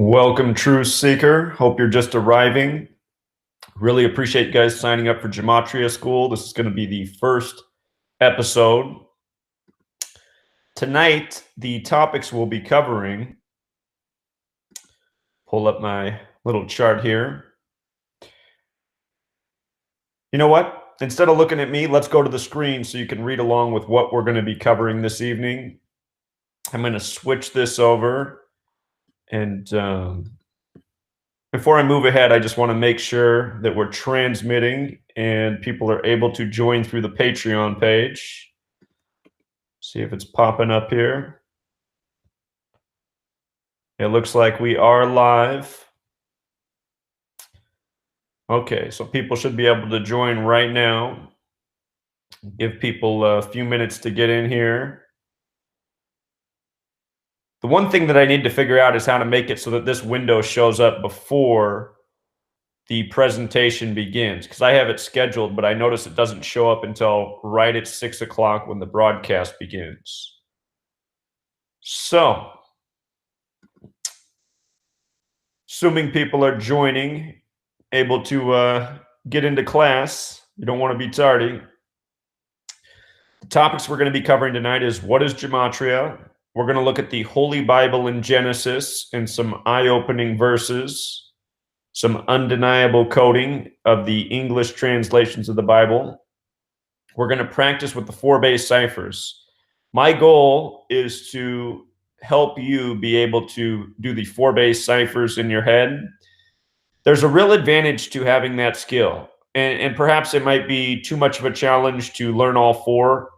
Welcome, Truth Seeker. Hope you're just arriving. Really appreciate you guys signing up for Gematria School. This is going to be the first episode. Tonight, the topics we'll be covering, pull up my little chart here. You know what? Instead of looking at me, let's go to the screen so you can read along with what we're going to be covering this evening. I'm going to switch this over. And before I move ahead, I just want to make sure that we're transmitting and people are able to join through the Patreon page. See if it's popping up here. It looks like we are live. Okay, so people should be able to join right now. Give people a few minutes to get in here. The one thing that I need to figure out is how to make it so that this window shows up before the presentation begins, because I have it scheduled, but I notice it doesn't show up until right at 6 o'clock when the broadcast begins. So, assuming people are joining, able to get into class, you don't want to be tardy. The topics we're going to be covering tonight is what is Gematria? We're going to look at the Holy Bible in Genesis and some eye-opening verses, some undeniable coding of the English translations of the Bible. We're going to practice with the 4-base ciphers. My goal is to help you be able to do the 4-base ciphers in your head. There's a real advantage to having that skill. And perhaps it might be too much of a challenge to learn all 4.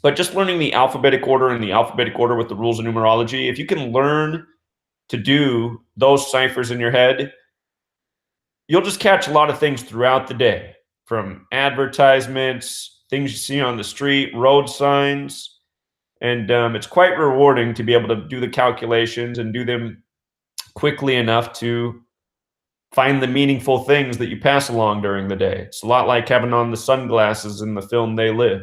But just learning the alphabetic order and the alphabetic order with the rules of numerology, if you can learn to do those ciphers in your head, you'll just catch a lot of things throughout the day, from advertisements, things you see on the street, road signs. And it's quite rewarding to be able to do the calculations and do them quickly enough to find the meaningful things that you pass along during the day. It's a lot like having on the sunglasses in the film They Live.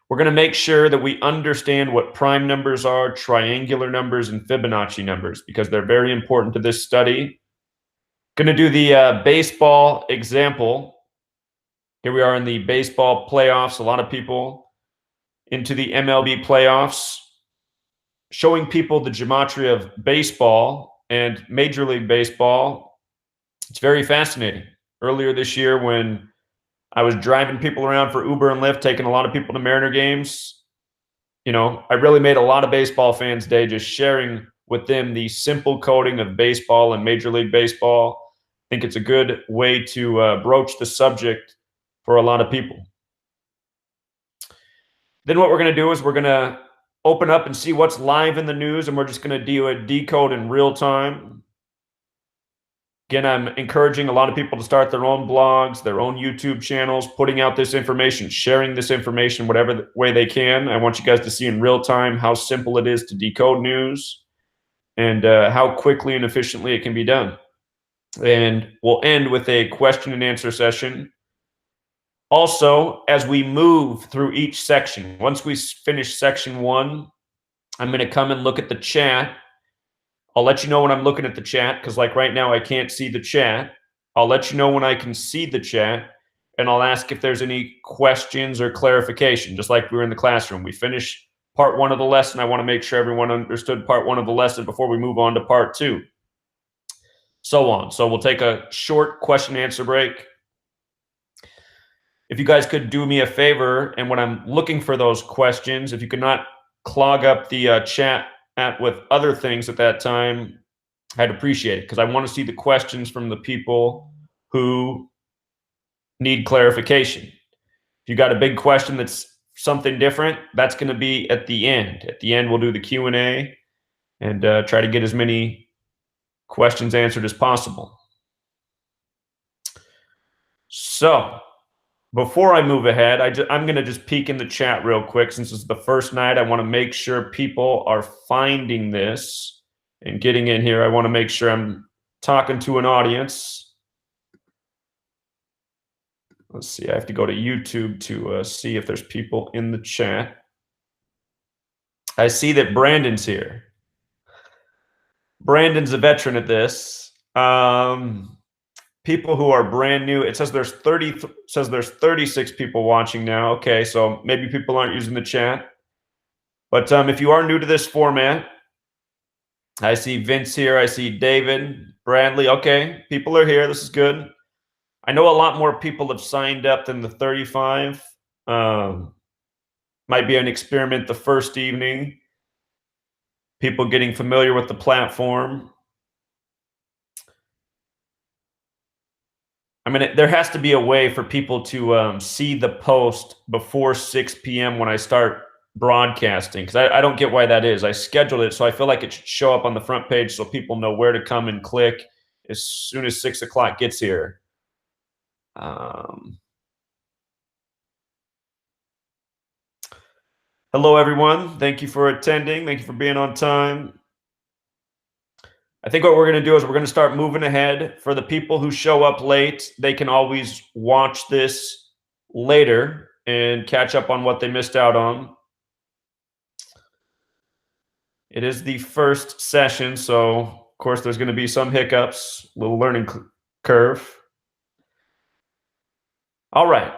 We're going to make sure that we understand what prime numbers are, triangular numbers, and Fibonacci numbers, because they're very important to this study. Going to do the baseball example. Here we are in the baseball playoffs. A lot of people into the MLB playoffs, showing people the gematria of baseball and Major League Baseball. It's very fascinating. Earlier this year, when I was driving people around for Uber and Lyft, taking a lot of people to Mariner games, I really made a lot of baseball fans' day just sharing with them the simple coding of baseball and Major League Baseball. I think it's a good way to broach the subject for a lot of people. Then what we're going to do is we're going to open up and see what's live in the news, and we're just going to do a decode in real time. Again, I'm encouraging a lot of people to start their own blogs, their own YouTube channels, putting out this information, sharing this information whatever way they can. I want you guys to see in real time how simple it is to decode news and how quickly and efficiently it can be done. And we'll end with a question and answer session. Also, as we move through each section, once we finish section 1, I'm going to come and look at the chat. I'll let you know when I'm looking at the chat, because like right now I can't see the chat. I'll let you know when I can see the chat, and I'll ask if there's any questions or clarification, just like we were in the classroom. We finish part 1 of the lesson. I want to make sure everyone understood part 1 of the lesson before we move on to part 2. So on. So we'll take a short question and answer break. If you guys could do me a favor, and when I'm looking for those questions, if you could not clog up the chat with other things at that time, I'd appreciate it, because I want to see the questions from the people who need clarification. If you got a big question that's something different, that's going to be at the end. At the end, we'll do the Q&A and try to get as many questions answered as possible. So before I move ahead, I'm going to just peek in the chat real quick. Since it's the first night, I want to make sure people are finding this and getting in here. I want to make sure I'm talking to an audience. Let's see. I have to go to YouTube to see if there's people in the chat. I see that Brandon's here. Brandon's a veteran at this. People who are brand new, it says there's 36 people watching now. Okay, so maybe people aren't using the chat. But if you are new to this format, I see Vince here. I see David, Bradley. Okay, people are here. This is good. I know a lot more people have signed up than the 35. Might be an experiment the first evening. People getting familiar with the platform. I mean, there has to be a way for people to see the post before 6 p.m. when I start broadcasting, because I don't get why that is. I scheduled it so I feel like it should show up on the front page so people know where to come and click as soon as 6 o'clock gets here. Hello, everyone. Thank you for attending. Thank you for being on time. I think what we're going to do is we're going to start moving ahead. For the people who show up late, they can always watch this later and catch up on what they missed out on. It is the first session, so of course there's going to be some hiccups, little learning curve. All right.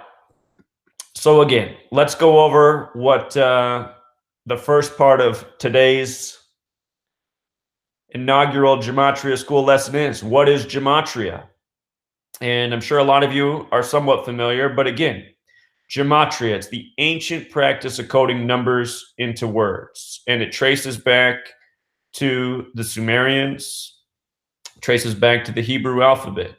So again, let's go over what the first part of today's inaugural Gematria school lesson is. What is Gematria? And I'm sure a lot of you are somewhat familiar, but again, Gematria, it's the ancient practice of coding numbers into words, and it traces back to the Sumerians, traces back to the Hebrew alphabet.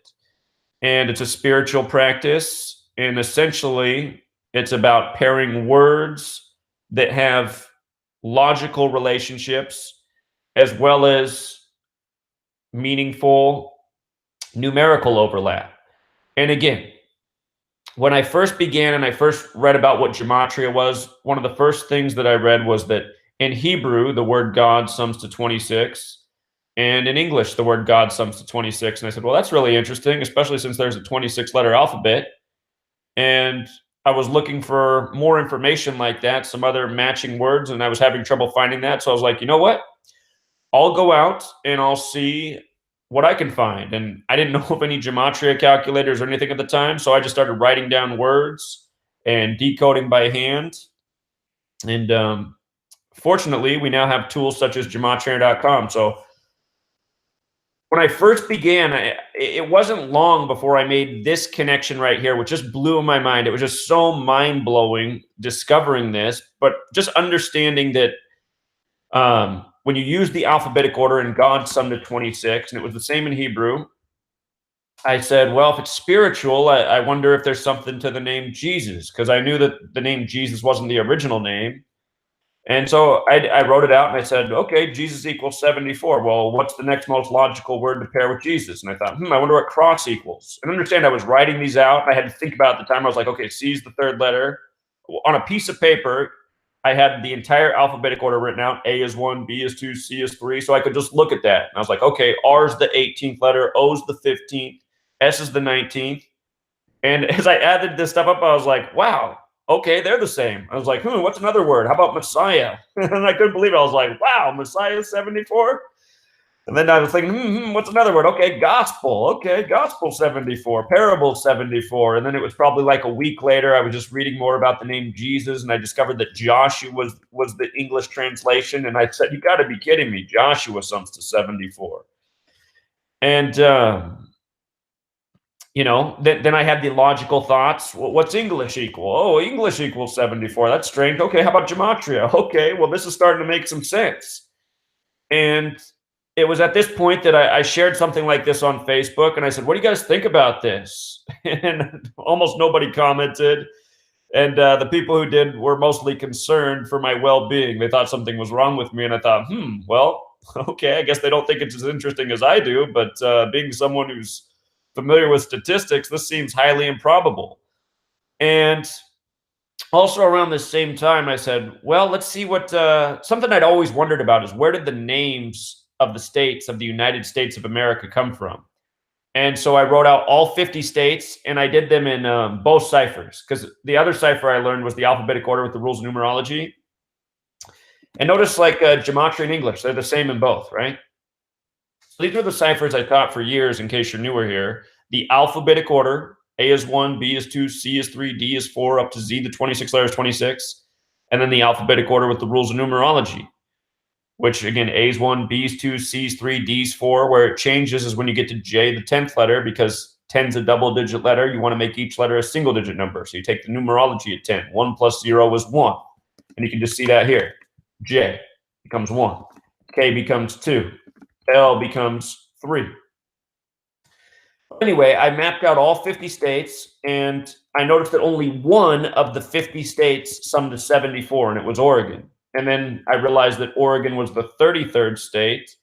And it's a spiritual practice, and essentially it's about pairing words that have logical relationships as well as meaningful numerical overlap. And again, when I first began and I first read about what Gematria was, one of the first things that I read was that in Hebrew, the word God sums to 26. And in English, the word God sums to 26. And I said, well, that's really interesting, especially since there's a 26-letter alphabet. And I was looking for more information like that, some other matching words, and I was having trouble finding that. So I was like, you know what? I'll go out and I'll see what I can find. And I didn't know of any Gematria calculators or anything at the time, so I just started writing down words and decoding by hand. And fortunately, we now have tools such as Gematria.com. So when I first began, it wasn't long before I made this connection right here, which just blew my mind. It was just so mind-blowing discovering this, but just understanding that when you use the alphabetic order and God summed to 26, and it was the same in Hebrew, I said, well, if it's spiritual, I wonder if there's something to the name Jesus, because I knew that the name Jesus wasn't the original name. And so I wrote it out and I said, okay, Jesus equals 74. Well, what's the next most logical word to pair with Jesus? And I thought, I wonder what cross equals. And understand, I was writing these out. I had to think about it at the time. I was like, okay, C is the third letter. On a piece of paper, I had the entire alphabetic order written out. A is 1, B is 2, C is 3. So I could just look at that. And I was like, okay, R is the 18th letter, O is the 15th, S is the 19th. And as I added this stuff up, I was like, wow, okay, they're the same. I was like, what's another word? How about Messiah? And I couldn't believe it. I was like, wow, Messiah is 74? And then I was thinking, what's another word? Okay, gospel. Okay, gospel 74, parable 74. And then it was probably like a week later, I was just reading more about the name Jesus, and I discovered that Joshua was the English translation. And I said, you got to be kidding me. Joshua sums to 74. And then I had the logical thoughts. Well, what's English equal? Oh, English equals 74. That's strange. Okay, how about Gematria? Okay, well, this is starting to make some sense. And it was at this point that I shared something like this on Facebook, and I said, what do you guys think about this? And almost nobody commented. And the people who did were mostly concerned for my well-being. They thought something was wrong with me. And I thought, well, okay, I guess they don't think it's as interesting as I do. But being someone who's familiar with statistics, this seems highly improbable. And also around the same time, I said, well, let's see what something I'd always wondered about is where did the names of the states of the United States of America come from? And so I wrote out all 50 states, and I did them in both ciphers, because the other cipher I learned was the alphabetic order with the rules of numerology. And notice, like Gematria and English, they're the same in both, right? These are the ciphers I taught for years, in case you're newer here. The alphabetic order, A is 1, B is 2, C is 3, D is 4, up to Z, the 26 letters, 26. And then the alphabetic order with the rules of numerology, which again, A is 1, B is 2, C is 3, D is 4. Where it changes is when you get to J, the 10th letter, because 10 is a double-digit letter. You want to make each letter a single-digit number. So you take the numerology at 10. 1 plus 0 is 1. And you can just see that here. J becomes 1. K becomes 2. L becomes 3. Anyway, I mapped out all 50 states, and I noticed that only one of the 50 states summed to 74, and it was Oregon. And then I realized that Oregon was the 33rd state.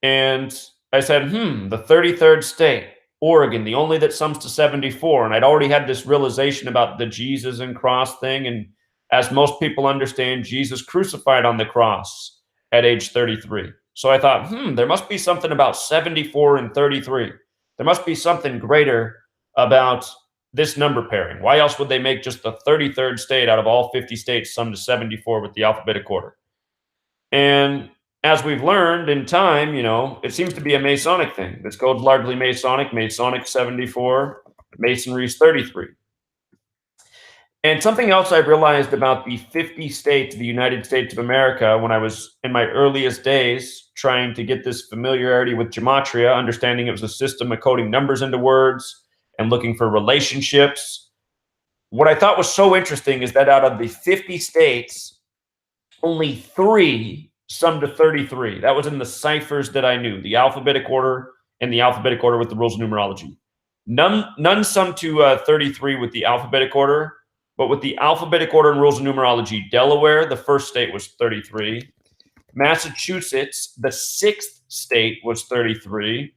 And I said, the 33rd state, Oregon, the only that sums to 74. And I'd already had this realization about the Jesus and cross thing. And as most people understand, Jesus crucified on the cross at age 33. So I thought, there must be something about 74 and 33. There must be something greater about this number pairing. Why else would they make just the 33rd state out of all 50 states sum to 74 with the alphabetic order? And as we've learned in time, it seems to be a Masonic thing. This code's largely Masonic. Masonic 74, Masonry's 33. And something else I realized about the 50 states of the United States of America when I was in my earliest days trying to get this familiarity with Gematria, understanding it was a system of coding numbers into words and looking for relationships. What I thought was so interesting is that out of the 50 states, only 3 summed to 33. That was in the ciphers that I knew, the alphabetic order and the alphabetic order with the rules of numerology. None summed to 33 with the alphabetic order. But with the alphabetic order and rules of numerology, Delaware, the first state, was 33. Massachusetts, the 6th state, was 33.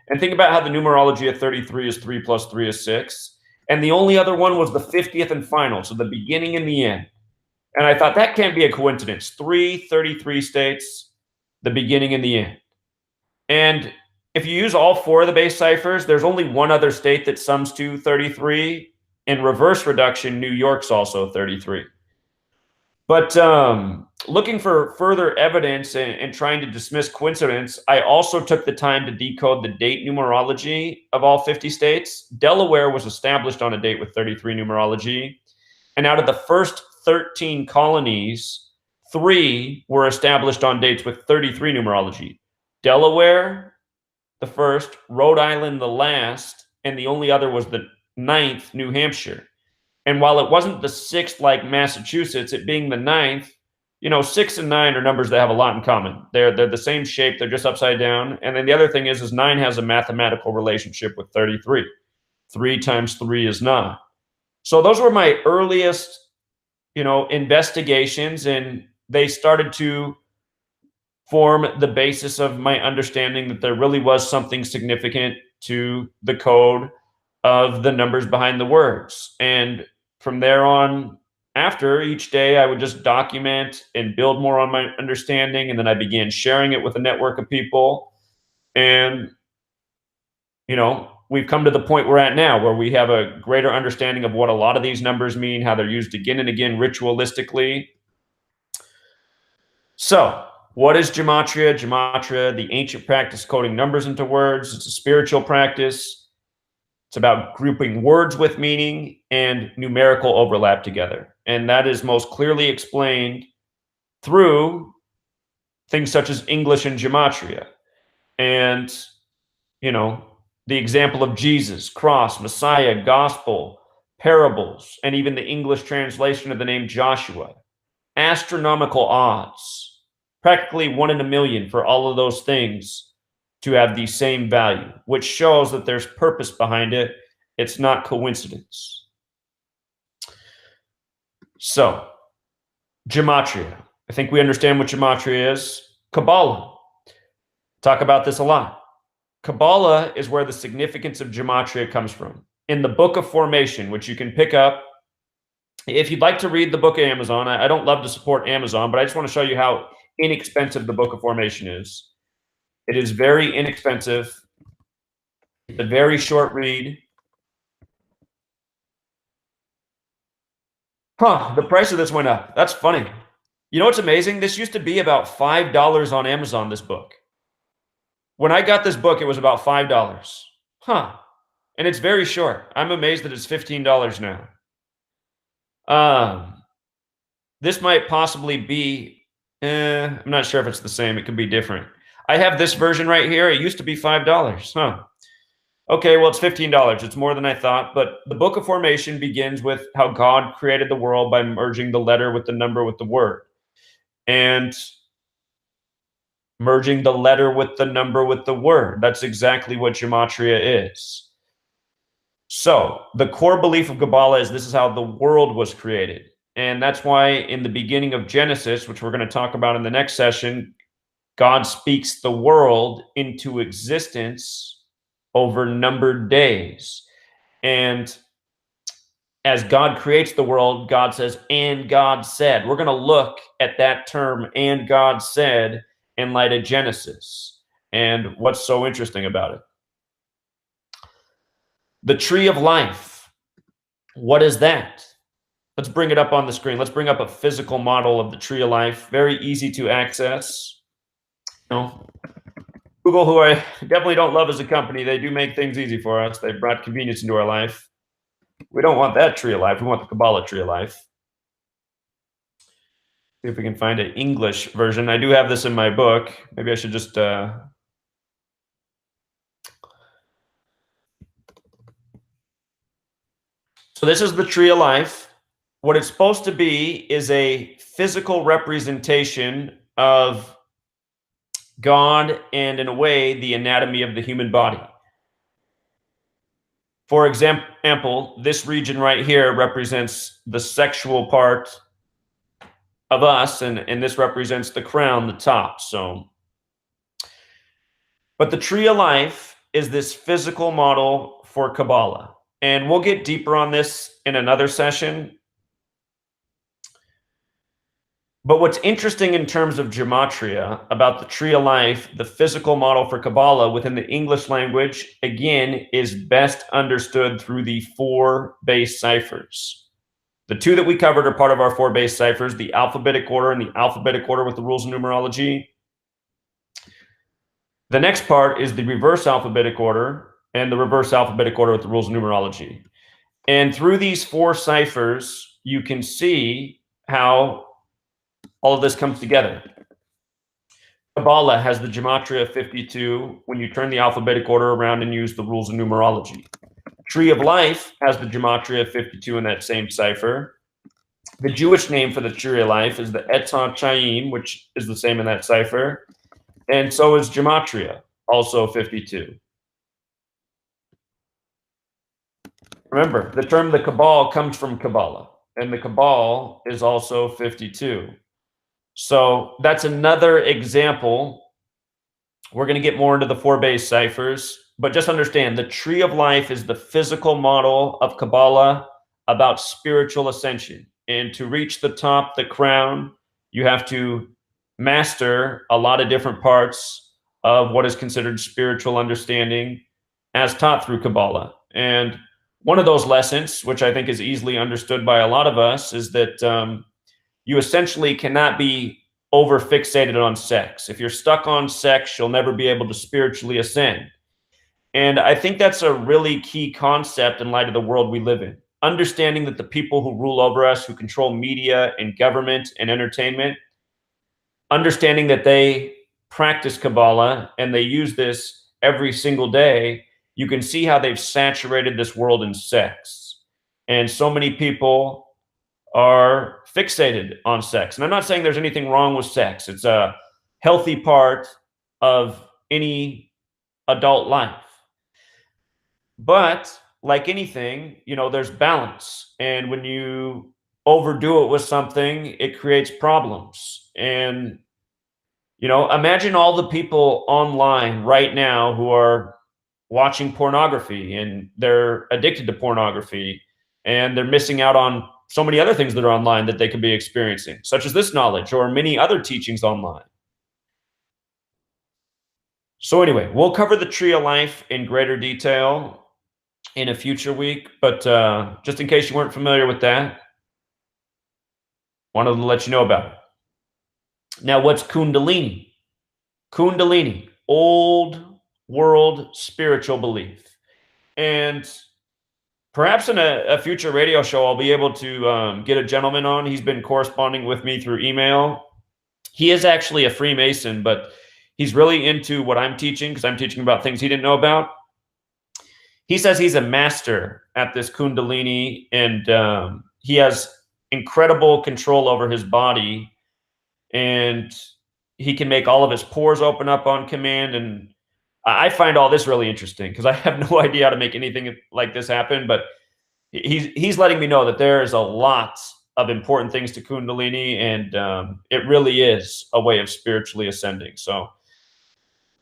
And think about how the numerology of 33 is 3 plus 3 is 6. And the only other one was the 50th and final, so the beginning and the end. And I thought that can't be a coincidence. 33 states, the beginning and the end. And if you use all 4 of the base ciphers, there's only one other state that sums to 33. In reverse reduction, New York's also 33. But looking for further evidence and trying to dismiss coincidence, I also took the time to decode the date numerology of all 50 states. Delaware was established on a date with 33 numerology. And out of the first 13 colonies, 3 were established on dates with 33 numerology. Delaware, the first, Rhode Island, the last, and the only other was the 9th, New Hampshire. And while it wasn't the 6th like Massachusetts, it being the 9th, 6 and 9 are numbers that have a lot in common. They're the same shape, they're just upside down. And then the other thing is 9 has a mathematical relationship with 33. 3 times 3 is 9. So those were my earliest, investigations, and they started to form the basis of my understanding that there really was something significant to the code of the numbers behind the words. And from there on, after each day, I would just document and build more on my understanding. And then I began sharing it with a network of people. And, we've come to the point we're at now where we have a greater understanding of what a lot of these numbers mean, how they're used again and again ritualistically. So, what is Gematria? Gematria, the ancient practice coding numbers into words. It's a spiritual practice. It's about grouping words with meaning and numerical overlap together. And that is most clearly explained through things such as English and Gematria. And, the example of Jesus, cross, Messiah, gospel, parables, and even the English translation of the name Joshua. Astronomical odds, practically 1 in a million for all of those things to have the same value, which shows that there's purpose behind it. It's not coincidence. So, Gematria. I think we understand what Gematria is. Kabbalah. Talk about this a lot. Kabbalah is where the significance of Gematria comes from. In the Book of Formation, which you can pick up. If you'd like to read the book of Amazon, I don't love to support Amazon, but I just want to show you how inexpensive the Book of Formation is. It is very inexpensive. It's a very short read. The price of this went up. That's funny. You know what's amazing? This used to be about $5 on Amazon, this book. When I got this book, it was about $5. Huh. And it's very short. I'm amazed that it's $15 now. Um, this might possibly be, I'm not sure if it's the same. It could be different. I have this version right here. It used to be $5. Huh. Okay, well, it's $15. It's more than I thought. But the Book of Formation begins with how God created the world by merging the letter with the number with the word. And merging the letter with the number with the word. That's exactly what Gematria is. So the core belief of Kabbalah is this is how the world was created. And that's why in the beginning of Genesis, which we're going to talk about in the next session, God speaks the world into existence over numbered days. And as God creates the world, God says, and God said. We're going to look at that term, and God said, in light of Genesis. And what's so interesting about it? The tree of life. What is that? Let's bring it up on the screen. Let's bring up a physical model of the tree of life. Very easy to access. You know, Google, who I definitely don't love as a company, they do make things easy for us. They brought convenience into our life. We don't want that tree of life. We want the Kabbalah tree of life. See if we can find an English version. I do have this in my book. Maybe I should just... So this is the tree of life. What it's supposed to be is a physical representation of God and, in a way, the anatomy of the human body. For example, this region right here represents the sexual part of us, and this represents the crown, the top. But the tree of life is this physical model for Kabbalah. And we'll get deeper on this in another session. But what's interesting in terms of Gematria about the tree of life, the physical model for Kabbalah within the English language, again, is best understood through the 4 base ciphers. The 2 that we covered are part of our 4 base ciphers, the alphabetic order and the alphabetic order with the rules of numerology. The next part is the reverse alphabetic order and the reverse alphabetic order with the rules of numerology. And through these 4 ciphers, you can see how all of this comes together. Kabbalah has the Gematria 52 when you turn the alphabetic order around and use the rules of numerology. Tree of Life has the Gematria 52 in that same cipher. The Jewish name for the Tree of Life is the Etzah Chaim, which is the same in that cipher. And so is Gematria, also 52. Remember, the term the Cabal comes from Kabbalah, and the Cabal is also 52. So that's another example. We're going to get more into the 4 base ciphers, but just understand the tree of life is the physical model of Kabbalah about spiritual ascension. And to reach the top, the crown, you have to master a lot of different parts of what is considered spiritual understanding as taught through Kabbalah. And one of those lessons, which I think is easily understood by a lot of us, is that you essentially cannot be over fixated on sex. If you're stuck on sex, you'll never be able to spiritually ascend. And I think that's a really key concept in light of the world we live in. Understanding that the people who rule over us, who control media and government and entertainment, understanding that they practice Kabbalah and they use this every single day, you can see how they've saturated this world in sex. And so many people are fixated on sex. And I'm not saying there's anything wrong with sex. It's a healthy part of any adult life. But like anything, there's balance. And when you overdo it with something, it creates problems. And, imagine all the people online right now who are watching pornography and they're addicted to pornography and they're missing out on so many other things that are online that they could be experiencing, such as this knowledge or many other teachings online. So anyway, we'll cover the tree of life in greater detail in a future week, but just in case you weren't familiar with that, wanted to let you know about it. Now, what's Kundalini? Kundalini, old world spiritual belief. And perhaps in a future radio show, I'll be able to get a gentleman on. He's been corresponding with me through email. He is actually a Freemason, but he's really into what I'm teaching because I'm teaching about things he didn't know about. He says he's a master at this Kundalini, and he has incredible control over his body, and he can make all of his pores open up on command. And I find all this really interesting because I have no idea how to make anything like this happen, but he's letting me know that there is a lot of important things to Kundalini, and it really is a way of spiritually ascending. So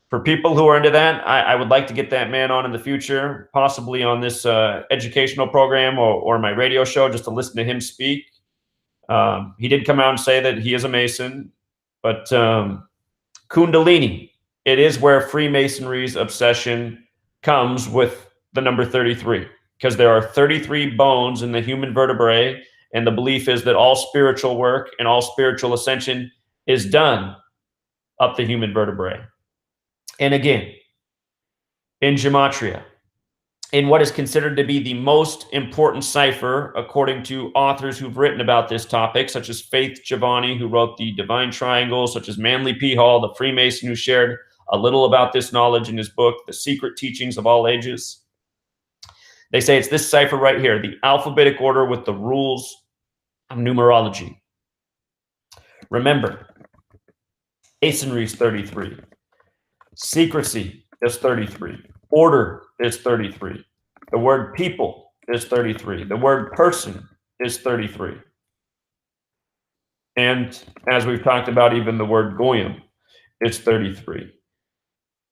for people who are into that, I would like to get that man on in the future, possibly on this educational program or my radio show, just to listen to him speak. He did come out and say that he is a Mason, but Kundalini, it is where Freemasonry's obsession comes with the number 33, because there are 33 bones in the human vertebrae, and the belief is that all spiritual work and all spiritual ascension is done up the human vertebrae. And again, in Gematria, in what is considered to be the most important cipher, according to authors who've written about this topic, such as Faith Giovanni, who wrote the Divine Triangle, such as Manly P. Hall, the Freemason, who shared a little about this knowledge in his book, The Secret Teachings of All Ages. They say it's this cipher right here, the alphabetic order with the rules of numerology. Remember, Masonry is 33. Secrecy is 33. Order is 33. The word people is 33. The word person is 33. And as we've talked about, even the word goyim is 33.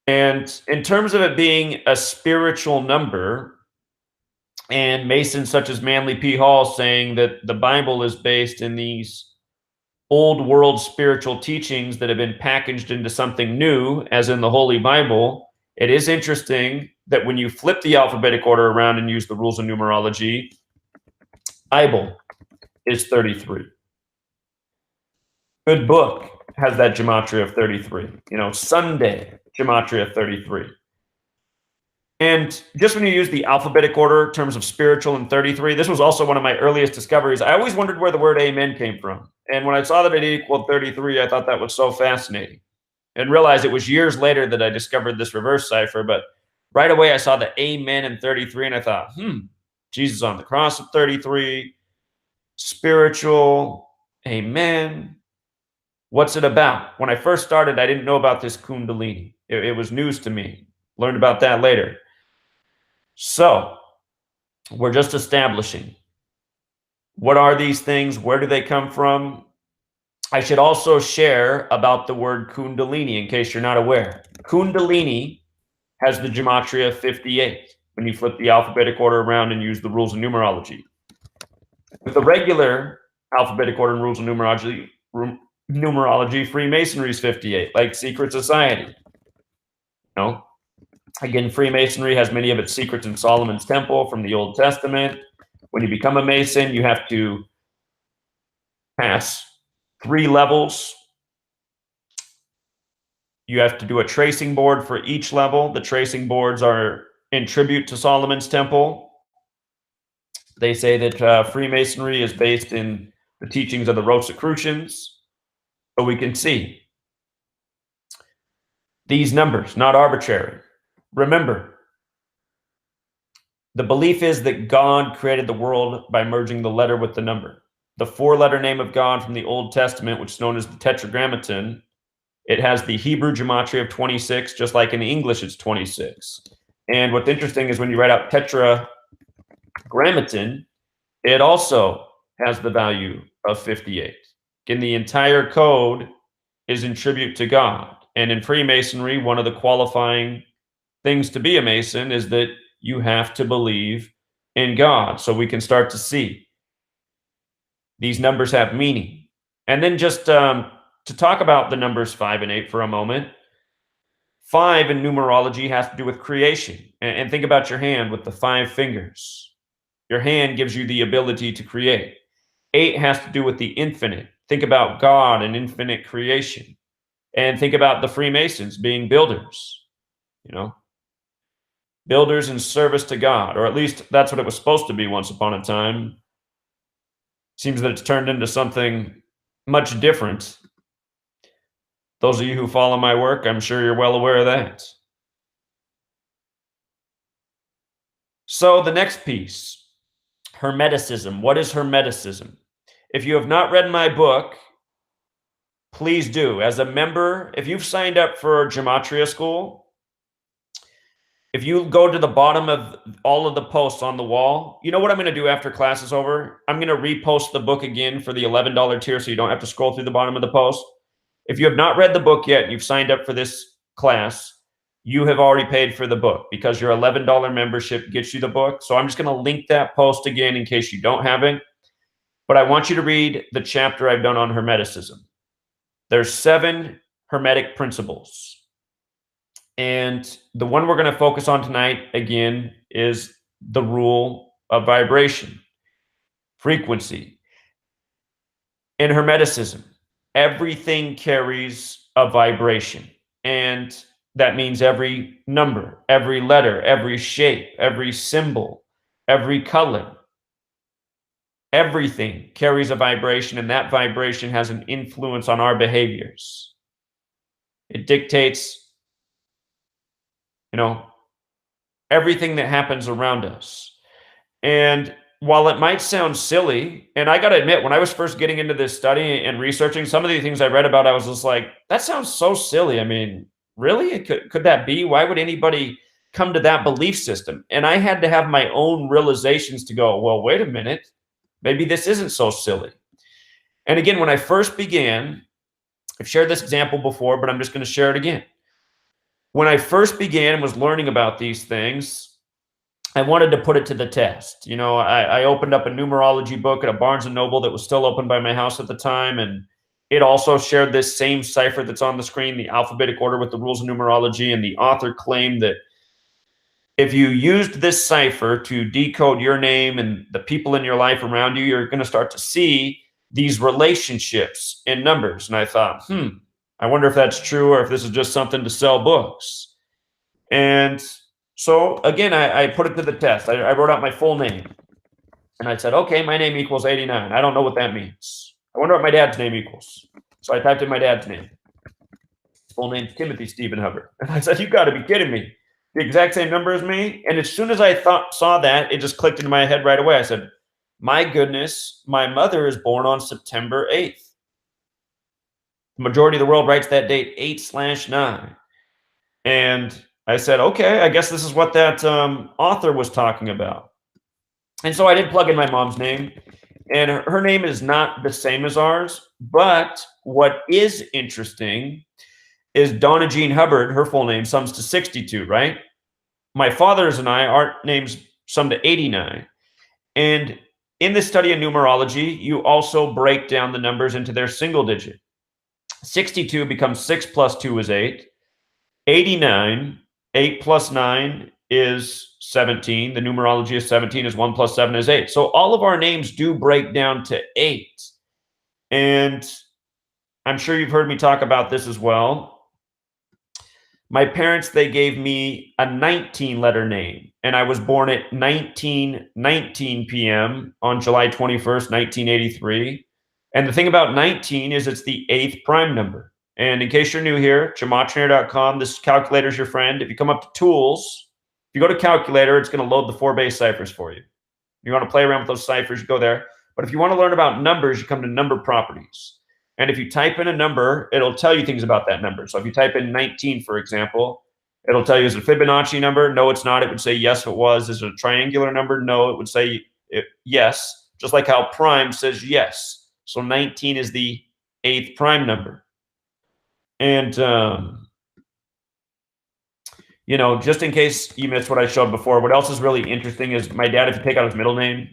And in terms of it being a spiritual number, and Masons such as Manly P. Hall saying that the Bible is based in these old world spiritual teachings that have been packaged into something new, as in the Holy Bible, it is interesting that when you flip the alphabetic order around and use the rules of numerology, Bible is 33. Good book has that gematria of 33. Sunday, gematria of 33. And just when you use the alphabetic order in terms of spiritual and 33, this was also one of my earliest discoveries. I always wondered where the word amen came from. And when I saw that it equaled 33, I thought that was so fascinating. And realized it was years later that I discovered this reverse cipher. But right away, I saw the amen in 33, and I thought, Jesus on the cross of 33, spiritual, amen. What's it about? When I first started, I didn't know about this Kundalini. It was news to me. Learned about that later. So we're just establishing what are these things? Where do they come from? I should also share about the word Kundalini in case you're not aware. Kundalini has the gematria 58 when you flip the alphabetic order around and use the rules of numerology. With the regular alphabetic order and rules of numerology, Freemasonry is 58, like secret society. Again, Freemasonry has many of its secrets in Solomon's Temple from the Old Testament. When you become a Mason, you have to pass 3 levels. You have to do a tracing board for each level. The tracing boards are in tribute to Solomon's Temple. They say that Freemasonry is based in the teachings of the Rosicrucians. So we can see these numbers, not arbitrary. Remember, the belief is that God created the world by merging the letter with the number. The 4-letter name of God from the Old Testament, which is known as the Tetragrammaton, it has the Hebrew gematria of 26, just like in English it's 26. And what's interesting is when you write out Tetragrammaton, it also has the value of 58. And the entire code is in tribute to God. And in Freemasonry, one of the qualifying things to be a Mason is that you have to believe in God. So we can start to see these numbers have meaning. And then just to talk about the numbers 5 and 8 for a moment. 5 in numerology has to do with creation. And think about your hand with the 5 fingers. Your hand gives you the ability to create. 8 has to do with the infinite. Think about God and infinite creation. And think about the Freemasons being builders. builders in service to God, or at least that's what it was supposed to be once upon a time. Seems that it's turned into something much different. Those of you who follow my work, I'm sure you're well aware of that. So the next piece, Hermeticism. What is Hermeticism? If you have not read my book, please do. As a member, if you've signed up for Gematria school, if you go to the bottom of all of the posts on the wall, you know what I'm going to do after class is over? I'm going to repost the book again for the $11 tier so you don't have to scroll through the bottom of the post. If you have not read the book yet and you've signed up for this class, you have already paid for the book because your $11 membership gets you the book. So I'm just going to link that post again in case you don't have it. But I want you to read the chapter I've done on Hermeticism. There's 7 Hermetic principles. And the one we're going to focus on tonight, again, is the rule of vibration, frequency. In Hermeticism, everything carries a vibration. And that means every number, every letter, every shape, every symbol, every color, everything carries a vibration, and that vibration has an influence on our behaviors. It dictates, everything that happens around us. And while it might sound silly, and I got to admit, when I was first getting into this study and researching, some of the things I read about, I was just like, that sounds so silly. I mean, really? Could that be? Why would anybody come to that belief system? And I had to have my own realizations to go, well, wait a minute. Maybe this isn't so silly. And again, when I first began, I've shared this example before, but I'm just going to share it again. When I first began and was learning about these things, I wanted to put it to the test. I opened up a numerology book at a Barnes & Noble that was still open by my house at the time, and it also shared this same cipher that's on the screen, the alphabetic order with the rules of numerology, and the author claimed that if you used this cipher to decode your name and the people in your life around you, you're going to start to see these relationships in numbers. And I thought, I wonder if that's true or if this is just something to sell books. And so again, I put it to the test. I wrote out my full name. And I said, okay, my name equals 89. I don't know what that means. I wonder what my dad's name equals. So I typed in my dad's name. His full name's Timothy Stephen Hubbard. And I said, you got to be kidding me. The exact same number as me. And as soon as I saw that, it just clicked into my head right away. I said, my goodness, my mother is born on September 8th. The majority of the world writes that date 8/9. And I said, okay, I guess this is what that author was talking about. And so I did plug in my mom's name. And her name is not the same as ours. But what is interesting is Donna Jean Hubbard, her full name sums to 62, right? My father's and our names sum to 89. And in the study of numerology, you also break down the numbers into their single digit. 62 becomes 6 plus 2 is 8. 89, 8 plus 9 is 17. The numerology is 17 is 1 plus 7 is 8. So all of our names do break down to 8. And I'm sure you've heard me talk about this as well. My parents, they gave me a 19-letter name, and I was born at 19:19 p.m. on July 21st, 1983. And the thing about 19 is it's the 8th prime number. And in case you're new here, gematria.com, this calculator's your friend. If you come up to tools, if you go to calculator, it's going to load the 4 base ciphers for you. You want to play around with those ciphers, you go there. But if you want to learn about numbers, you come to number properties. And if you type in a number, it'll tell you things about that number. So if you type in 19, for example, it'll tell you, is it a Fibonacci number? No, it's not. It would say, yes, it was. Is it a triangular number? No, it would say yes, just like how prime says yes. So 19 is the 8th prime number. And, just in case you missed what I showed before, what else is really interesting is my dad, if you take out his middle name,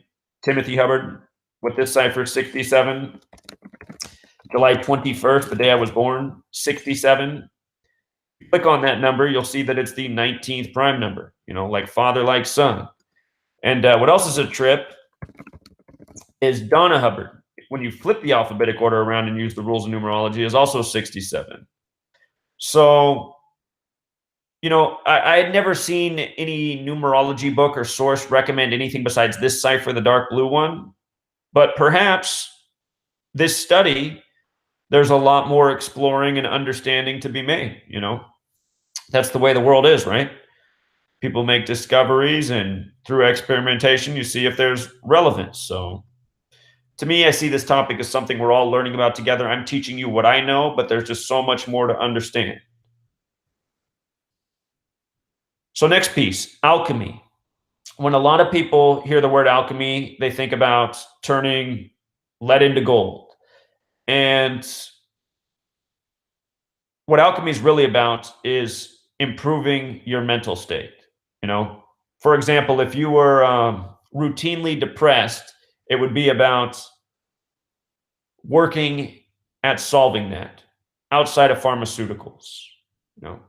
Timothy Hubbard, with this cipher, 67. July 21st, the day I was born, 67. Click on that number, you'll see that it's the 19th prime number, like father, like son. And what else is a trip is Donna Hubbard. When you flip the alphabetic order around and use the rules of numerology, is also 67. So, I had never seen any numerology book or source recommend anything besides this cipher, the dark blue one. But perhaps this study, there's a lot more exploring and understanding to be made. That's the way the world is, right? People make discoveries, and through experimentation, you see if there's relevance. So, to me, I see this topic as something we're all learning about together. I'm teaching you what I know, but there's just so much more to understand. So, next piece, alchemy. When a lot of people hear the word alchemy, they think about turning lead into gold. And what alchemy is really about is improving your mental state. You know, for example, if you were routinely depressed, it would be about working at solving that outside of pharmaceuticals. You know,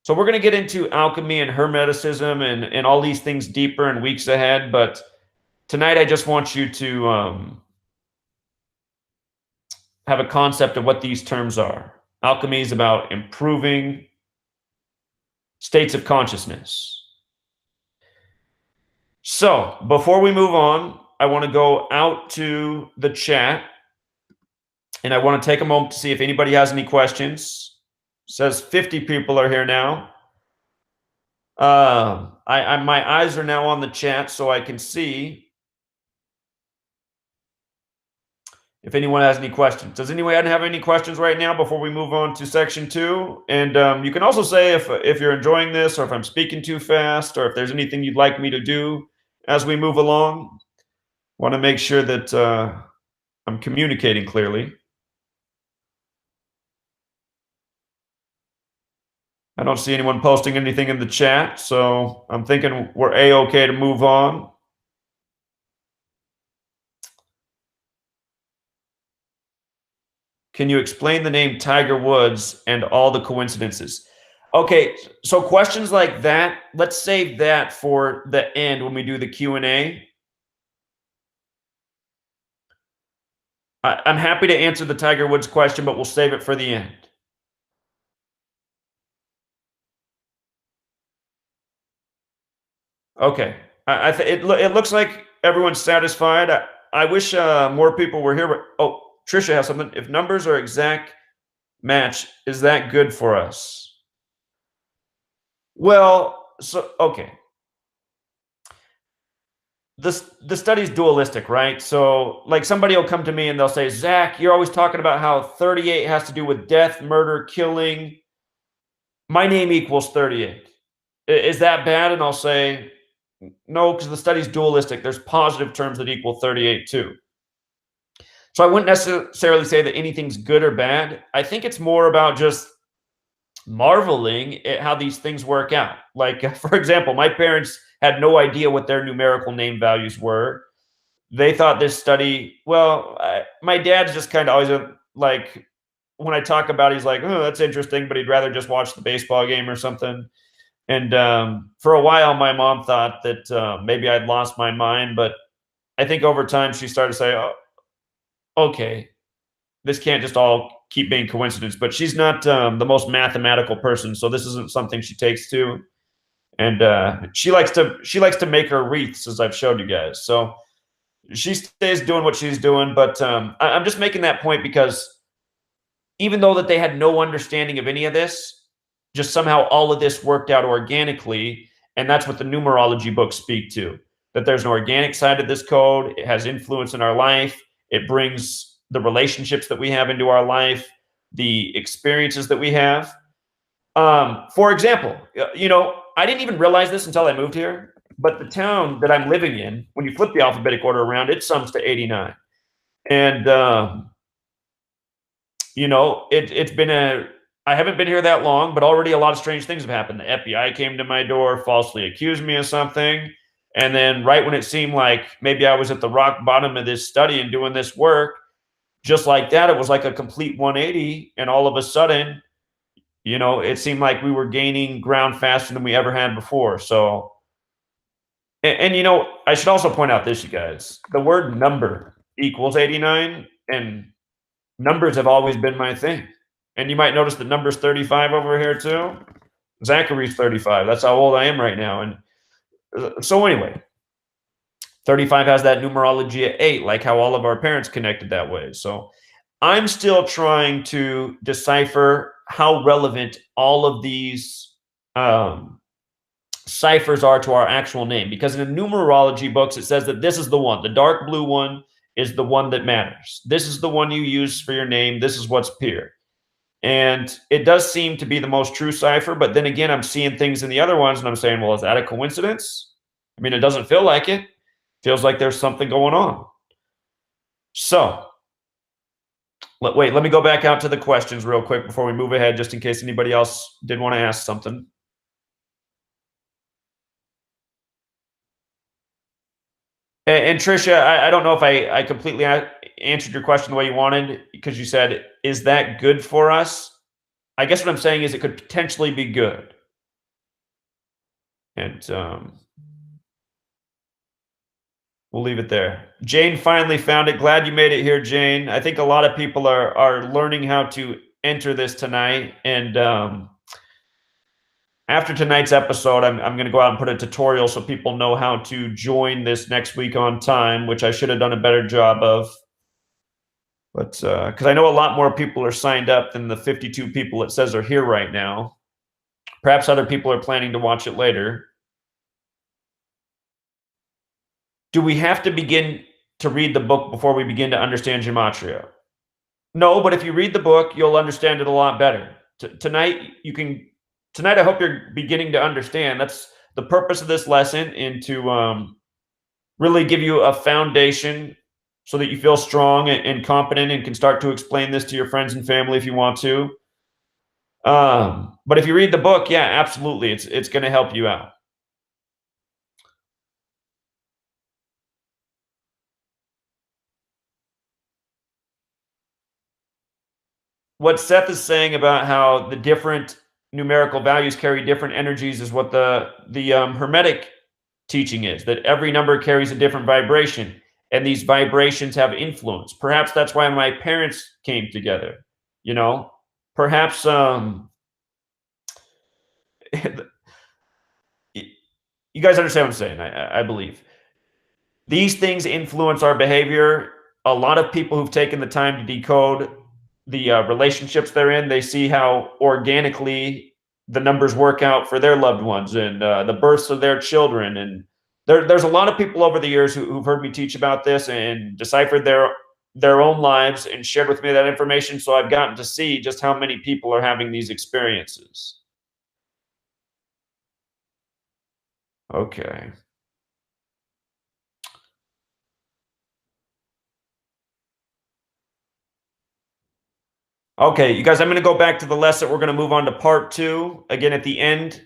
so we're going to get into alchemy and hermeticism and all these things deeper in weeks ahead. But tonight, I just want you to have a concept of what these terms are. Alchemy is about improving states of consciousness. So, before we move on, I want to go out to the chat and I want to take a moment to see if anybody has any questions. It says 50 people are here now. My eyes are now on the chat so I can see if anyone has any questions. Does anyone have any questions right now before we move on to section 2? And you can also say if you're enjoying this, or if I'm speaking too fast, or if there's anything you'd like me to do as we move along. Want to make sure that I'm communicating clearly. I don't see anyone posting anything in the chat, so I'm thinking we're A-okay to move on. Can you explain the name Tiger Woods and all the coincidences? Okay, so questions like that, let's save that for the end when we do the Q&A. I'm happy to answer the Tiger Woods question, but we'll save it for the end. Okay. It looks like everyone's satisfied. I wish more people were here. Oh, Trisha has something. If numbers are exact match, is that good for us? Well, so okay. The study's dualistic, right? So, like, somebody will come to me and they'll say, Zach, you're always talking about how 38 has to do with death, murder, killing. My name equals 38. Is that bad? And I'll say, no, because the study's dualistic. There's positive terms that equal 38 too. So I wouldn't necessarily say that anything's good or bad. I think it's more about just marveling at how these things work out. Like, for example, my parents had no idea what their numerical name values were. They thought this study, well, my dad's just kind of always like, when I talk about it, he's like, oh, that's interesting, but he'd rather just watch the baseball game or something. And for a while, my mom thought that maybe I'd lost my mind, but I think over time she started to say, oh, okay, this can't just all keep being coincidence. But she's not the most mathematical person, so this isn't something she takes to. And she likes to make her wreaths, as I've showed you guys. So she stays doing what she's doing. But I'm just making that point because even though that they had no understanding of any of this, just somehow all of this worked out organically. And that's what the numerology books speak to, that there's an organic side of this code. It has influence in our life. It brings the relationships that we have into our life, the experiences that we have. For example, I didn't even realize this until I moved here, but the town that I'm living in, when you flip the alphabetic order around, it sums to 89. And it's been I haven't been here that long, but already a lot of strange things have happened. The FBI came to my door, falsely accused me of something. And then right when it seemed like maybe I was at the rock bottom of this study and doing this work, just like that, it was like a complete 180. And all of a sudden, it seemed like we were gaining ground faster than we ever had before. So, and I should also point out this, you guys, the word number equals 89, and numbers have always been my thing. And you might notice the number's 35 over here too. Zachary's 35. That's how old I am right now. And so anyway, 35 has that numerology at 8, like how all of our parents connected that way. So I'm still trying to decipher how relevant all of these um, ciphers are to our actual name. Because in the numerology books, it says that this is the one. The dark blue one is the one that matters. This is the one you use for your name. This is what's pure. And it does seem to be the most true cipher. But then again, I'm seeing things in the other ones and I'm saying, well, is that a coincidence? I mean, it doesn't feel like it. Feels like there's something going on. So, wait, let me go back out to the questions real quick before we move ahead, just in case anybody else did want to ask something. And Trisha, I don't know if I completely answered your question the way you wanted, because you said, is that good for us? I guess what I'm saying is it could potentially be good. And we'll leave it there. Jane finally found it. Glad you made it here, Jane. I think a lot of people are learning how to enter this tonight. And after tonight's episode, I'm going to go out and put a tutorial so people know how to join this next week on time, which I should have done a better job of. But because I know a lot more people are signed up than the 52 people it says are here right now. Perhaps other people are planning to watch it later. Do we have to begin to read the book before we begin to understand Gematria? No, but if you read the book, you'll understand it a lot better. Tonight, I hope you're beginning to understand. That's the purpose of this lesson, and to really give you a foundation so that you feel strong and competent and can start to explain this to your friends and family if you want to. But if you read the book, yeah, absolutely, it's going to help you out. What Seth is saying about how the different numerical values carry different energies is what the Hermetic teaching is, that every number carries a different vibration, and these vibrations have influence. Perhaps that's why my parents came together. You know, perhaps you guys understand what I'm saying. I believe these things influence our behavior. A lot of people who've taken the time to decode the relationships they're in, they see how organically the numbers work out for their loved ones and the births of their children. And there's a lot of people over the years who've heard me teach about this and deciphered their own lives and shared with me that information. So I've gotten to see just how many people are having these experiences. Okay. Okay, you guys, I'm going to go back to the lesson. We're going to move on to part 2. Again, at the end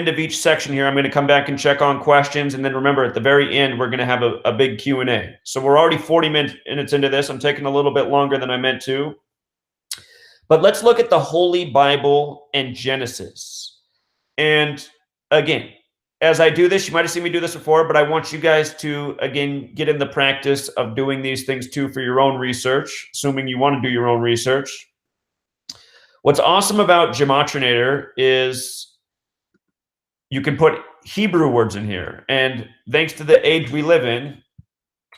of each section here, I'm going to come back and check on questions. And then remember, at the very end, we're going to have a big Q&A. So we're already 40 minutes into this. I'm taking a little bit longer than I meant to. But let's look at the Holy Bible and Genesis. And again, as I do this, you might have seen me do this before, but I want you guys to, again, get in the practice of doing these things too for your own research, assuming you want to do your own research. What's awesome about Gematrinator is you can put Hebrew words in here. And thanks to the age we live in,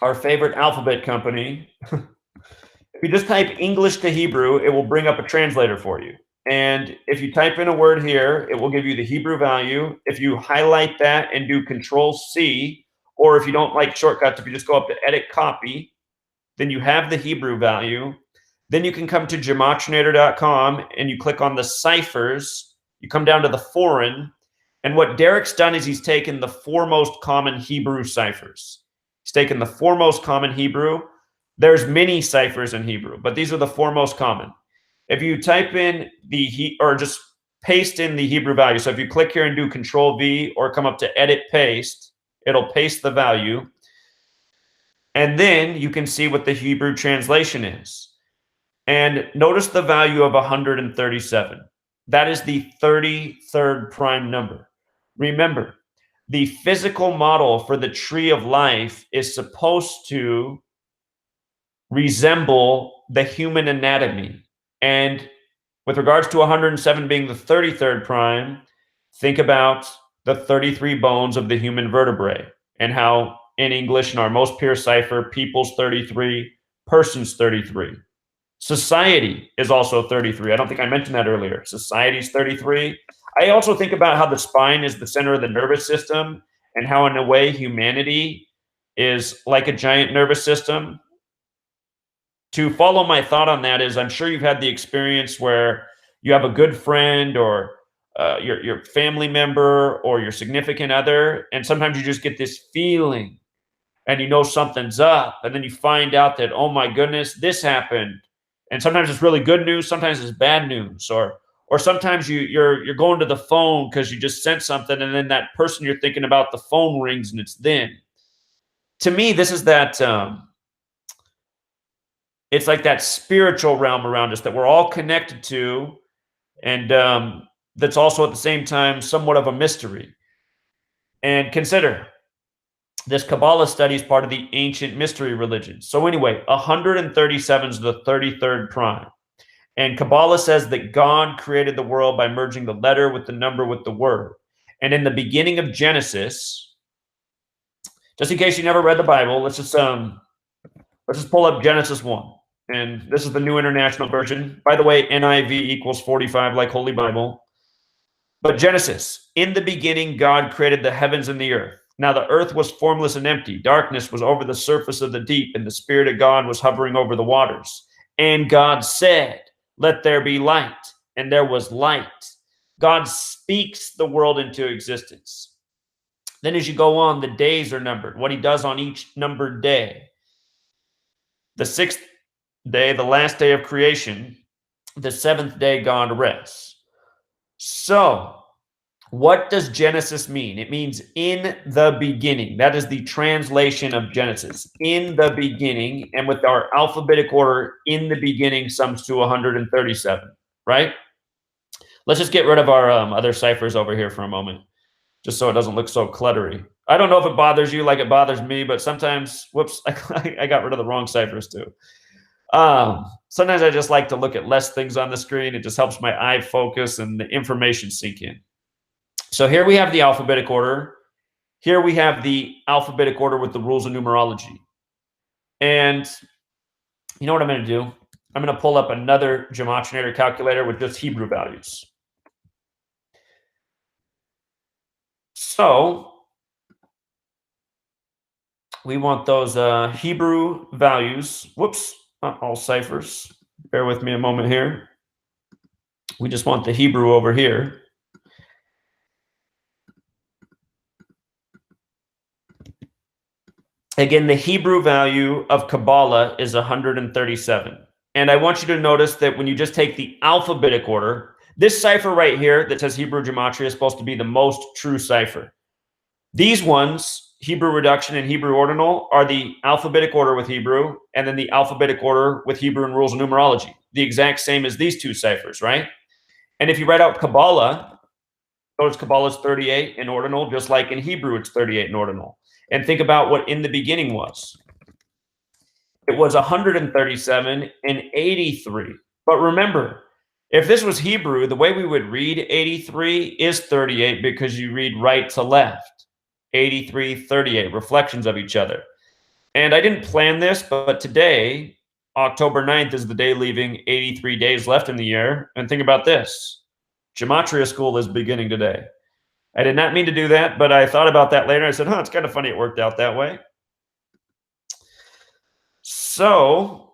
our favorite alphabet company, if you just type English to Hebrew, it will bring up a translator for you. And if you type in a word here, it will give you the Hebrew value. If you highlight that and do Control C, or if you don't like shortcuts, if you just go up to Edit Copy, then you have the Hebrew value. Then you can come to gematrinator.com and you click on the ciphers. You come down to the foreign. And what Derek's done is he's taken the 4 most common Hebrew ciphers. He's taken the 4 most common Hebrew. There's many ciphers in Hebrew, but these are the 4 most common. If you type in or just paste in the Hebrew value. So if you click here and do Control V or come up to Edit Paste, it'll paste the value. And then you can see what the Hebrew translation is. And notice the value of 137. That is the 33rd prime number. Remember, the physical model for the tree of life is supposed to resemble the human anatomy. And With regards to 107 being the 33rd prime, think about the 33 bones of the human vertebrae and how in English, in our most pure cipher, people's 33, persons 33. Society is also 33. I don't think I mentioned that earlier. Society's 33. I also think about how the spine is the center of the nervous system and how, in a way, humanity is like a giant nervous system. To follow my thought on that is I'm sure you've had the experience where you have a good friend or your family member or your significant other, and sometimes you just get this feeling and you know something's up, and then you find out that, oh my goodness, this happened. And sometimes it's really good news, sometimes it's bad news, or sometimes you're going to the phone because you just sent something, and then that person you're thinking about, the phone rings and it's them. To me, this is that it's like that spiritual realm around us that we're all connected to, and that's also at the same time somewhat of a mystery. And consider this Kabbalah study is part of the ancient mystery religions. So anyway, 137 is the 33rd prime. And Kabbalah says that God created the world by merging the letter with the number with the word. And in the beginning of Genesis, just in case you never read the Bible, let's just pull up Genesis 1. And this is the New International Version. By the way, NIV equals 45 like Holy Bible. But Genesis, in the beginning, God created the heavens and the earth. Now the earth was formless and empty. Darkness was over the surface of the deep, and the Spirit of God was hovering over the waters. And God said, let there be light. And there was light. God speaks the world into existence. Then as you go on, the days are numbered, what he does on each numbered day. The sixth day, the last day of creation, the seventh day, God rests. So, what does Genesis mean? It means in the beginning. That is the translation of Genesis. In the beginning, and with our alphabetic order, in the beginning sums to 137, right? Let's just get rid of our other ciphers over here for a moment, just so it doesn't look so cluttery. I don't know if it bothers you like it bothers me, but sometimes, whoops, I got rid of the wrong ciphers too. Sometimes I just like to look at less things on the screen. It just helps my eye focus and the information sink in. So here we have the alphabetic order. Here we have the alphabetic order with the rules of numerology. And you know what I'm going to do? I'm going to pull up another Gematria calculator with just Hebrew values. So we want those Hebrew values. Whoops, not all ciphers. Bear with me a moment here. We just want the Hebrew over here. Again, the Hebrew value of Kabbalah is 137. And I want you to notice that when you just take the alphabetic order, this cipher right here that says Hebrew Gematria is supposed to be the most true cipher. These ones, Hebrew reduction and Hebrew ordinal, are the alphabetic order with Hebrew, and then the alphabetic order with Hebrew and rules of numerology. The exact same as these two ciphers, right? And if you write out Kabbalah, notice Kabbalah is 38 in ordinal, just like in Hebrew it's 38 in ordinal. And think about what in the beginning was. It was 137 and 83. But remember, if this was Hebrew, the way we would read 83 is 38 because you read right to left. 83, 38, reflections of each other. And I didn't plan this, but today, October 9th, is the day leaving 83 days left in the year. And think about this. Gematria school is beginning today. I did not mean to do that, but I thought about that later. I said, it's kind of funny it worked out that way. So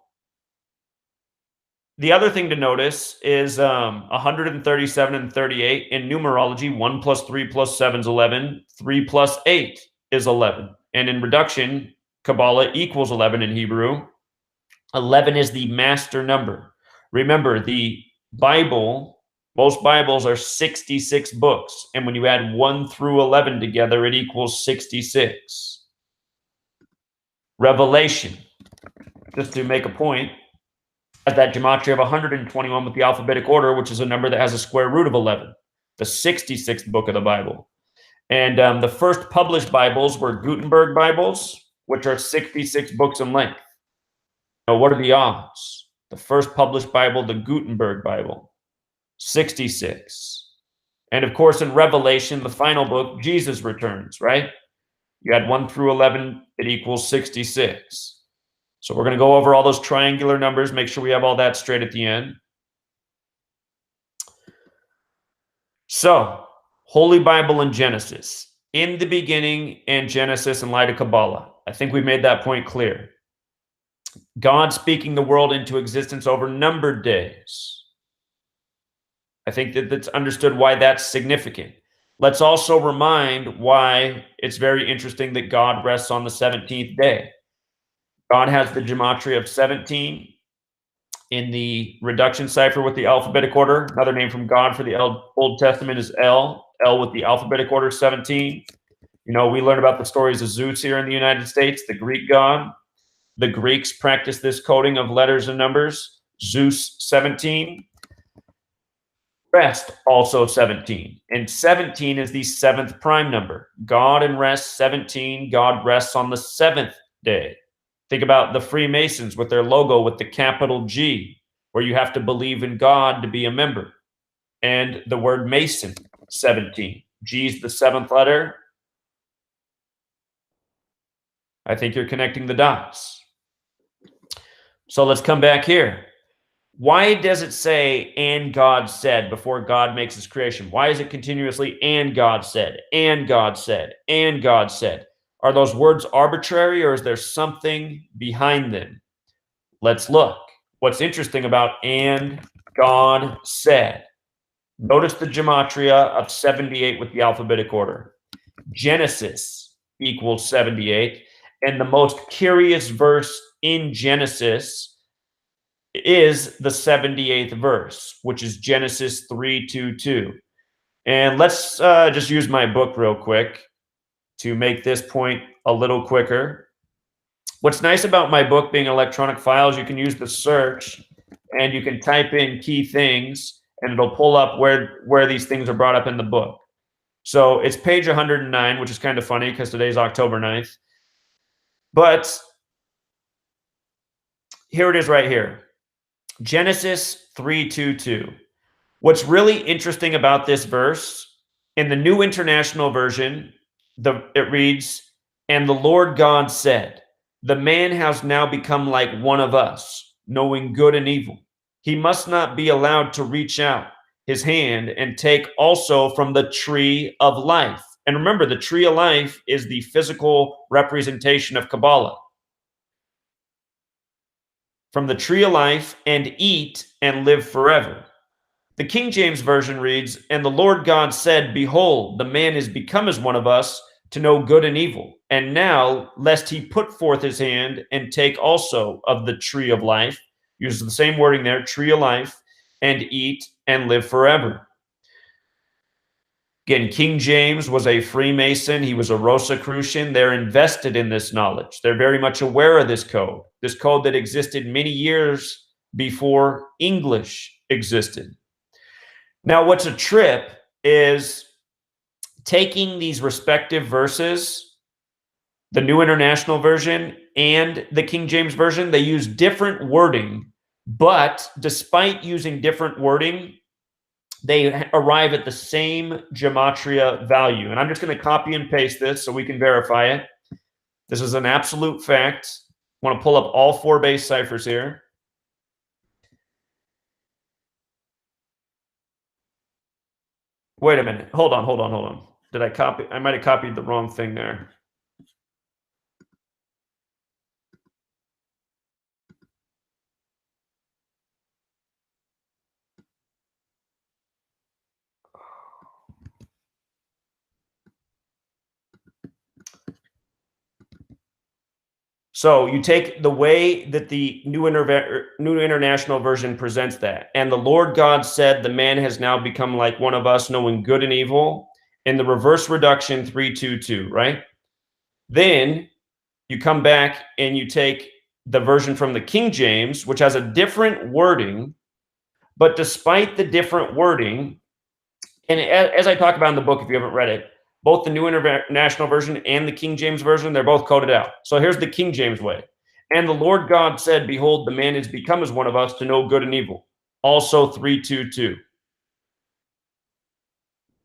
the other thing to notice is 137 and 38 in numerology. 1 plus 3 plus 7 is 11. 3 plus 8 is 11. And in reduction, Kabbalah equals 11 in Hebrew. 11 is the master number. Remember, the Bible, most Bibles are 66 books. And when you add 1 through 11 together, it equals 66. Revelation, just to make a point, has that gematria of 121 with the alphabetic order, which is a number that has a square root of 11, the 66th book of the Bible. And the first published Bibles were Gutenberg Bibles, which are 66 books in length. Now, what are the odds? The first published Bible, the Gutenberg Bible. 66. And of course, in Revelation, the final book, Jesus returns, right? You add 1 through 11, it equals 66. So we're going to go over all those triangular numbers, make sure we have all that straight at the end. So, Holy Bible and Genesis. In the beginning and Genesis in light of Kabbalah. I think we made that point clear. God speaking the world into existence over numbered days. I think that's understood why that's significant. Let's also remind why it's very interesting that God rests on the 17th day. God has the Gematria of 17 in the reduction cipher with the alphabetic order. Another name from God for the Old Testament is El. El with the alphabetic order 17. You know, we learn about the stories of Zeus here in the United States, the Greek god. The Greeks practiced this coding of letters and numbers. Zeus 17. Rest also 17. And 17 is the 7th prime number. God and rest 17. God rests on the 7th day. Think about the Freemasons with their logo with the capital G, where you have to believe in God to be a member. And the word Mason, 17. G is the 7th letter. I think you're connecting the dots. So let's come back here. Why does it say, and God said, before God makes his creation? Why is it continuously, and God said, and God said, and God said? Are those words arbitrary, or is there something behind them? Let's look. What's interesting about and God said? Notice the gematria of 78 with the alphabetic order. Genesis equals 78. And the most curious verse in Genesis is the 78th verse, which is Genesis 3:2:2. And let's just use my book real quick to make this point a little quicker. What's nice about my book being electronic files, you can use the search and you can type in key things and it'll pull up where these things are brought up in the book. So it's page 109, which is kind of funny because today's October 9th. But here it is right here. Genesis 3:2:2. What's really interesting about this verse, in the New International Version, it reads, and the Lord God said, the man has now become like one of us, knowing good and evil. He must not be allowed to reach out his hand and take also from the tree of life. And remember, the tree of life is the physical representation of Kabbalah. From the tree of life and eat and live forever. The King James Version reads, and the Lord God said, behold, the man is become as one of us to know good and evil. And now, lest he put forth his hand and take also of the tree of life, uses the same wording there, tree of life, and eat and live forever. Again, King James was a Freemason. He was a Rosicrucian. They're invested in this knowledge. They're very much aware of this code that existed many years before English existed. Now, what's a trip is taking these respective verses, the New International Version and the King James Version, they use different wording, but despite using different wording, they arrive at the same gematria value. And I'm just going to copy and paste this so we can verify it. This is an absolute fact. I want to pull up all 4 base ciphers here. Wait a minute. Hold on. Did I copy? I might have copied the wrong thing there. So you take the way that the New International Version presents that. And the Lord God said, the man has now become like one of us, knowing good and evil. In the reverse reduction 3:2:2, right? Then you come back and you take the version from the King James, which has a different wording. But despite the different wording, and as I talk about in the book, if you haven't read it, both the New International Version and the King James Version, they're both coded out. So here's the King James way. And the Lord God said, behold, the man is become as one of us to know good and evil. Also 3:2:2.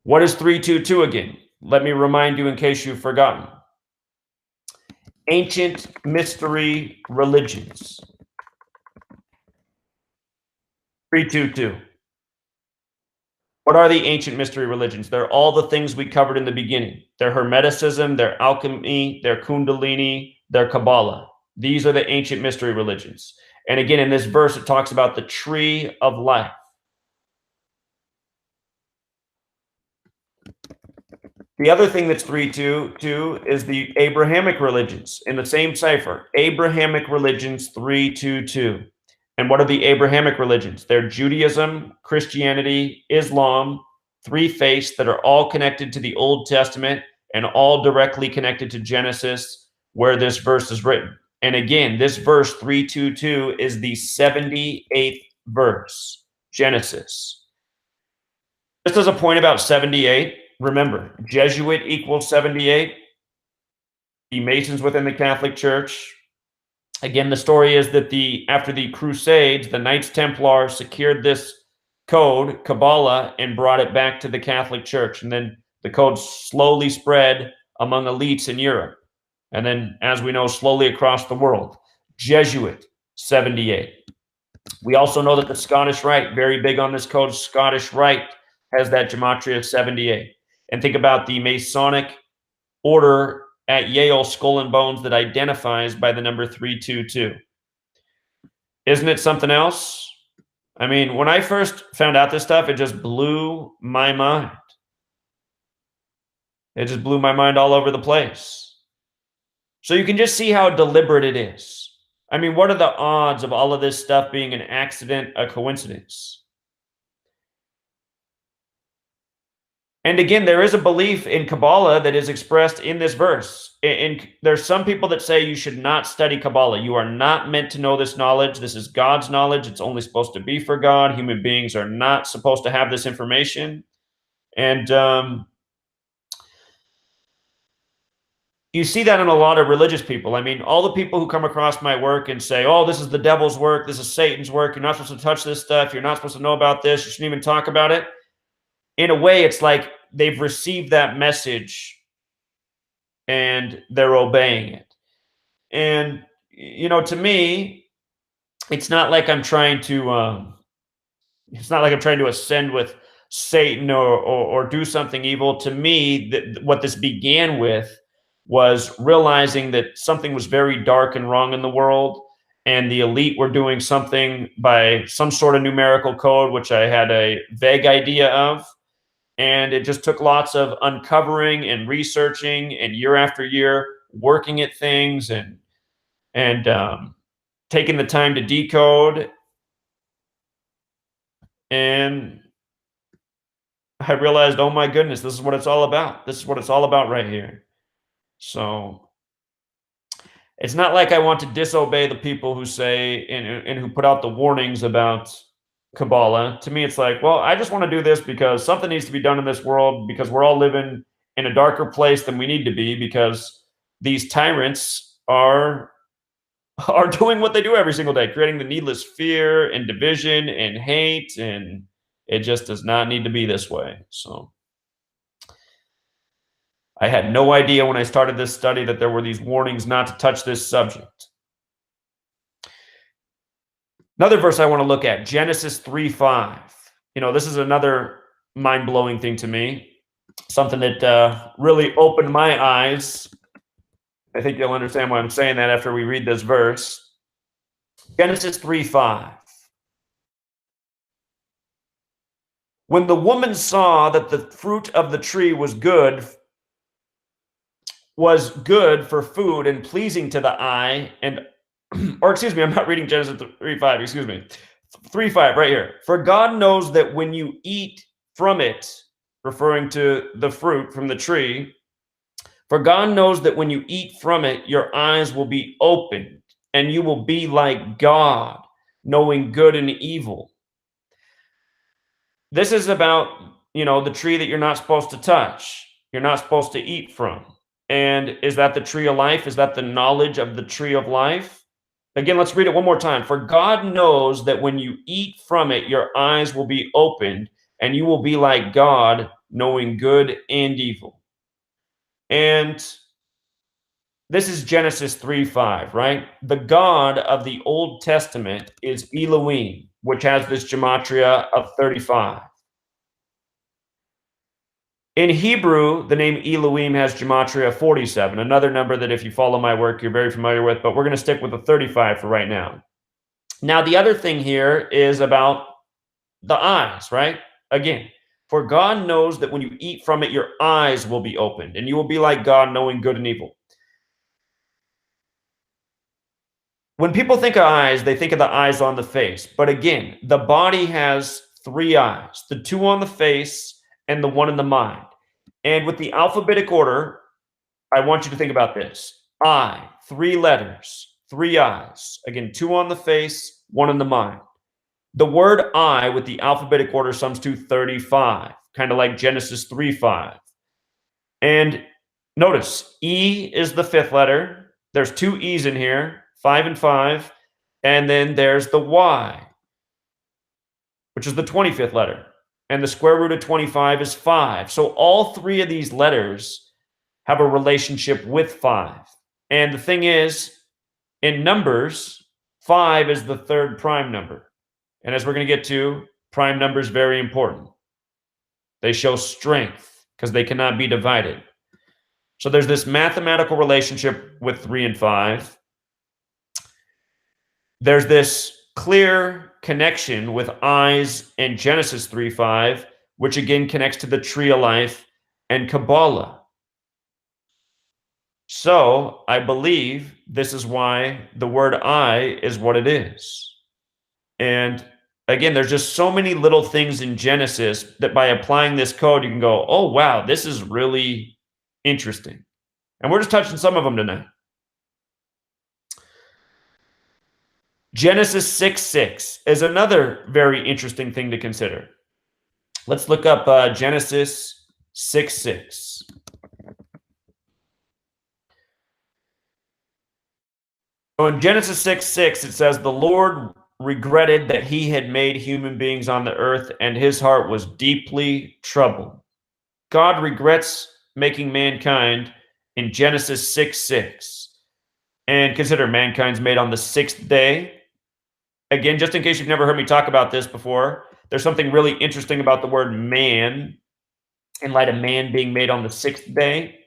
What is 322 again? Let me remind you in case you've forgotten. Ancient mystery religions. 322. What are the ancient mystery religions? They're all the things we covered in the beginning. They're Hermeticism, they're alchemy, they're Kundalini, they're Kabbalah. These are the ancient mystery religions. And again, in this verse, it talks about the tree of life. The other thing that's 322 is the Abrahamic religions in the same cipher. Abrahamic religions 322. And what are the Abrahamic religions? They're Judaism, Christianity, Islam, three faiths that are all connected to the Old Testament and all directly connected to Genesis, where this verse is written. And again, this verse 322 is the 78th verse, Genesis. Just as a point about 78, remember, Jesuit equals 78, the Masons within the Catholic Church. Again, the story is that after the Crusades, the Knights Templar secured this code, Kabbalah, and brought it back to the Catholic Church. And then the code slowly spread among elites in Europe. And then, as we know, slowly across the world. Jesuit, 78. We also know that the Scottish Rite, very big on this code, Scottish Rite has that Gematria 78. And think about the Masonic order at Yale, Skull and Bones, that identifies by the number 322. Isn't it something else? I mean, when I first found out this stuff, it just blew my mind. It just blew my mind all over the place. So you can just see how deliberate it is. I mean, what are the odds of all of this stuff being an accident, a coincidence? And again, there is a belief in Kabbalah that is expressed in this verse. And there's some people that say you should not study Kabbalah. You are not meant to know this knowledge. This is God's knowledge. It's only supposed to be for God. Human beings are not supposed to have this information. And you see that in a lot of religious people. I mean, all the people who come across my work and say, oh, this is the devil's work. This is Satan's work. You're not supposed to touch this stuff. You're not supposed to know about this. You shouldn't even talk about it. In a way, it's like they've received that message and they're obeying it. And, you know, to me, it's not like I'm trying to ascend with Satan or do something evil. To me, what this began with was realizing that something was very dark and wrong in the world, and the elite were doing something by some sort of numerical code, which I had a vague idea of. And it just took lots of uncovering and researching and year after year working at things and taking the time to decode. And I realized, oh my goodness, this is what it's all about. This is what it's all about right here. So it's not like I want to disobey the people who say and who put out the warnings about Kabbalah. To me, it's like, well, I just want to do this because something needs to be done in this world, because we're all living in a darker place than we need to be, because these tyrants are doing what they do every single day, creating the needless fear and division and hate, and it just does not need to be this way. So I had no idea when I started this study that there were these warnings not to touch this subject. Another verse I want to look at, Genesis 3:5. You know, this is another mind-blowing thing to me, something that really opened my eyes. I think you'll understand why I'm saying that after we read this verse. Genesis 3:5. When the woman saw that the fruit of the tree was good for food and pleasing to the eye, and or excuse me, I'm not reading Genesis 3:5, excuse me. 3:5 right here. For God knows that when you eat from it, referring to the fruit from the tree, for God knows that when you eat from it, your eyes will be opened and you will be like God, knowing good and evil. This is about, you know, the tree that you're not supposed to touch. You're not supposed to eat from. And is that the tree of life? Is that the knowledge of the tree of life? Again, let's read it one more time. For God knows that when you eat from it, your eyes will be opened and you will be like God, knowing good and evil. And this is Genesis 3:5, right? The God of the Old Testament is Elohim, which has this gematria of 35. In Hebrew, the name Elohim has gematria 47, another number that if you follow my work, you're very familiar with, but we're going to stick with the 35 for right now. Now, the other thing here is about the eyes, right? Again, for God knows that when you eat from it, your eyes will be opened, and you will be like God, knowing good and evil. When people think of eyes, they think of the eyes on the face. But again, the body has 3 eyes, the 2 on the face and the 1 in the mind. And with the alphabetic order, I want you to think about this. I, 3 letters, 3 eyes. Again, 2 on the face, 1 in the mind. The word I with the alphabetic order sums to 35, kind of like Genesis 3:5. And notice, E is the 5th letter. There's 2 E's in here, 5 and 5. And then there's the Y, which is the 25th letter. And the square root of 25 is 5. So all 3 of these letters have a relationship with 5. And the thing is, in numbers, 5 is the 3rd prime number. And as we're going to get to, prime numbers very important. They show strength because they cannot be divided. So there's this mathematical relationship with 3 and 5. There's this clear connection with eyes and Genesis 3:5, which again connects to the tree of life and Kabbalah. So I believe this is why the word I is what it is. And again, there's just so many little things in Genesis that by applying this code, you can go, oh, wow, this is really interesting. And we're just touching some of them tonight. Genesis 6:6 is another very interesting thing to consider. Let's look up Genesis 6:6. So in Genesis 6:6, it says, the Lord regretted that he had made human beings on the earth, and his heart was deeply troubled. God regrets making mankind in Genesis 6:6. And consider mankind's made on the 6th day. Again, just in case you've never heard me talk about this before, there's something really interesting about the word man in light of man being made on the 6th day.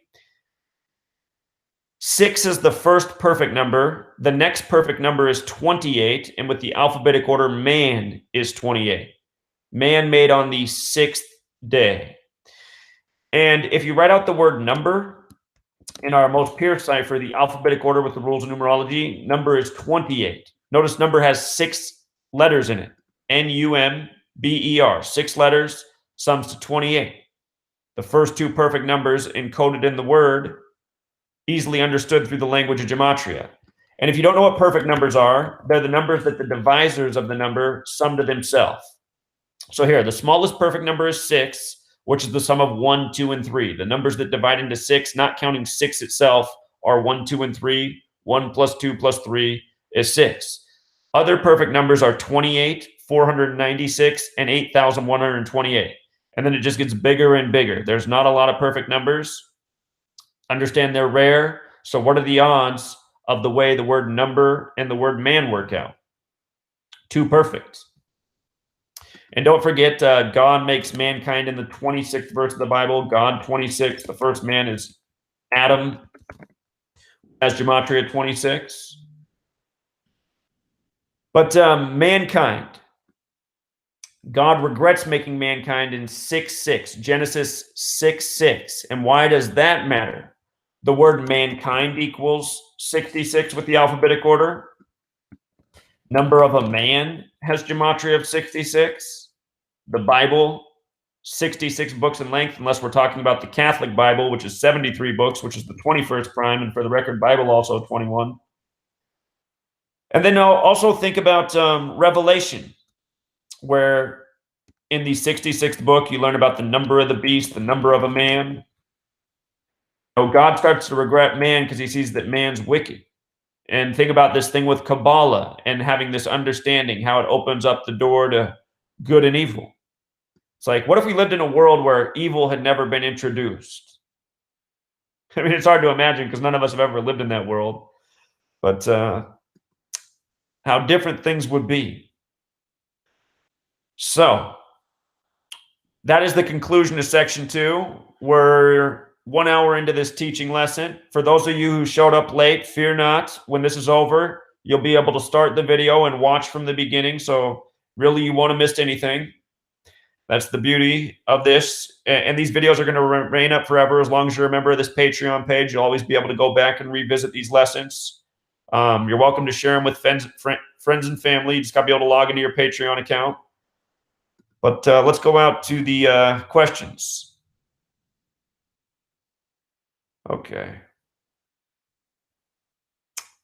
6 is the first perfect number. The next perfect number is 28. And with the alphabetic order, man is 28. Man made on the 6th day. And if you write out the word number in our most pure cipher, the alphabetic order with the rules of numerology, number is 28. Notice number has 6 letters in it. N-U-M-B-E-R. 6 letters sums to 28. The first 2 perfect numbers encoded in the word, easily understood through the language of Gematria. And if you don't know what perfect numbers are, they're the numbers that the divisors of the number sum to themselves. So here, the smallest perfect number is 6, which is the sum of 1, 2, and 3. The numbers that divide into 6, not counting 6 itself, are 1, 2, and 3. 1 plus 2 plus 3 is 6. Other perfect numbers are 28, 496, and 8,128. And then it just gets bigger and bigger. There's not a lot of perfect numbers. Understand they're rare. So what are the odds of the way the word number and the word man work out? 2 perfect. And don't forget, God makes mankind in the 26th verse of the Bible. God 26. The first man is Adam, as Gematria 26. But mankind, God regrets making mankind in 6:6, Genesis 6:6. And why does that matter? The word mankind equals 66 with the alphabetic order. Number of a man has gematria of 66. The Bible, 66 books in length, unless we're talking about the Catholic Bible, which is 73 books, which is the 21st prime, and for the record, Bible also 21. And then also think about Revelation, where in the 66th book, you learn about the number of the beast, the number of a man. So God starts to regret man because he sees that man's wicked. And think about this thing with Kabbalah and having this understanding, how it opens up the door to good and evil. It's like, what if we lived in a world where evil had never been introduced? I mean, it's hard to imagine because none of us have ever lived in that world, but how different things would be. So, that is the conclusion to section 2. We're 1 hour into this teaching lesson. For those of you who showed up late, fear not. When this is over, you'll be able to start the video and watch from the beginning. So really, you won't have missed anything. That's the beauty of this. And these videos are going to remain up forever. As long as you're a member of this Patreon page, you'll always be able to go back and revisit these lessons. You're welcome to share them with friends and family. You just got to be able to log into your Patreon account. But let's go out to the questions. Okay.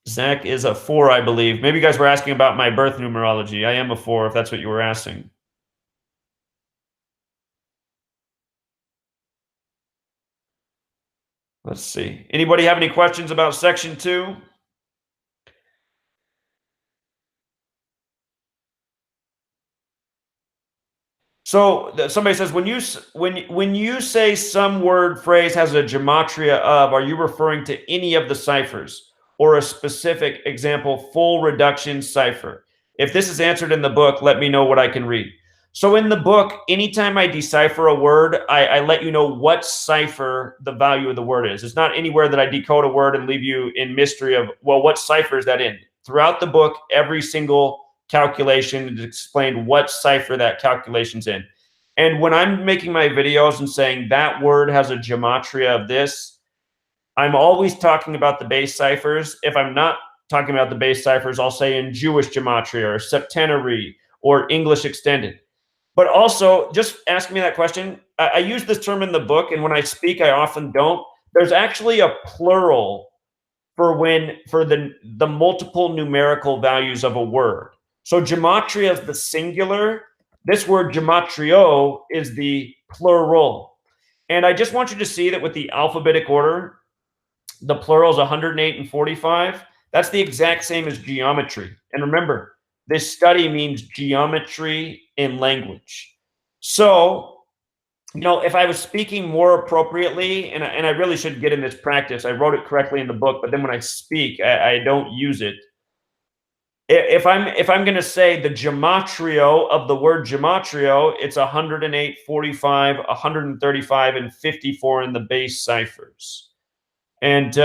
Zach is a 4, I believe. Maybe you guys were asking about my birth numerology. I am a 4, if that's what you were asking. Let's see. Anybody have any questions about section 2? So somebody says, when you say some word phrase has a gematria of, are you referring to any of the ciphers or a specific example full reduction cipher? If this is answered in the book, let me know what I can read. So in the book, anytime I decipher a word, I let you know what cipher the value of the word is. It's not anywhere that I decode a word and leave you in mystery of, well, what cipher is that in? Throughout the book, every single calculation is explained what cipher that calculation's in. And when I'm making my videos and saying that word has a gematria of this, I'm always talking about the base ciphers. If I'm not talking about the base ciphers, I'll say in Jewish gematria or septenary or English extended. But also, just asking me that question, I use this term in the book, and when I speak, I often don't. There's actually a plural for the multiple numerical values of a word. So gematria is the singular. This word gematrio is the plural. And I just want you to see that with the alphabetic order, the plural is 108 and 45. That's the exact same as geometry. And remember, this study means geometry in language. So, if I was speaking more appropriately, and I really should get in this practice, I wrote it correctly in the book, but then when I speak, I don't use it. If I'm going to say the gematrio of the word gematrio, it's 108, 45, 135, and 54 in the base ciphers. And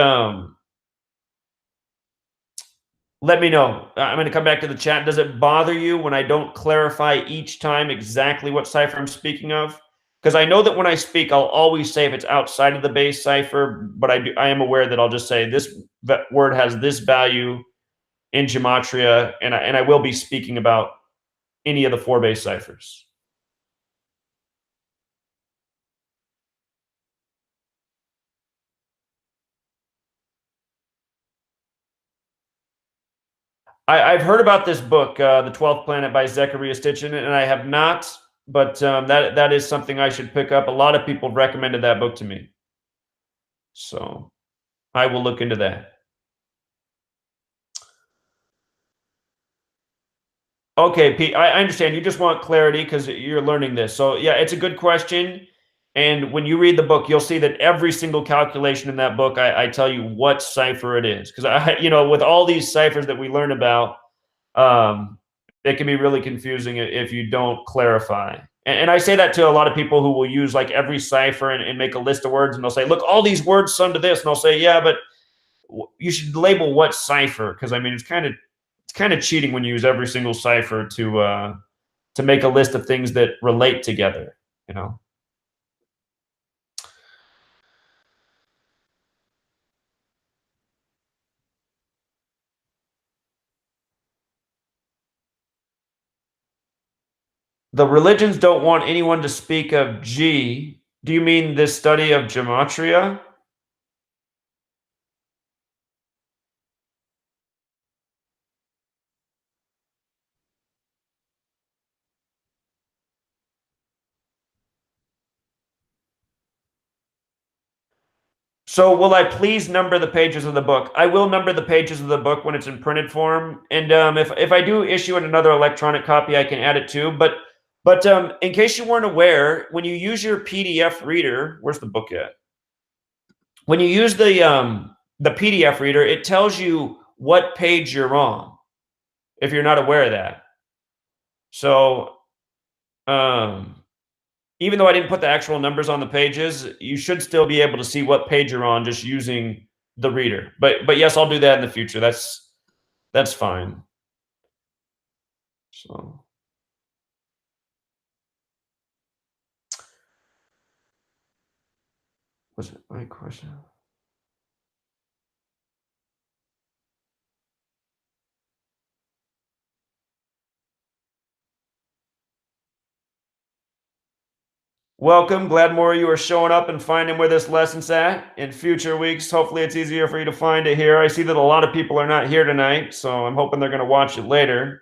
let me know. I'm going to come back to the chat. Does it bother you when I don't clarify each time exactly what cipher I'm speaking of? Because I know that when I speak, I'll always say if it's outside of the base cipher, but I am aware that I'll just say this word has this value in gematria, and I will be speaking about any of the 4 base ciphers. I've heard about this book, The 12th Planet by Zecharia Sitchin, and I have not, but that is something I should pick up. A lot of people recommended that book to me. So I will look into that. Okay, Pete, I understand. You just want clarity because you're learning this. So yeah, it's a good question. And when you read the book, you'll see that every single calculation in that book, I tell you what cipher it is. Because with all these ciphers that we learn about, it can be really confusing if you don't clarify. And I say that to a lot of people who will use like every cipher and make a list of words, and they'll say, look, all these words sum to this. And I'll say, yeah, but you should label what cipher, because I mean, it's kind of cheating when you use every single cipher to make a list of things that relate together, The religions don't want anyone to speak of G. Do you mean this study of gematria? So will I please number the pages of the book? I will number the pages of the book when it's in printed form. And if I do issue it another electronic copy, I can add it too. But But in case you weren't aware, when you use your PDF reader, where's the book at? When you use the PDF reader, it tells you what page you're on, if you're not aware of that. So even though I didn't put the actual numbers on the pages, you should still be able to see what page you're on just using the reader. But yes, I'll do that in the future. That's fine. So was it my question? Welcome. Glad more of you are showing up and finding where this lesson's at. In future weeks, hopefully it's easier for you to find it here. I see that a lot of people are not here tonight, so I'm hoping they're going to watch it later.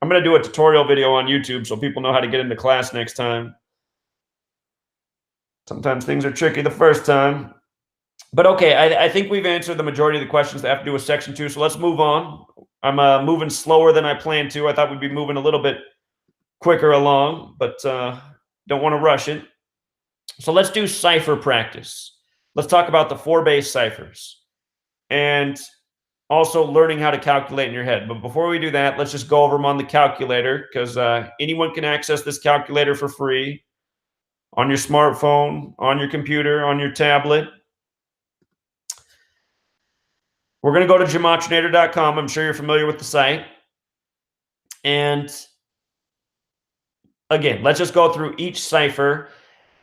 I'm going to do a tutorial video on YouTube so people know how to get into class next time. Sometimes things are tricky the first time. But okay, I think we've answered the majority of the questions that have to do with section 2, so let's move on. I'm moving slower than I planned to. I thought we'd be moving a little bit quicker along, but don't want to rush it. So let's do cipher practice. Let's talk about the 4 base ciphers and also learning how to calculate in your head. But before we do that, let's just go over them on the calculator, because anyone can access this calculator for free on your smartphone, on your computer, on your tablet. We're going to go to gematrinator.com. I'm sure you're familiar with the site. And again, let's just go through each cipher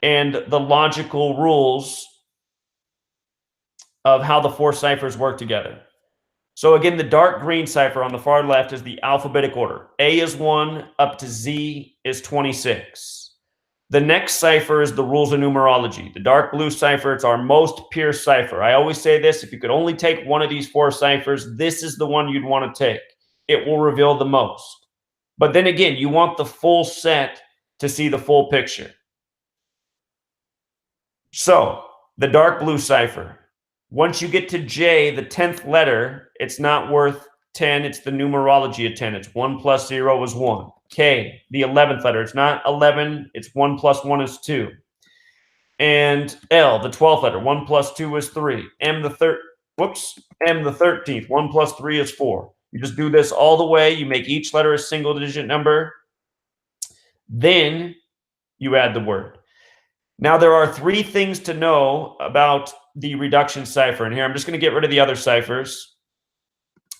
and the logical rules of how the 4 ciphers work together. So again, the dark green cipher on the far left is the alphabetic order. A is 1 up to Z is 26. The next cipher is the rules of numerology. The dark blue cipher, it's our most pure cipher. I always say this, if you could only take one of these 4 ciphers, this is the one you'd want to take. It will reveal the most. But then again, you want the full set to see the full picture. So the dark blue cipher, once you get to J, the 10th letter, it's not worth 10. It's the numerology of 10. It's 1 plus 0 is 1. K, the 11th letter, it's not 11. It's 1 plus 1 is 2. And L, the 12th letter, 1 plus 2 is 3. M, the 13th, 1 plus 3 is 4. You just do this all the way. You make each letter a single digit number. Then you add the word. Now, there are 3 things to know about the reduction cipher. And here, I'm just going to get rid of the other ciphers.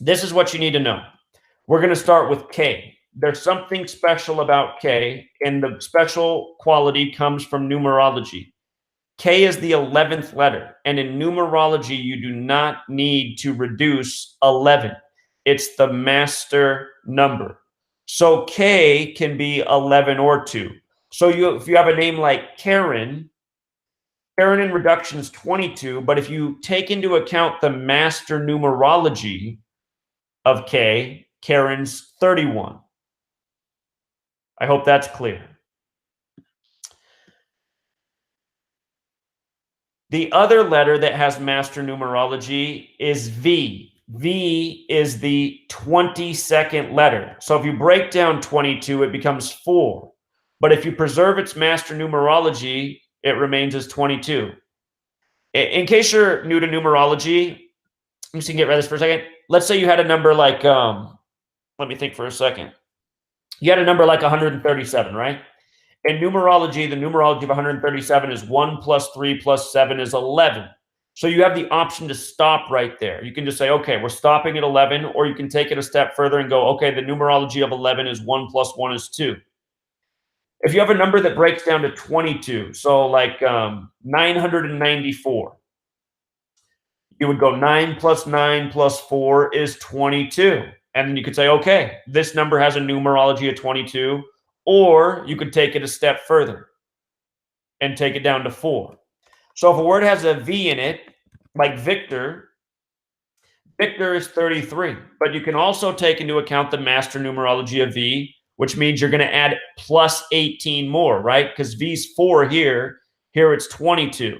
This is what you need to know. We're going to start with K. There's something special about K, and the special quality comes from numerology. K is the 11th letter, and in numerology, you do not need to reduce 11. It's the master number. So K can be 11 or 2. So if you have a name like Karen in reduction is 22, but if you take into account the master numerology of K, Karen's 31. I hope that's clear. The other letter that has master numerology is V. V is the 22nd letter. So if you break down 22, it becomes 4. But if you preserve its master numerology, it remains as 22. In case you're new to numerology, I'm just going to get rid of this for a second. Let's say you had a number like, let me think for a second. You had a number like 137, right? In numerology, the numerology of 137 is 1 plus 3 plus 7 is 11. So you have the option to stop right there. You can just say, okay, we're stopping at 11, or you can take it a step further and go, okay, the numerology of 11 is 1 plus 1 is 2. If you have a number that breaks down to 22, so like 994, you would go 9 plus 9 plus 4 is 22. And then you could say, okay, this number has a numerology of 22, or you could take it a step further and take it down to 4. So if a word has a V in it, like Victor, Victor is 33. But you can also take into account the master numerology of V, which means you're going to add plus 18 more, right? Because V's 4 here it's 22.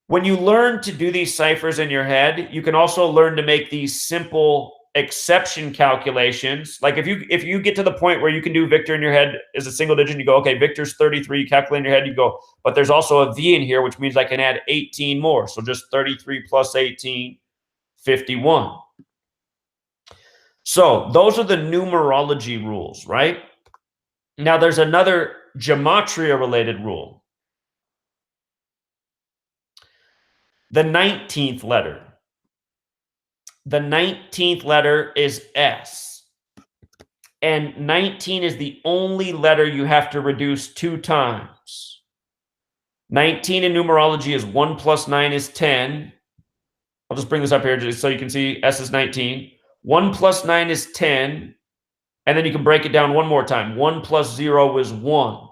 When you learn to do these ciphers in your head, you can also learn to make these simple exception calculations, like if you get to the point where you can do Victor in your head as a single digit, you go, okay, Victor's 33, you calculate in your head, you go, but there's also a V in here, which means I can add 18 more. So just 33 plus 18, 51. So those are the numerology rules, right? Now there's another gematria related rule. The 19th letter. The 19th letter is S. And 19 is the only letter you have to reduce 2 times. 19 in numerology is 1 plus 9 is 10. I'll just bring this up here just so you can see S is 19. 1 plus 9 is 10. And then you can break it down one more time. 1 plus 0 is 1.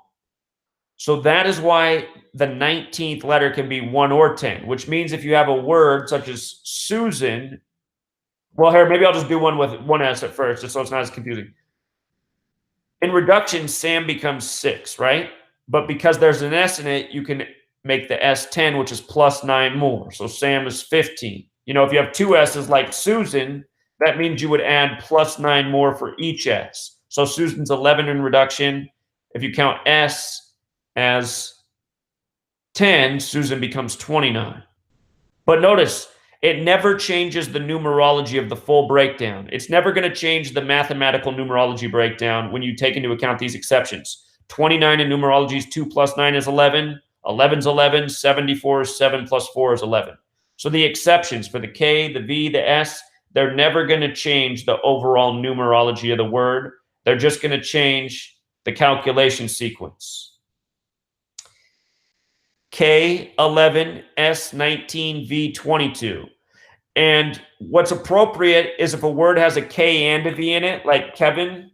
So that is why the 19th letter can be 1 or 10, which means if you have a word such as Susan, well, here, maybe I'll just do one with one S at first, just so it's not as confusing. In reduction, Sam becomes 6, right? But because there's an S in it, you can make the S 10, which is plus 9 more. So Sam is 15. You know, if you have 2 S's like Susan, that means you would add plus 9 more for each S. So Susan's 11 in reduction. If you count S as 10, Susan becomes 29. But notice, it never changes the numerology of the full breakdown. It's never going to change the mathematical numerology breakdown when you take into account these exceptions. 29 in numerology is 2 plus 9 is 11. 11 is 11. 74 is 7 plus 4 is 11. So the exceptions for the K, the V, the S, they're never going to change the overall numerology of the word. They're just going to change the calculation sequence. K11, S19, V22. And what's appropriate is if a word has a K and a V in it, like Kevin,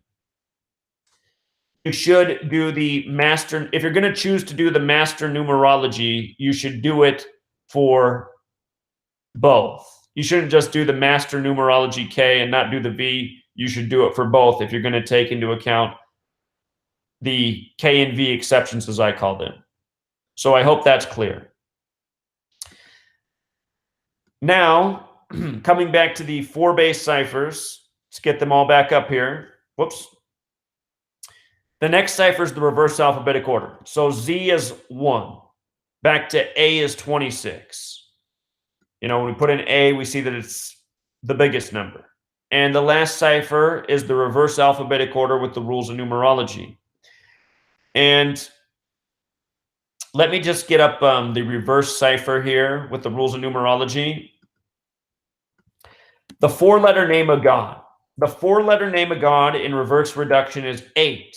you should do the master. If you're going to choose to do the master numerology, you should do it for both. You shouldn't just do the master numerology K and not do the V. You should do it for both if you're going to take into account the K and V exceptions, as I call them. So I hope that's clear. Now, coming back to the 4 base ciphers, let's get them all back up here. Whoops. The next cipher is the reverse alphabetic order. So Z is 1. Back to A is 26. You know, when we put in A, we see that it's the biggest number. And the last cipher is the reverse alphabetic order with the rules of numerology. And let me just get up the reverse cipher here with the rules of numerology. The 4-letter name of God. The 4-letter name of God in reverse reduction is 8.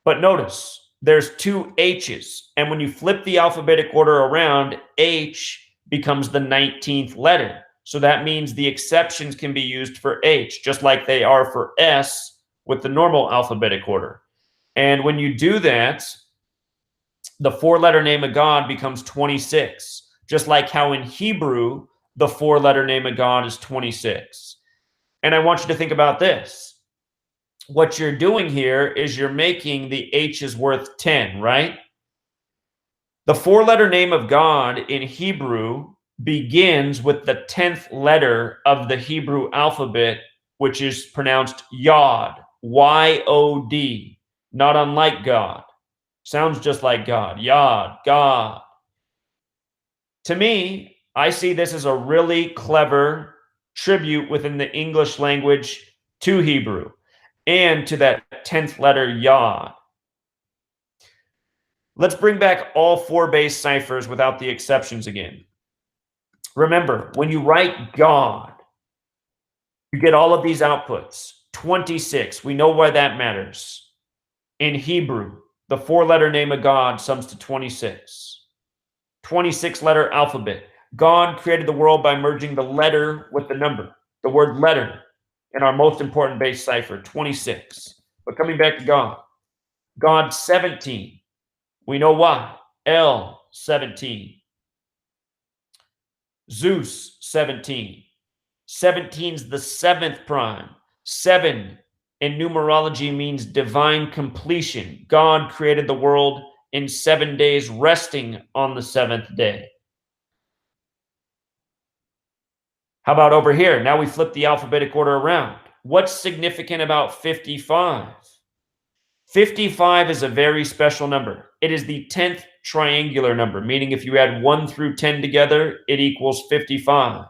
But notice, there's 2 H's. And when you flip the alphabetic order around, H becomes the 19th letter. So that means the exceptions can be used for H, just like they are for S with the normal alphabetic order. And when you do that, the 4-letter name of God becomes 26, just like how in Hebrew, the 4-letter name of God is 26. And I want you to think about this. What you're doing here is you're making the H's worth 10, right? The 4-letter name of God in Hebrew begins with the 10th letter of the Hebrew alphabet, which is pronounced Yod, Y-O-D, not unlike God. Sounds just like God. Yod, God. To me, I see this as a really clever tribute within the English language to Hebrew and to that 10th letter Yod. Let's bring back all 4 base ciphers without the exceptions again. Remember, when you write God, you get all of these outputs. 26, we know why that matters. In Hebrew, the 4-letter name of God sums to 26. 26-letter alphabet. God created the world by merging the letter with the number. The word letter in our most important base cipher, 26. But coming back to God. God, 17. We know why. L, 17. Zeus, 17. 17 is the 7th prime. 7 in numerology means divine completion. God created the world in 7 days, resting on the 7th day. How about over here? Now we flip the alphabetic order around. What's significant about 55? 55 is a very special number. It is the 10th triangular number, meaning if you add 1 through 10 together, it equals 55.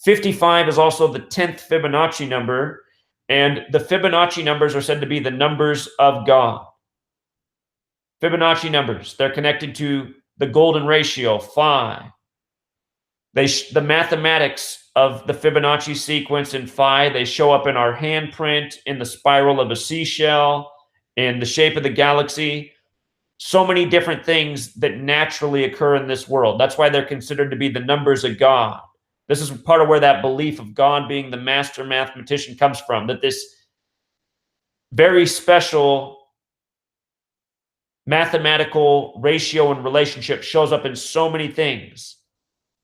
55 is also the 10th Fibonacci number, and the Fibonacci numbers are said to be the numbers of God. Fibonacci numbers, they're connected to the golden ratio, 5. The mathematics of the Fibonacci sequence in phi, they show up in our handprint, in the spiral of a seashell, in the shape of the galaxy. So many different things that naturally occur in this world. That's why they're considered to be the numbers of God. This is part of where that belief of God being the master mathematician comes from, that this very special mathematical ratio and relationship shows up in so many things,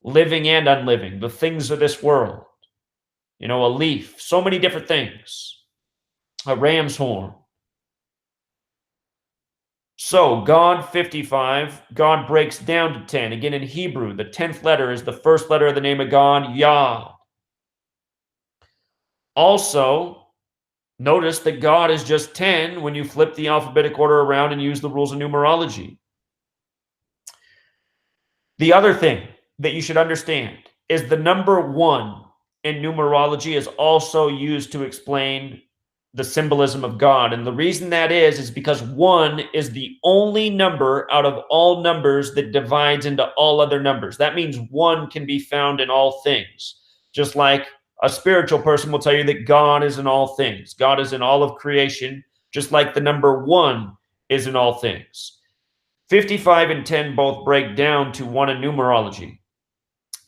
living and unliving, the things of this world. You know, a leaf, so many different things. A ram's horn. So, God 55, God breaks down to 10. Again, in Hebrew, the 10th letter is the first letter of the name of God, Yah. Also, notice that God is just 10 when you flip the alphabetic order around and use the rules of numerology. The other thing that you should understand is the number 1 in numerology is also used to explain the symbolism of God. And the reason that is because 1 is the only number out of all numbers that divides into all other numbers. That means 1 can be found in all things. Just like a spiritual person will tell you that God is in all things. God is in all of creation, just like the number 1 is in all things. 55 and 10 both break down to 1 in numerology.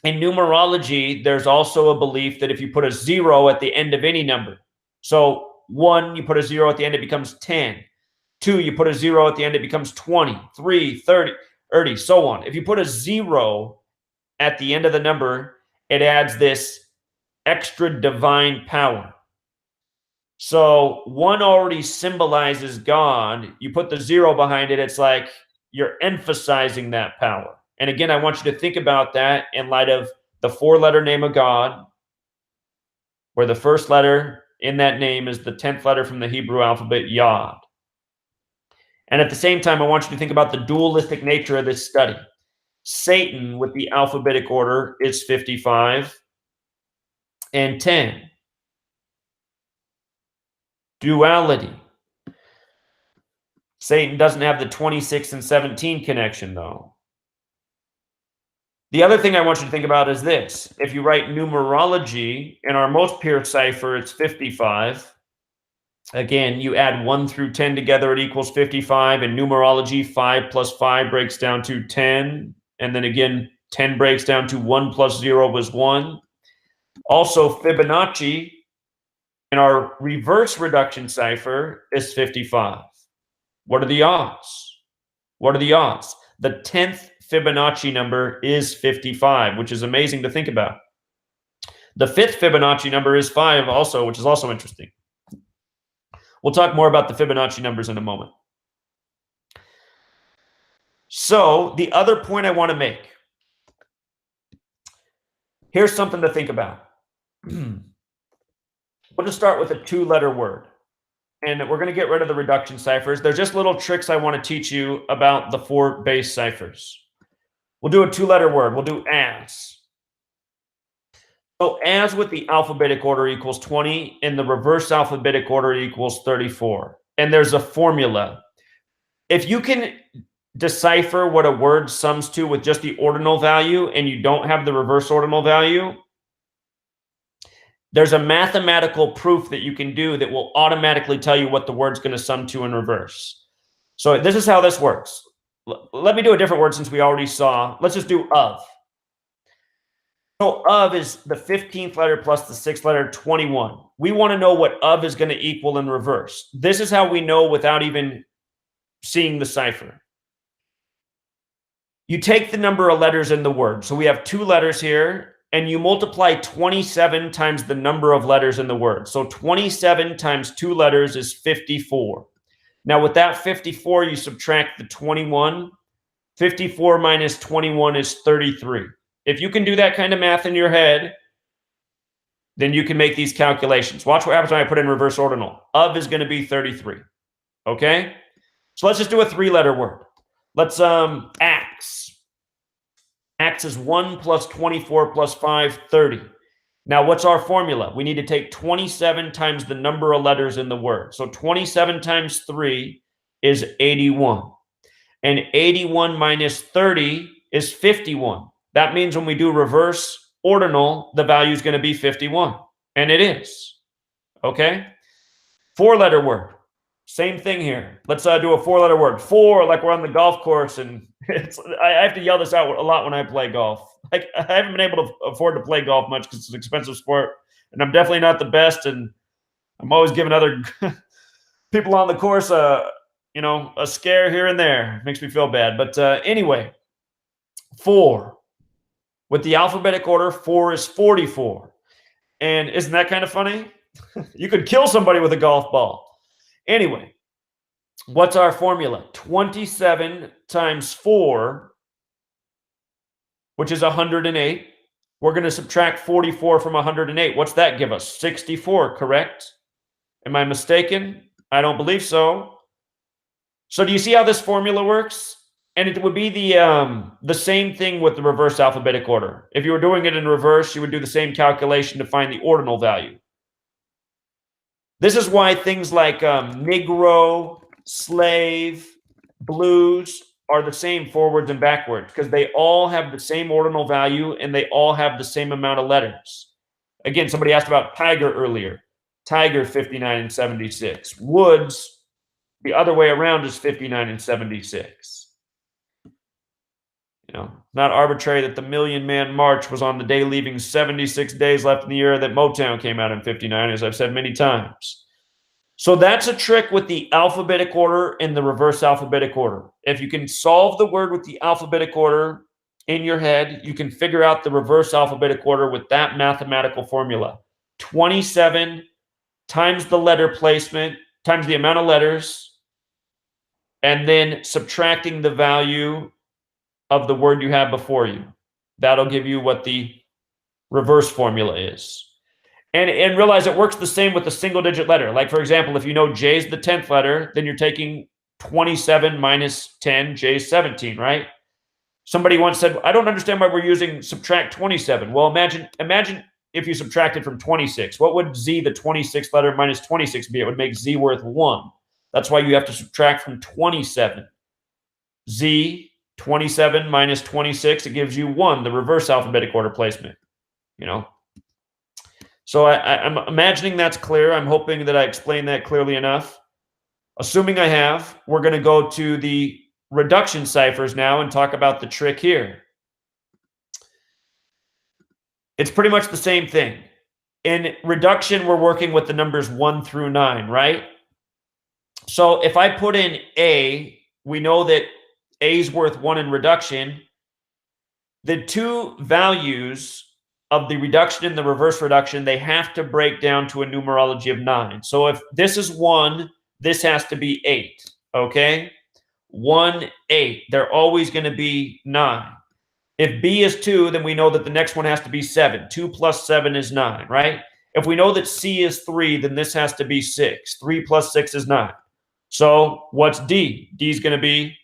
In numerology, there's also a belief that if you put a 0 at the end of any number, so 1, you put a 0 at the end, it becomes 10. 2, you put a 0 at the end, it becomes 20. 3, 30, so on. If you put a 0 at the end of the number, it adds this extra divine power. So 1 already symbolizes God. You put the 0 behind it, it's like you're emphasizing that power. And again, I want you to think about that in light of the 4-letter name of God, where the first letter in that name is the 10th letter from the Hebrew alphabet, Yod. And at the same time, I want you to think about the dualistic nature of this study. Satan, with the alphabetic order, is 55 and 10. Duality. Satan doesn't have the 26 and 17 connection, though. The other thing I want you to think about is this. If you write numerology in our most pure cipher, it's 55. Again, you add 1 through 10 together, it equals 55. In numerology, 5 plus 5 breaks down to 10. And then again, 10 breaks down to 1 plus 0 is 1. Also, Fibonacci in our reverse reduction cipher is 55. What are the odds? What are the odds? The 10th Fibonacci number is 55, which is amazing to think about. The 5th Fibonacci number is 5 also, which is also interesting. We'll talk more about the Fibonacci numbers in a moment. So the other point I want to make, here's something to think about. We'll just start with a 2-letter word. And we're going to get rid of the reduction ciphers. There's just little tricks I want to teach you about the 4 base ciphers. We'll do a 2-letter word. We'll do as. So as with the alphabetic order equals 20, in the reverse alphabetic order equals 34. And there's a formula. If you can decipher what a word sums to with just the ordinal value and you don't have the reverse ordinal value, there's a mathematical proof that you can do that will automatically tell you what the word's going to sum to in reverse. So this is how this works. Let me do a different word since we already saw. Let's just do of. So of is the 15th letter plus the 6th letter, 21. We want to know what of is going to equal in reverse. This is how we know without even seeing the cipher. You take the number of letters in the word. So we have 2 letters here. And you multiply 27 times the number of letters in the word. So 27 times 2 letters is 54. Now with that 54, you subtract the 21. 54 minus 21 is 33. If you can do that kind of math in your head, then you can make these calculations. Watch what happens when I put in reverse ordinal. Of is going to be 33. Okay? So let's just do a 3-letter word. Let's axe. Axe is 1 plus 24 plus 5, 30. Now, what's our formula? We need to take 27 times the number of letters in the word. So 27 times 3 is 81. And 81 minus 30 is 51. That means when we do reverse ordinal, the value is going to be 51. And it is. Okay? 4-letter word. Same thing here. Let's do a 4-letter word. 4, like we're on the golf course, and I have to yell this out a lot when I play golf. Like, I haven't been able to afford to play golf much because it's an expensive sport, and I'm definitely not the best, and I'm always giving other people on the course a scare here and there. Makes me feel bad. But anyway, 4. With the alphabetic order, 4 is 44. And isn't that kind of funny? You could kill somebody with a golf ball. Anyway, what's our formula? 27 times 4, which is 108. We're going to subtract 44 from 108. What's that give us? 64, correct? Am I mistaken? I don't believe so. So do you see how this formula works? And it would be the same thing with the reverse alphabetic order. If you were doing it in reverse, you would do the same calculation to find the ordinal value. This is why things like Negro, slave, blues are the same forwards and backwards, because they all have the same ordinal value and they all have the same amount of letters. Again, somebody asked about tiger earlier. Tiger, 59 and 76. Woods, the other way around, is 59 and 76. Not arbitrary that the Million Man March was on the day leaving 76 days left in the year that Motown came out in 59, as I've said many times. So that's a trick with the alphabetic order and the reverse alphabetic order. If you can solve the word with the alphabetic order in your head, you can figure out the reverse alphabetic order with that mathematical formula. 27 times the letter placement, times the amount of letters, and then subtracting the value of the word you have before you. That'll give you what the reverse formula is. And realize it works the same with a single-digit letter. Like, for example, if you know J is the 10th letter, then you're taking 27 minus 10, J is 17, right? Somebody once said, I don't understand why we're using subtract 27. Well, imagine if you subtracted from 26. What would Z, the 26th letter, minus 26 be? It would make Z worth 1. That's why you have to subtract from 27. Z, 27 minus 26, it gives you 1, the reverse alphabetic order placement. So I'm imagining that's clear. I'm hoping that I explained that clearly enough. Assuming I have, we're going to go to the reduction ciphers now and talk about the trick here. It's pretty much the same thing. In reduction, we're working with the numbers 1 through 9, right? So if I put in A, we know that A is worth 1 in reduction. The two values of the reduction and the reverse reduction, they have to break down to a numerology of 9. So if this is 1, this has to be 8, okay? 1, 8. They're always going to be 9. If B is 2, then we know that the next one has to be 7. 2 plus 7 is 9, right? If we know that C is 3, then this has to be 6. 3 plus 6 is 9. So what's D? D is going to be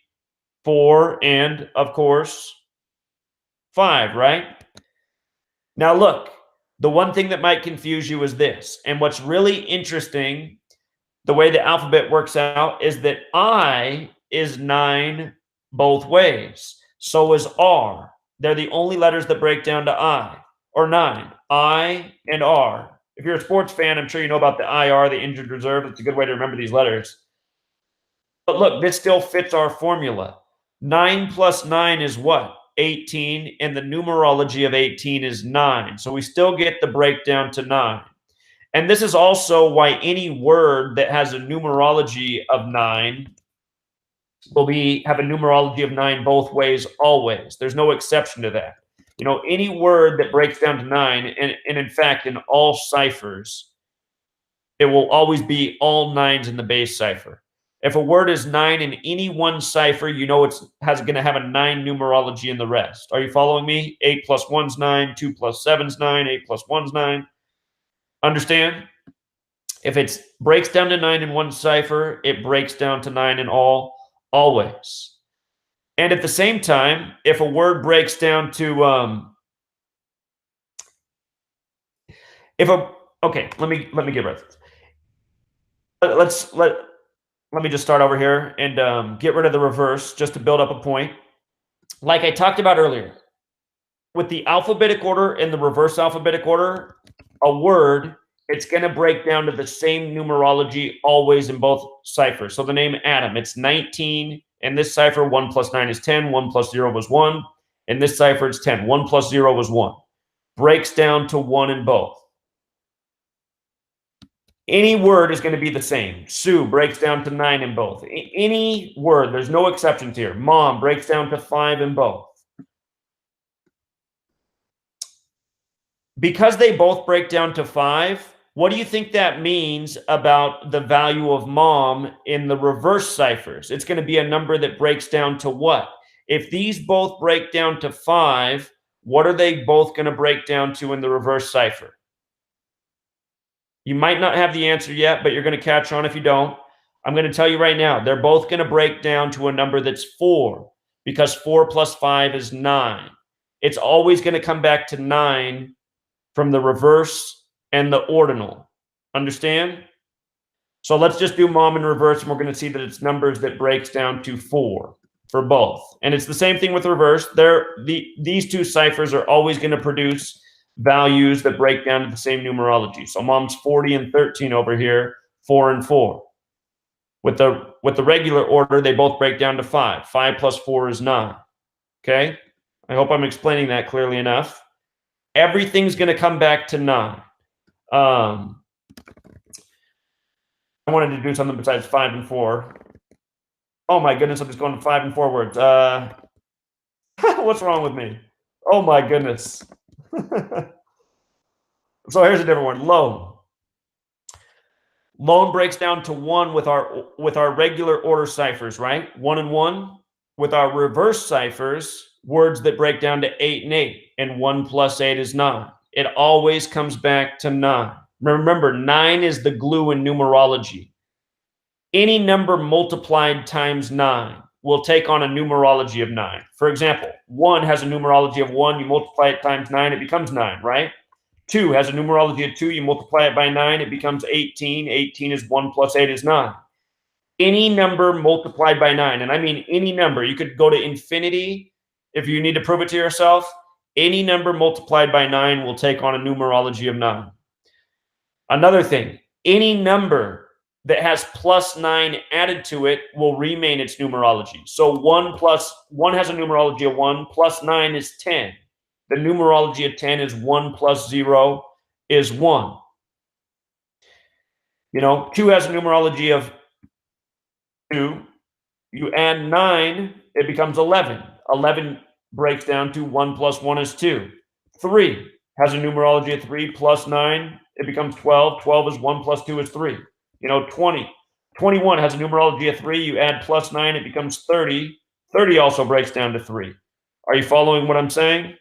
4 and, of course, 5, right? Now look, the one thing that might confuse you is this. And what's really interesting, the way the alphabet works out, is that I is 9 both ways. So is R. They're the only letters that break down to I, or 9. I and R. If you're a sports fan, I'm sure you know about the IR, the injured reserve. It's a good way to remember these letters. But look, this still fits our formula. 9 plus 9 is what? 18, and the numerology of 18 is 9. So we still get the breakdown to 9. And this is also why any word that has a numerology of 9 will have a numerology of 9 both ways always. There's no exception to that. Any word that breaks down to 9, and in fact, in all ciphers, it will always be all 9s in the base cipher. If a word is 9 in any one cipher, you know it's going to have a 9 numerology in the rest. Are you following me? 8 plus 1's 9, 2 plus 7's 9, 8 plus 1's 9. Understand? If it breaks down to 9 in one cipher, it breaks down to 9 in all, always. And at the same time, if a word breaks down to okay, let me get rid of this. Let me just start over here and get rid of the reverse just to build up a point. Like I talked about earlier, with the alphabetic order and the reverse alphabetic order, a word, it's going to break down to the same numerology always in both ciphers. So the name Adam, it's 19. In this cipher, 1 plus 9 is 10. 1 plus 0 was 1. In this cipher, it's 10. 1 plus 0 was 1. Breaks down to 1 in both. Any word is going to be the same. Sue breaks down to 9 in both. Any word, there's no exceptions here. Mom breaks down to 5 in both. Because they both break down to 5, what do you think that means about the value of mom in the reverse ciphers? It's going to be a number that breaks down to what? If these both break down to 5, what are they both going to break down to in the reverse cipher? You might not have the answer yet, but you're going to catch on if you don't. I'm going to tell you right now, they're both going to break down to a number that's 4, because 4 plus 5 is 9. It's always going to come back to 9 from the reverse and the ordinal. Understand? So let's just do mom in reverse, and we're going to see that it's numbers that breaks down to 4 for both. And it's the same thing with reverse. These two ciphers are always going to produce values that break down to the same numerology. So mom's 40 and 13 over here, 4 and 4. With the regular order, they both break down to 5. 5 plus 4 is 9. Okay? I hope I'm explaining that clearly enough. Everything's going to come back to 9. I wanted to do something besides 5 and 4. Oh my goodness, I'm just going to 5 and 4 words. What's wrong with me? Oh my goodness. So here's a different one. Loan. Loan breaks down to 1 with our regular order ciphers, right? 1 and 1. With our reverse ciphers, words that break down to 8 and 8, and 1 plus 8 is 9. It always comes back to 9. Remember, 9 is the glue in numerology. Any number multiplied times 9 will take on a numerology of 9. For example, 1 has a numerology of 1. You multiply it times 9, it becomes 9, right? 2 has a numerology of 2. You multiply it by 9, it becomes 18. 18 is 1 plus 8 is 9. Any number multiplied by 9, and I mean any number. You could go to infinity if you need to prove it to yourself. Any number multiplied by 9 will take on a numerology of 9. Another thing, any number that has plus 9 added to it will remain its numerology. So 1 has a numerology of 1, plus 9 is 10. The numerology of 10 is 1 plus 0 is 1. 2 has a numerology of 2. You add 9, it becomes 11. 11 breaks down to 1 plus 1 is 2. 3 has a numerology of 3 plus 9, it becomes 12. 12 is 1 plus 2 is 3. 20. 21 has a numerology of 3. You add plus 9, it becomes 30. 30 also breaks down to 3. Are you following what I'm saying?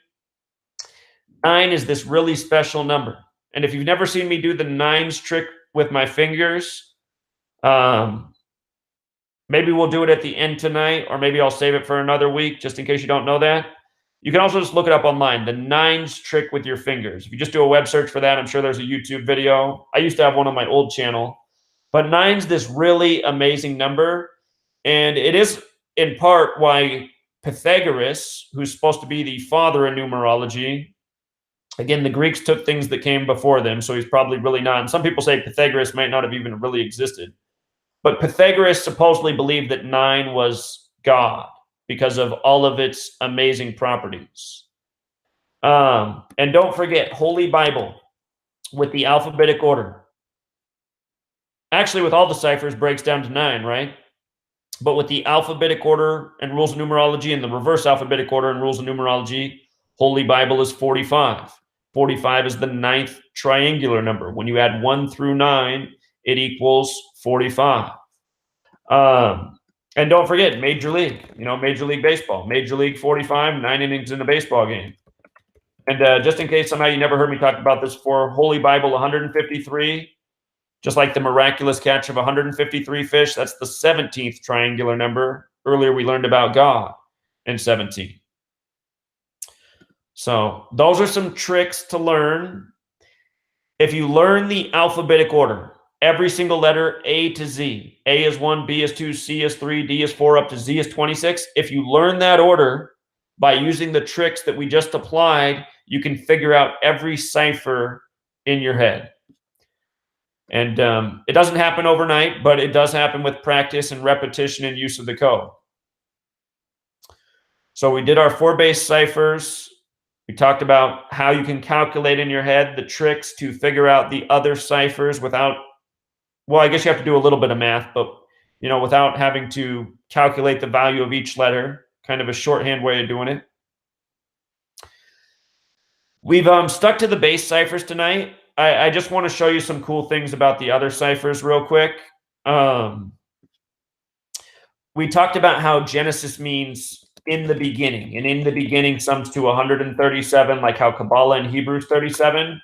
9 is this really special number. And if you've never seen me do the 9s trick with my fingers, maybe we'll do it at the end tonight, or maybe I'll save it for another week, just in case you don't know that. You can also just look it up online, the 9s trick with your fingers. If you just do a web search for that, I'm sure there's a YouTube video. I used to have one on my old channel. But 9's this really amazing number, and it is in part why Pythagoras, who's supposed to be the father in numerology, again, the Greeks took things that came before them, so he's probably really not. And some people say Pythagoras might not have even really existed. But Pythagoras supposedly believed that 9 was God because of all of its amazing properties. And don't forget, Holy Bible with the alphabetic order. Actually, with all the ciphers, breaks down to 9, right? But with the alphabetic order and rules of numerology and the reverse alphabetic order and rules of numerology, Holy Bible is 45. 45 is the 9th triangular number. When you add 1 through 9, it equals 45. And don't forget, Major League, Major League Baseball. Major League 45, 9 innings in a baseball game. And just in case somehow you never heard me talk about this before, Holy Bible 153, just like the miraculous catch of 153 fish, that's the 17th triangular number. Earlier we learned about God in 17. So those are some tricks to learn. If you learn the alphabetic order, every single letter A to Z, A is 1, B is 2, C is 3, D is 4, up to Z is 26. If you learn that order by using the tricks that we just applied, you can figure out every cipher in your head. And it doesn't happen overnight, but it does happen with practice and repetition and use of the code. So we did our 4 base ciphers. We talked about how you can calculate in your head the tricks to figure out the other ciphers without, well, I guess you have to do a little bit of math, but without having to calculate the value of each letter, kind of a shorthand way of doing it. We've stuck to the base ciphers tonight. I just want to show you some cool things about the other ciphers real quick. We talked about how Genesis means in the beginning, and in the beginning sums to 137, like how Kabbalah in Hebrews 37.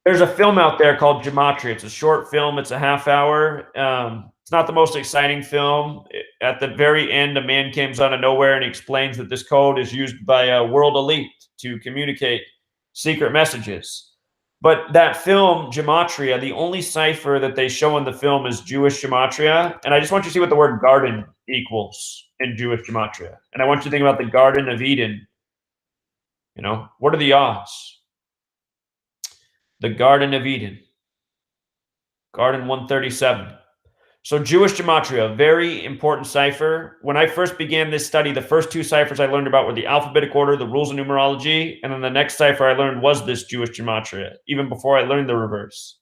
There's a film out there called Gematria. It's a short film. It's a half hour. It's not the most exciting film. At the very end, a man comes out of nowhere and he explains that this code is used by a world elite to communicate secret messages. But that film, Gematria, the only cipher that they show in the film is Jewish Gematria. And I just want you to see what the word garden equals in Jewish Gematria. And I want you to think about the Garden of Eden. What are the odds? The Garden of Eden. Garden 137. So Jewish Gematria, a very important cipher. When I first began this study, the first 2 ciphers I learned about were the alphabetic order, the rules of numerology, and then the next cipher I learned was this Jewish Gematria, even before I learned the reverse.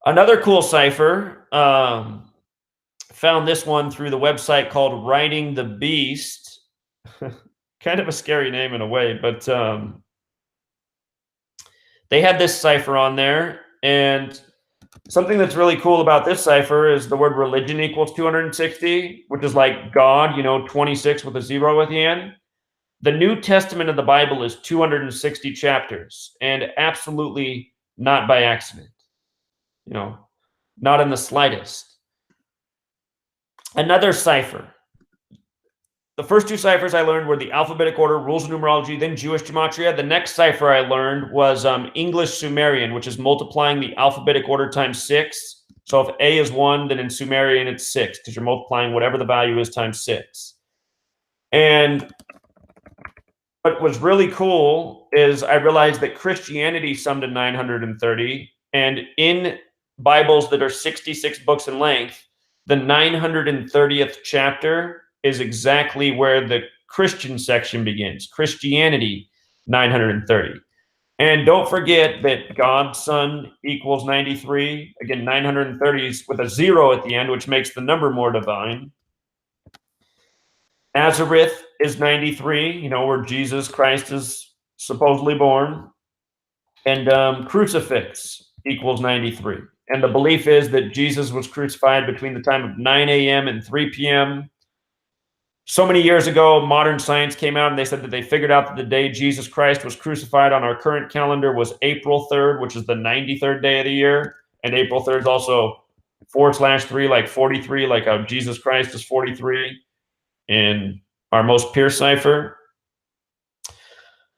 Another cool cipher, found this one through the website called Riding the Beast. Kind of a scary name in a way, but they had this cipher on there, and something that's really cool about this cipher is the word religion equals 260, which is like God, 26 with a 0 at the end. The New Testament of the Bible is 260 chapters, and absolutely not by accident. Not in the slightest. Another cipher. The first 2 ciphers I learned were the alphabetic order, rules of numerology, then Jewish Gematria. The next cipher I learned was English Sumerian, which is multiplying the alphabetic order times 6. So if A is 1, then in Sumerian it's 6, because you're multiplying whatever the value is times 6. And what was really cool is I realized that Christianity summed to 930, and in Bibles that are 66 books in length, the 930th chapter is exactly where the Christian section begins. Christianity, 930. And don't forget that God's Son equals 93. Again, 930 is with a 0 at the end, which makes the number more divine. Nazareth is 93, where Jesus Christ is supposedly born. And crucifix equals 93. And the belief is that Jesus was crucified between the time of 9 a.m. and 3 p.m. So many years ago, modern science came out and they said that they figured out that the day Jesus Christ was crucified on our current calendar was April 3rd, which is the 93rd day of the year. And April 3rd is also /3, like 43, like how Jesus Christ is 43 in our most pure cipher.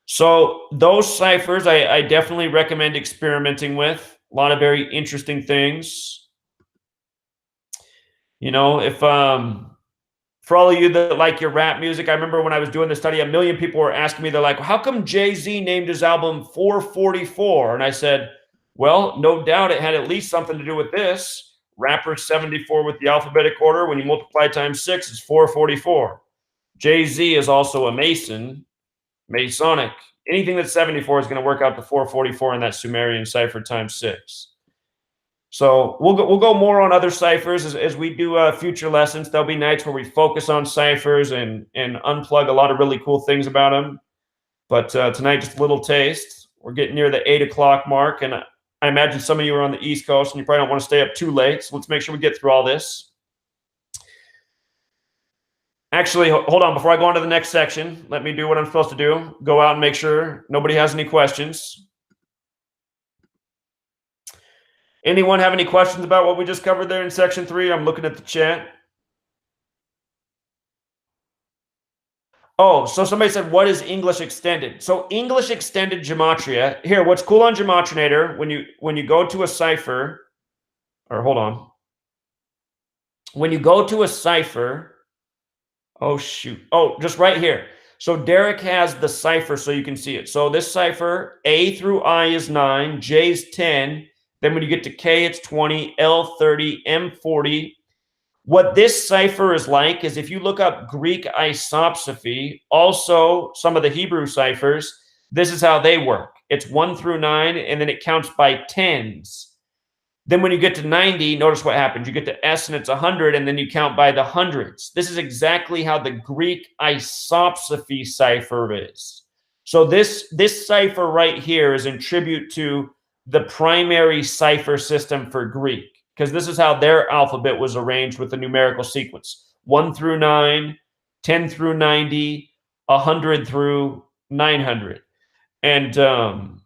So those ciphers I definitely recommend experimenting with. A lot of very interesting things. If for all of you that like your rap music, I remember when I was doing the study, a million people were asking me, they're like, how come Jay-Z named his album 444? And I said, well, no doubt it had at least something to do with this. Rapper 74 with the alphabetic order, when you multiply times 6, is 444. Jay-Z is also a Mason, Masonic. Anything that's 74 is going to work out to 444 in that Sumerian cipher times 6. So we'll go more on other ciphers as we do future lessons. There'll be nights where we focus on ciphers and unplug a lot of really cool things about them. But tonight, just a little taste. We're getting near the 8 o'clock mark, and I imagine some of you are on the East Coast and you probably don't want to stay up too late. So let's make sure we get through all this. Actually, hold on. Before I go on to the next section, let me do what I'm supposed to do. Go out and make sure nobody has any questions. Anyone have any questions about what we just covered there in section 3? I'm looking at the chat. Oh, so somebody said, what is English extended? So English extended Gematria. Here, what's cool on Gematrinator, when you go to a cipher, or hold on. When you go to a cipher, oh shoot. Oh, just right here. So Derek has the cipher so you can see it. So this cipher, A through I is 9, J is 10. Then when you get to K, it's 20, L 30, M 40. What this cipher is like is if you look up Greek isopsophy, also some of the Hebrew ciphers, this is how they work. It's 1 through 9, and then it counts by tens. Then when you get to 90, notice what happens. You get to S and it's 100, and then you count by the hundreds. This is exactly how the Greek isopsophy cipher is. So this cipher right here is in tribute to the primary cipher system for Greek, because this is how their alphabet was arranged with the numerical sequence. 1 through 9, 10 through 90, 100 through 900. And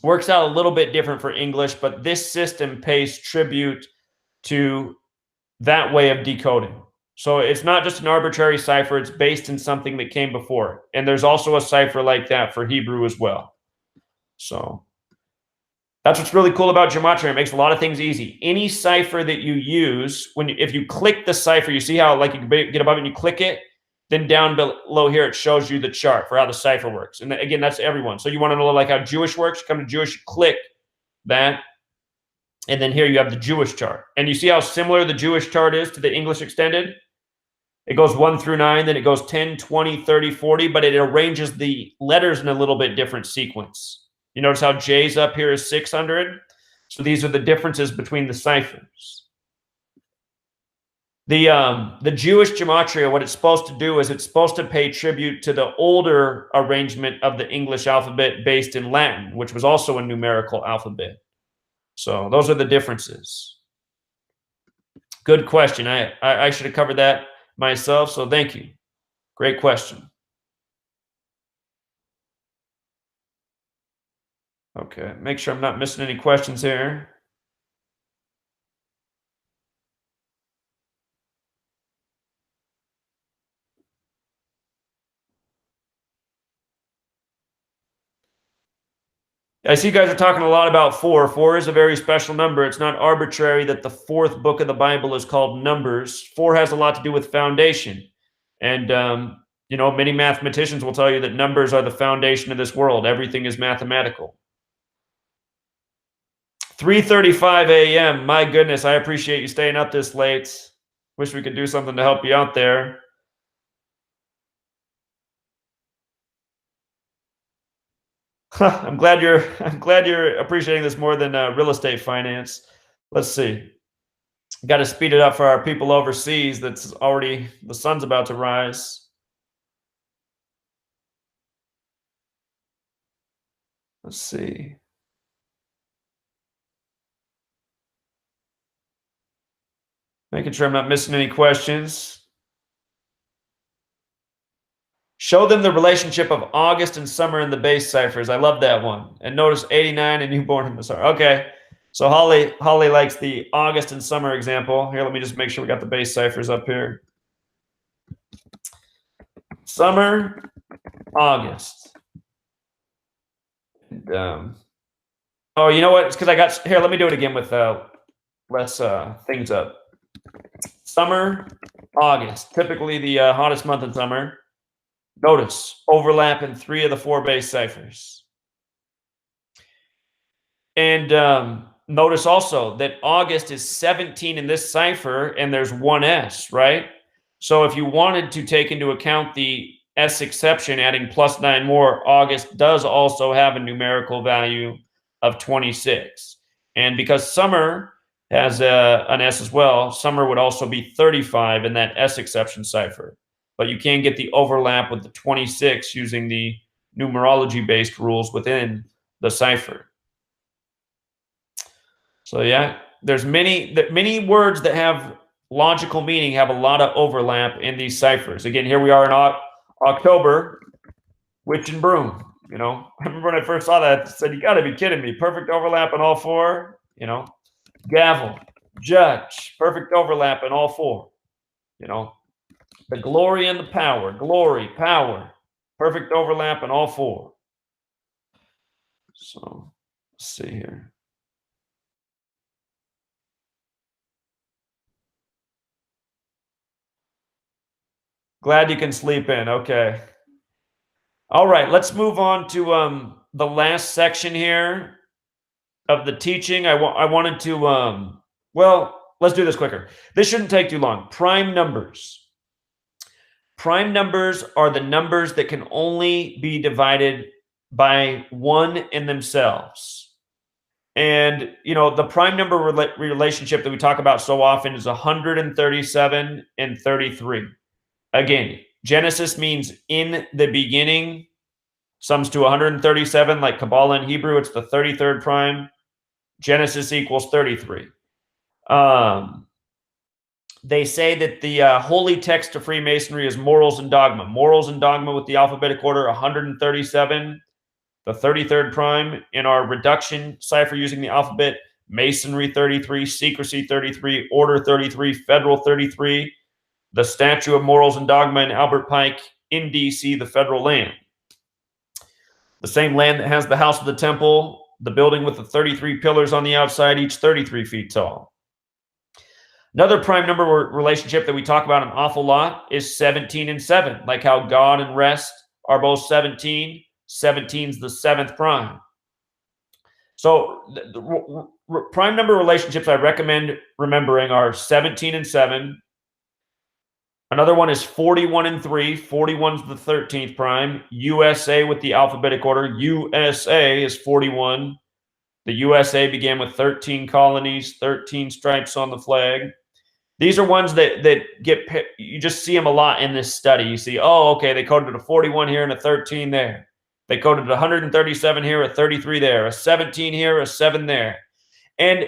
works out a little bit different for English, but this system pays tribute to that way of decoding. So it's not just an arbitrary cipher, it's based in something that came before it. And there's also a cipher like that for Hebrew as well. So that's what's really cool about Gematria. It makes a lot of things easy. Any cipher that you use, if you click the cipher, you see how like you get above it and you click it, then down below here, it shows you the chart for how the cipher works. And again, that's everyone. So you want to know like how Jewish works, you come to Jewish, you click that. And then here you have the Jewish chart. And you see how similar the Jewish chart is to the English extended? It goes 1 through 9, then it goes 10, 20, 30, 40, but it arranges the letters in a little bit different sequence. You notice how J's up here is 600? So these are the differences between the ciphers. The Jewish Gematria, what it's supposed to do is it's supposed to pay tribute to the older arrangement of the English alphabet based in Latin, which was also a numerical alphabet. So those are the differences. Good question. I should have covered that myself, so thank you. Great question. Okay, make sure I'm not missing any questions here. I see you guys are talking a lot about 4. 4 is a very special number. It's not arbitrary that the 4th book of the Bible is called Numbers. 4 has a lot to do with foundation. And, you know, many mathematicians will tell you that numbers are the foundation of this world. Everything is mathematical. 3:35 a.m. My goodness, I appreciate you staying up this late. Wish we could do something to help you out there. I'm glad you're appreciating this more than real estate finance. Let's see. Got to speed it up for our people overseas. That's already the sun's about to rise. Let's see. Making sure I'm not missing any questions. Show them the relationship of August and summer in the base ciphers. I love that one. And notice 89 and newborn in the summer. Okay. So Holly likes the August and summer example. Here, let me just make sure we got the base ciphers up here. Summer, August. And, oh, you know what? It's because I got here. Let me do it again with less things up. Summer, August. Typically the hottest month in summer. Notice overlap in 3 of the 4 base ciphers. And notice also that August is 17 in this cipher, and there's 1 S, right? So if you wanted to take into account the S exception, adding +9 more, August does also have a numerical value of 26. And because summer has an S as well, summer would also be 35 in that S exception cipher. But you can get the overlap with the 26 using the numerology-based rules within the cipher. So yeah, there's many words that have logical meaning have a lot of overlap in these ciphers. Again, here we are in October, witch and broom. You know, I remember when I first saw that, I said, you got to be kidding me. Perfect overlap in all four. You know, gavel, judge, perfect overlap in all four. You know, the glory and the power, glory, power, perfect overlap in all four. So, let's see here. Glad you can sleep in. Okay. All right, let's move on to the last section here of the teaching. I wanted to well, let's do this quicker. This shouldn't take too long. Prime numbers. Prime numbers are the numbers that can only be divided by one in themselves. And, you know, the prime number relationship that we talk about so often is 137 and 33. Again, Genesis means in the beginning, sums to 137, like Kabbalah in Hebrew, it's the 33rd prime. Genesis equals 33. They say that the holy text of Freemasonry is Morals and Dogma. Morals and Dogma with the alphabetic order 137, the 33rd prime. In our reduction cipher using the alphabet, Masonry 33, Secrecy 33, Order 33, Federal 33, the statue of Morals and Dogma in Albert Pike in DC, the federal land. The same land that has the house of the temple, the building with the 33 pillars on the outside, each 33 feet tall. Another prime number relationship that we talk about an awful lot is 17 and 7, like how God and rest are both 17. 17 is the seventh prime. So the prime number relationships I recommend remembering are 17 and 7. Another one is 41 and 3. 41 is the 13th prime. USA with the alphabetic order. USA is 41. The USA began with 13 colonies, 13 stripes on the flag. These are ones that get, you just see them a lot in this study. You see, oh, okay, they coded a 41 here and a 13 there. They coded 137 here, a 33 there, a 17 here, a 7 there. And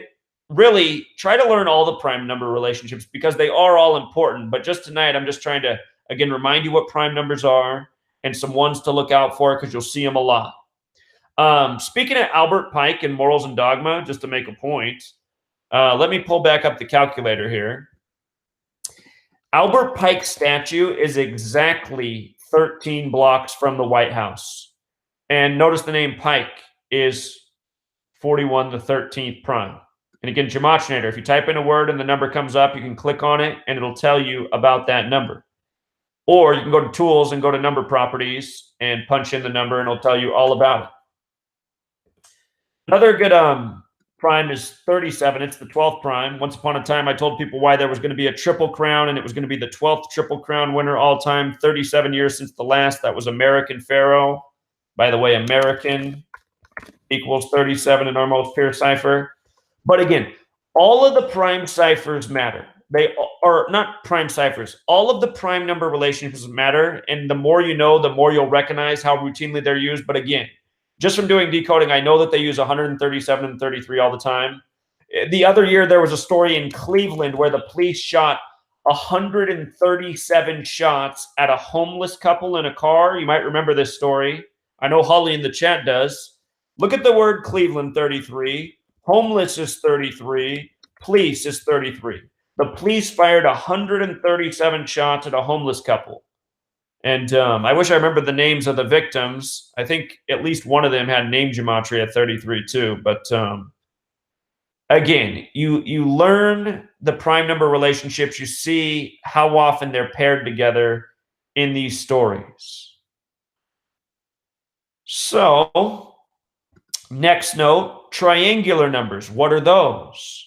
really try to learn all the prime number relationships because they are all important. But just tonight, I'm just trying to, again, remind you what prime numbers are and some ones to look out for because you'll see them a lot. Speaking of Albert Pike and Morals and Dogma, just to make a point, let me pull back up the calculator here. Albert Pike's statue is exactly 13 blocks from the White House. And notice the name Pike is 41, the 13th prime. And again, Gematria, if you type in a word and the number comes up, you can click on it and it'll tell you about that number. Or you can go to Tools and go to Number Properties and punch in the number and it'll tell you all about it. Another good prime is 37. It's the 12th prime. Once upon a time, I told people why there was going to be a triple crown, and it was going to be the 12th triple crown winner all time, 37 years since the last. That was American Pharaoh. By the way, American equals 37 in our most pure cipher. But again, all of the prime ciphers matter. They are not prime ciphers. All of the prime number relationships matter, and the more you know, the more you'll recognize how routinely they're used. But again, just from doing decoding, I know that they use 137 and 33 all the time. The other year, there was a story in Cleveland where the police shot 137 shots at a homeless couple in a car. You might remember this story. I know Holly in the chat does. Look at the word Cleveland, 33. Homeless is 33. Police is 33. The police fired 137 shots at a homeless couple. And I wish I remember the names of the victims. I think at least one of them had name Gematria 33 too. But again, you learn the prime number relationships. You see how often they're paired together in these stories. So next note, triangular numbers. What are those?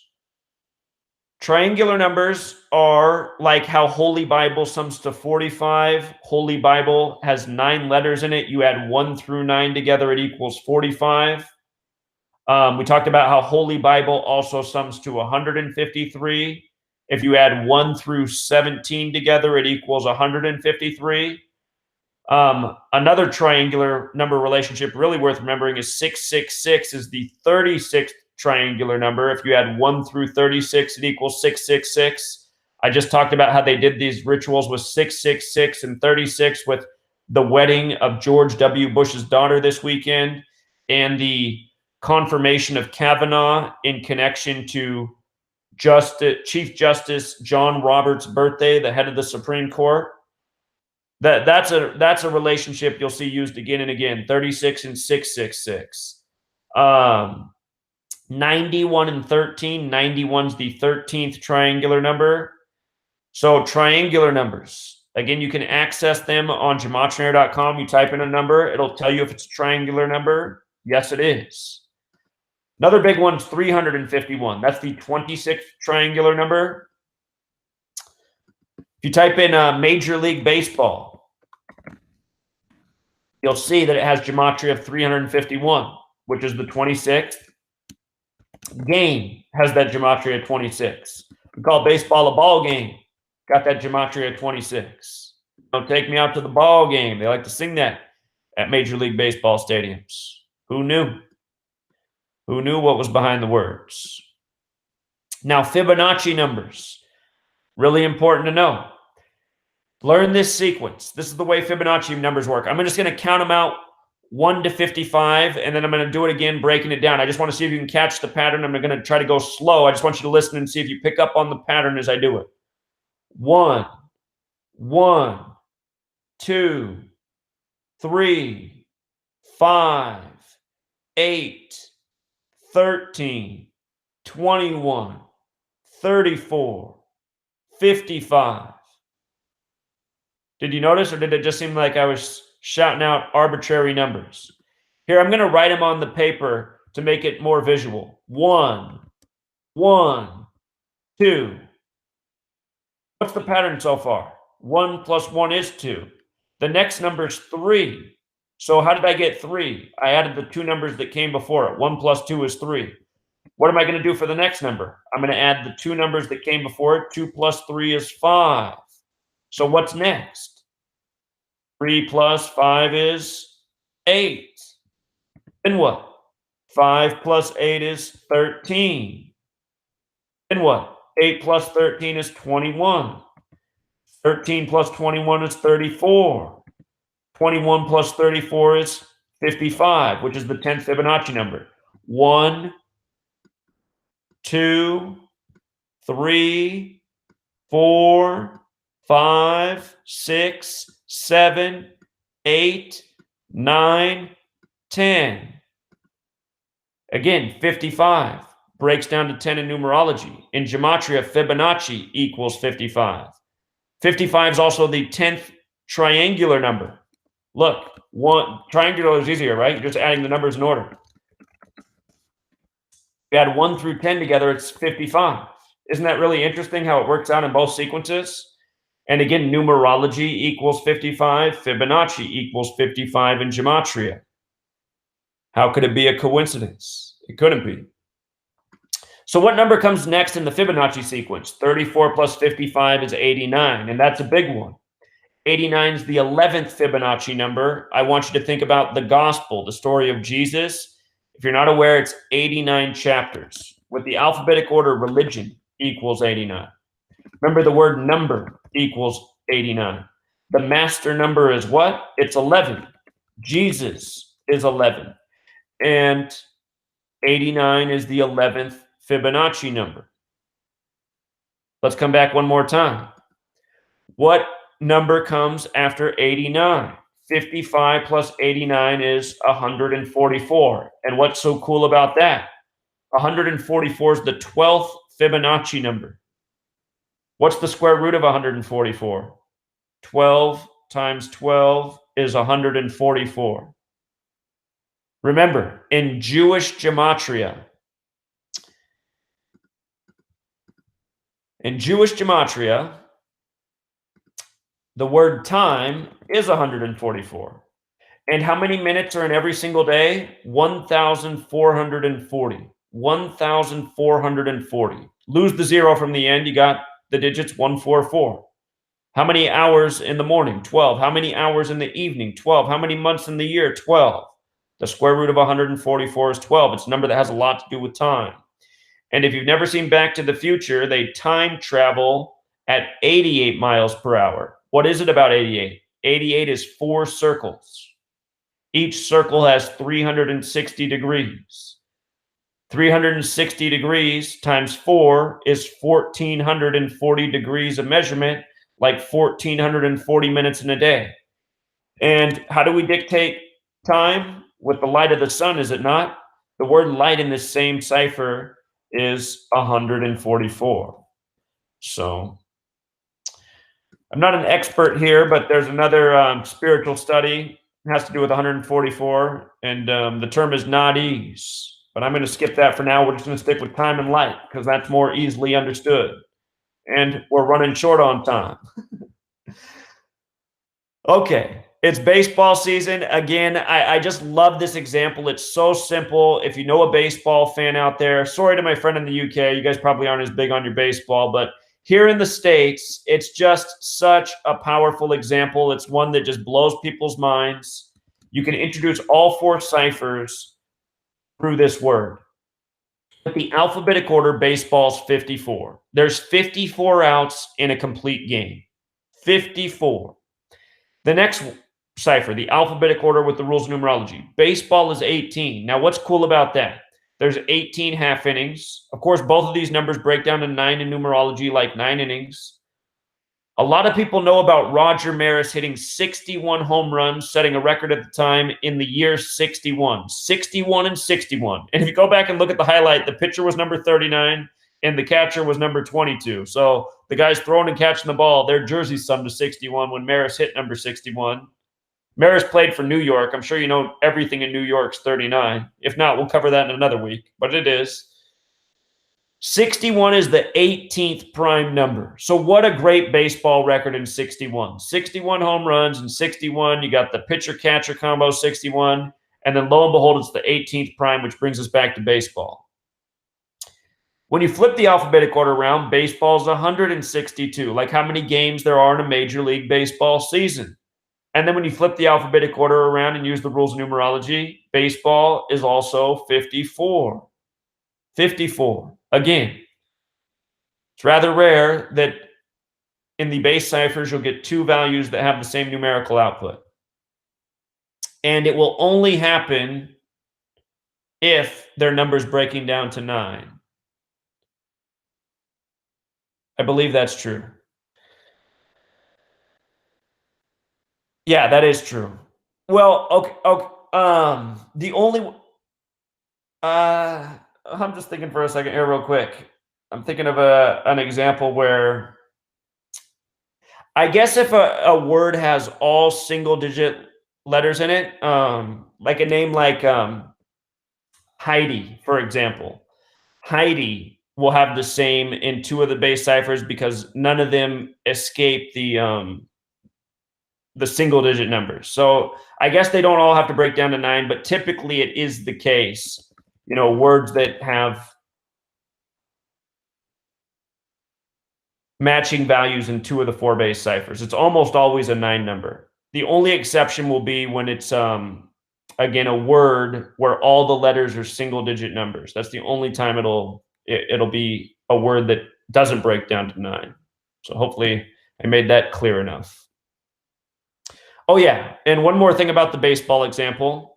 Triangular numbers are like how Holy Bible sums to 45. Holy Bible has 9 letters in it. You add 1 through 9 together, it equals 45. We talked about how Holy Bible also sums to 153. If you add 1 through 17 together, it equals 153. Another triangular number relationship really worth remembering is 666 is the 36th triangular number. If you add 1 through 36, it equals 666. I just talked about how they did these rituals with 666 and 36 with the wedding of George W. Bush's daughter this weekend and the confirmation of Kavanaugh in connection to Chief Justice John Roberts' birthday, the head of the Supreme Court. That's a relationship you'll see used again and again. 36 and 666. 91 and 13. 91's the 13th triangular number. So triangular numbers. Again, you can access them on gematria.com. You type in a number, it'll tell you if it's a triangular number. Yes, it is. Another big one's 351. That's the 26th triangular number. If you type in Major League Baseball, you'll see that it has gematria of 351, which is the 26th. Game has that gematria of 26. We call baseball a ball game. Got that gematria of 26. Don't take me out to the ball game. They like to sing that at Major League Baseball stadiums. Who knew? Who knew what was behind the words? Now, Fibonacci numbers. Really important to know. Learn this sequence. This is the way Fibonacci numbers work. I'm just going to count them out 1 to 55, and then I'm going to do it again, breaking it down. I just want to see if you can catch the pattern. I'm going to try to go slow. I just want you to listen and see if you pick up on the pattern as I do it. 1, 1, 2, 3, 5, 8, 13, 21, 34, 55. Did you notice, or did it just seem like I was shouting out arbitrary numbers? Here, I'm going to write them on the paper to make it more visual. 1, 1, 2. What's the pattern so far? 1 plus 1 is 2. The next number is 3. So how did I get 3? I added the 2 numbers that came before it. 1 plus 2 is 3. What am I going to do for the next number? I'm going to add the 2 numbers that came before it. 2 plus 3 is 5. So what's next? 3 plus 5 is 8. Then what? 5 plus 8 is 13. Then what? 8 plus 13 is 21. 13 plus 21 is 34. 21 plus 34 is 55, which is the 10th Fibonacci number. 1, 2, 3, 4, 5, 6, 7, 8, 9, 10. Again, 55 breaks down to 10 in numerology. In Gematria, Fibonacci equals 55. 55 is also the 10th triangular number. Look, triangular is easier, right? You're just adding the numbers in order. You add 1 through 10 together, it's 55. Isn't that really interesting how it works out in both sequences? And again, numerology equals 55. Fibonacci equals 55 in Gematria. How could it be a coincidence? It couldn't be. So what number comes next in the Fibonacci sequence? 34 plus 55 is 89, and that's a big one. 89 is the 11th Fibonacci number. I want you to think about the gospel, the story of Jesus. If you're not aware, it's 89 chapters. With the alphabetic order, religion equals 89. Remember, the word number equals 89. The master number is what? It's 11. Jesus is 11. And 89 is the 11th Fibonacci number. Let's come back one more time. What number comes after 89? 55 plus 89 is 144. And what's so cool about that? 144 is the 12th Fibonacci number. What's the square root of 144? 12 times 12 is 144. Remember, in Jewish Gematria, the word time is 144. And how many minutes are in every single day? 1,440. 1,440. Lose the 0 from the end, you got the digits 144. How many hours in the morning? 12. How many hours in the evening? 12. How many months in the year? 12. The square root of 144 is 12. It's a number that has a lot to do with time. And if you've never seen Back to the Future, they time travel at 88 miles per hour. What is it about 88? 88 is 4 circles. Each circle has 360 degrees. 360 degrees times 4 is 1,440 degrees of measurement, like 1,440 minutes in a day. And how do we dictate time? With the light of the sun, is it not? The word light in this same cipher is 144. So I'm not an expert here, but there's another spiritual study. It has to do with 144, and the term is nadis. But I'm going to skip that for now. We're just going to stick with time and light because that's more easily understood. And we're running short on time. Okay, it's baseball season. Again, I just love this example. It's so simple. If you know a baseball fan out there, sorry to my friend in the UK, you guys probably aren't as big on your baseball, but here in the States, it's just such a powerful example. It's one that just blows people's minds. You can introduce all 4 ciphers through this word. With the alphabetic order, baseball's 54. There's 54 outs in a complete game. 54. The next cipher, the alphabetic order with the rules of numerology. Baseball is 18. Now, what's cool about that? There's 18 half innings. Of course, both of these numbers break down to 9 in numerology, like 9 innings. A lot of people know about Roger Maris hitting 61 home runs, setting a record at the time in the year 61. 61 and 61. And if you go back and look at the highlight, the pitcher was number 39 and the catcher was number 22. So the guys throwing and catching the ball, their jerseys summed to 61 when Maris hit number 61. Maris played for New York. I'm sure you know everything in New York's 39. If not, we'll cover that in another week, but it is. 61 is the 18th prime number. So what a great baseball record in 61. 61 home runs in 61. You got the pitcher-catcher combo 61. And then lo and behold, it's the 18th prime, which brings us back to baseball. When you flip the alphabetic order around, baseball is 162, like how many games there are in a Major League Baseball season. And then when you flip the alphabetic order around and use the rules of numerology, baseball is also 54. 54. Again, it's rather rare that in the base ciphers you'll get 2 values that have the same numerical output. And it will only happen if their numbers breaking down to 9. I believe that's true. Yeah, that is true. Well, okay. The only I'm just thinking for a second here real quick. I'm thinking of an example where I guess if a word has all single-digit letters in it, like a name like Heidi, for example. Heidi will have the same in 2 of the base ciphers because none of them escape the single-digit numbers. So I guess they don't all have to break down to 9, but typically it is the case. You know, words that have matching values in 2 of the 4 base ciphers. It's almost always a 9 number. The only exception will be when it's, again, a word where all the letters are single-digit numbers. That's the only time it'll be a word that doesn't break down to 9. So hopefully I made that clear enough. Oh, yeah, and one more thing about the baseball example.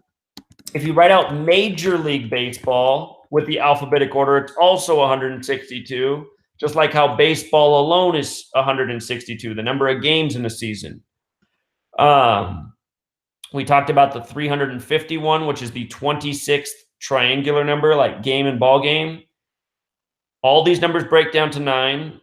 If you write out Major League Baseball with the alphabetic order, it's also 162, just like how baseball alone is 162, the number of games in a season. We talked about the 351, which is the 26th triangular number, like game and ball game. All these numbers break down to 9.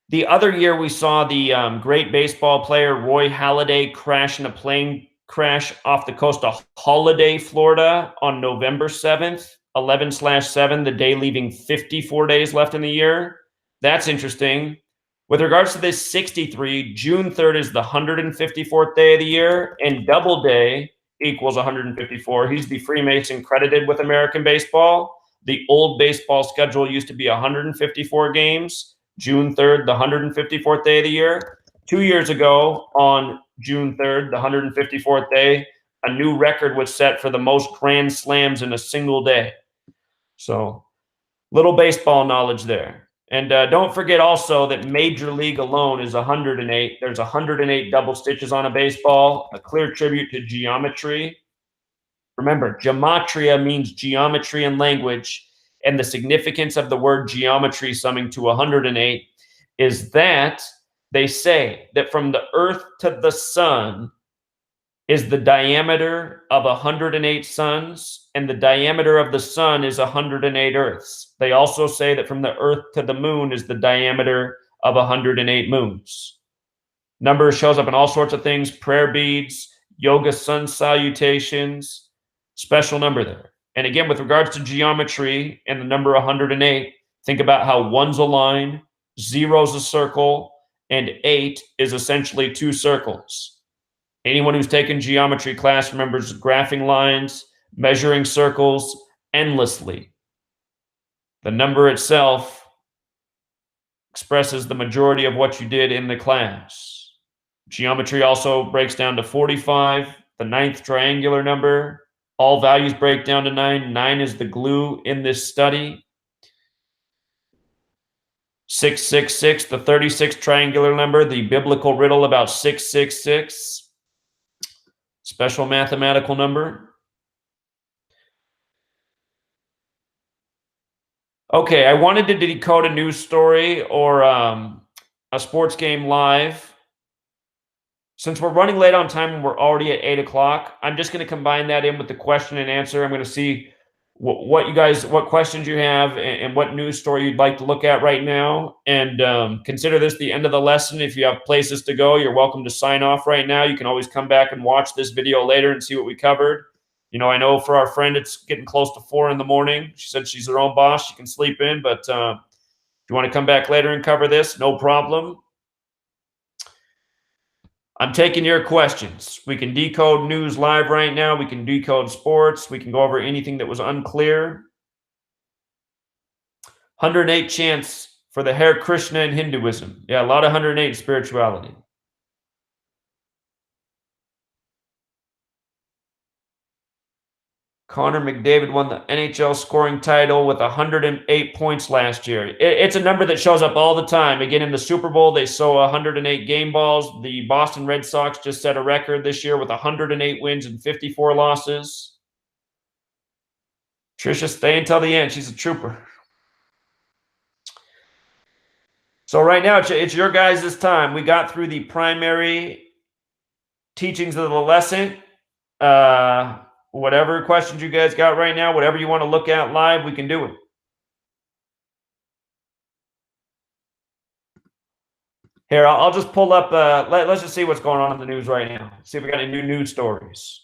The other year, we saw the great baseball player Roy Halladay crash in a plane crash off the coast of Holiday, Florida on November 7th, 11/7, the day leaving 54 days left in the year. That's interesting. With regards to this 63, June 3rd is the 154th day of the year, and double day equals 154. He's the Freemason credited with American baseball. The old baseball schedule used to be 154 games. June 3rd, the 154th day of the year. 2 years ago, on June 3rd, the 154th day, a new record was set for the most grand slams in a single day. So, little baseball knowledge there. And don't forget also that Major League alone is 108. There's 108 double stitches on a baseball, a clear tribute to geometry. Remember, gematria means geometry in language, and the significance of the word geometry summing to 108 is that they say that from the earth to the sun is the diameter of 108 suns, and the diameter of the sun is 108 earths. They also say that from the earth to the moon is the diameter of 108 moons. Number shows up in all sorts of things, prayer beads, yoga sun salutations, special number there. And again, with regards to geometry and the number 108, think about how one's a line, zero's a circle, and 8 is essentially 2 circles. Anyone who's taken geometry class remembers graphing lines, measuring circles endlessly. The number itself expresses the majority of what you did in the class. Geometry also breaks down to 45, the 9th triangular number. All values break down to 9. 9 is the glue in this study. 666, the 36th triangular number, the biblical riddle about 666. Special mathematical number. Okay, I wanted to decode a news story or a sports game live. Since we're running late on time and we're already at 8 o'clock, I'm just going to combine that in with the question and answer. I'm going to see what questions you have and what news story you'd like to look at right now. And consider this the end of the lesson. If you have places to go, you're welcome to sign off right now. You can always come back and watch this video later and see what we covered. You know, I know for our friend, it's getting close to 4 in the morning. She said she's her own boss. She can sleep in, but if you want to come back later and cover this, no problem. I'm taking your questions. We can decode news live right now. We can decode sports. We can go over anything that was unclear. 108 chants for the Hare Krishna in Hinduism. Yeah, a lot of 108 spirituality. Connor McDavid won the NHL scoring title with 108 points last year. It's a number that shows up all the time. Again, in the Super Bowl, they saw 108 game balls. The Boston Red Sox just set a record this year with 108 wins and 54 losses. Trisha, stay until the end. She's a trooper. So right now, it's your guys' time. We got through the primary teachings of the lesson. Whatever questions you guys got right now, whatever you want to look at live, we can do it. Here, I'll just pull up, let's just see what's going on in the news right now. See if we got any new news stories.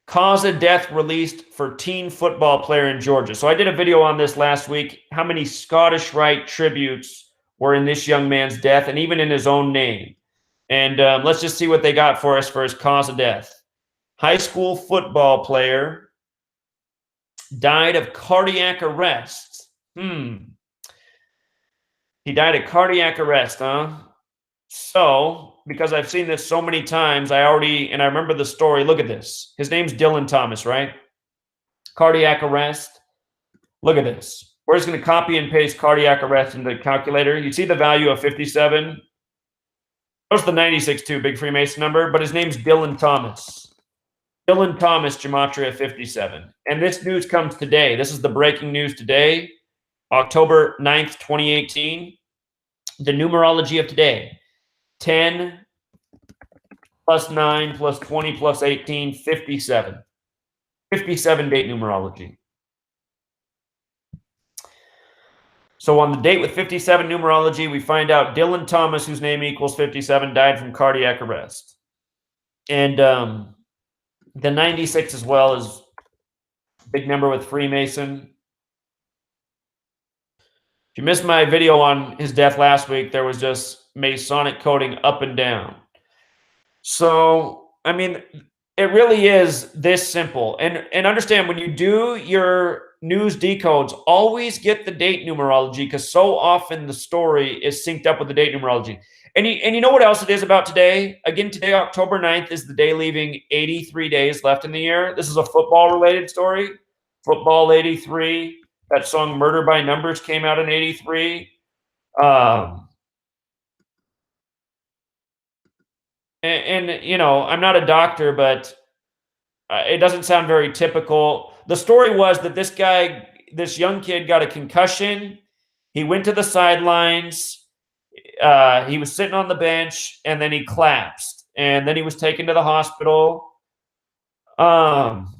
Cause of death released for teen football player in Georgia. So I did a video on this last week, how many Scottish Rite tributes were in this young man's death and even in his own name. And let's just see what they got for us for his cause of death. High school football player died of cardiac arrest. He died of cardiac arrest, huh? So, because I've seen this so many times, I remember the story. Look at this. His name's Dylan Thomas, right? Cardiac arrest. Look at this. We're just going to copy and paste cardiac arrest into the calculator. You see the value of 57? There's the 96 too, big Freemason number, but his name's Dylan Thomas. Dylan Thomas, Gematria 57. And this news comes today. This is the breaking news today, October 9th, 2018. The numerology of today, 10 plus 9 plus 20 plus 18, 57. 57 date numerology. So on the date with 57 numerology, we find out Dylan Thomas, whose name equals 57, died from cardiac arrest. And the 96 as well is a big number with Freemason. If you missed my video on his death last week, there was just Masonic coding up and down. So, I mean, it really is this simple. And understand, when you do your news decodes, always get the date numerology, because so often the story is synced up with the date numerology. And you know what else it is about today? Again, today, October 9th, is the day leaving 83 days left in the year. This is a football-related story. Football 83. That song "Murder by Numbers" came out in '83. Um, and you know, I'm not a doctor, but it doesn't sound very typical. The story was that this young kid, got a concussion. He went to the sidelines. He was sitting on the bench, and then he collapsed, and then he was taken to the hospital. Um,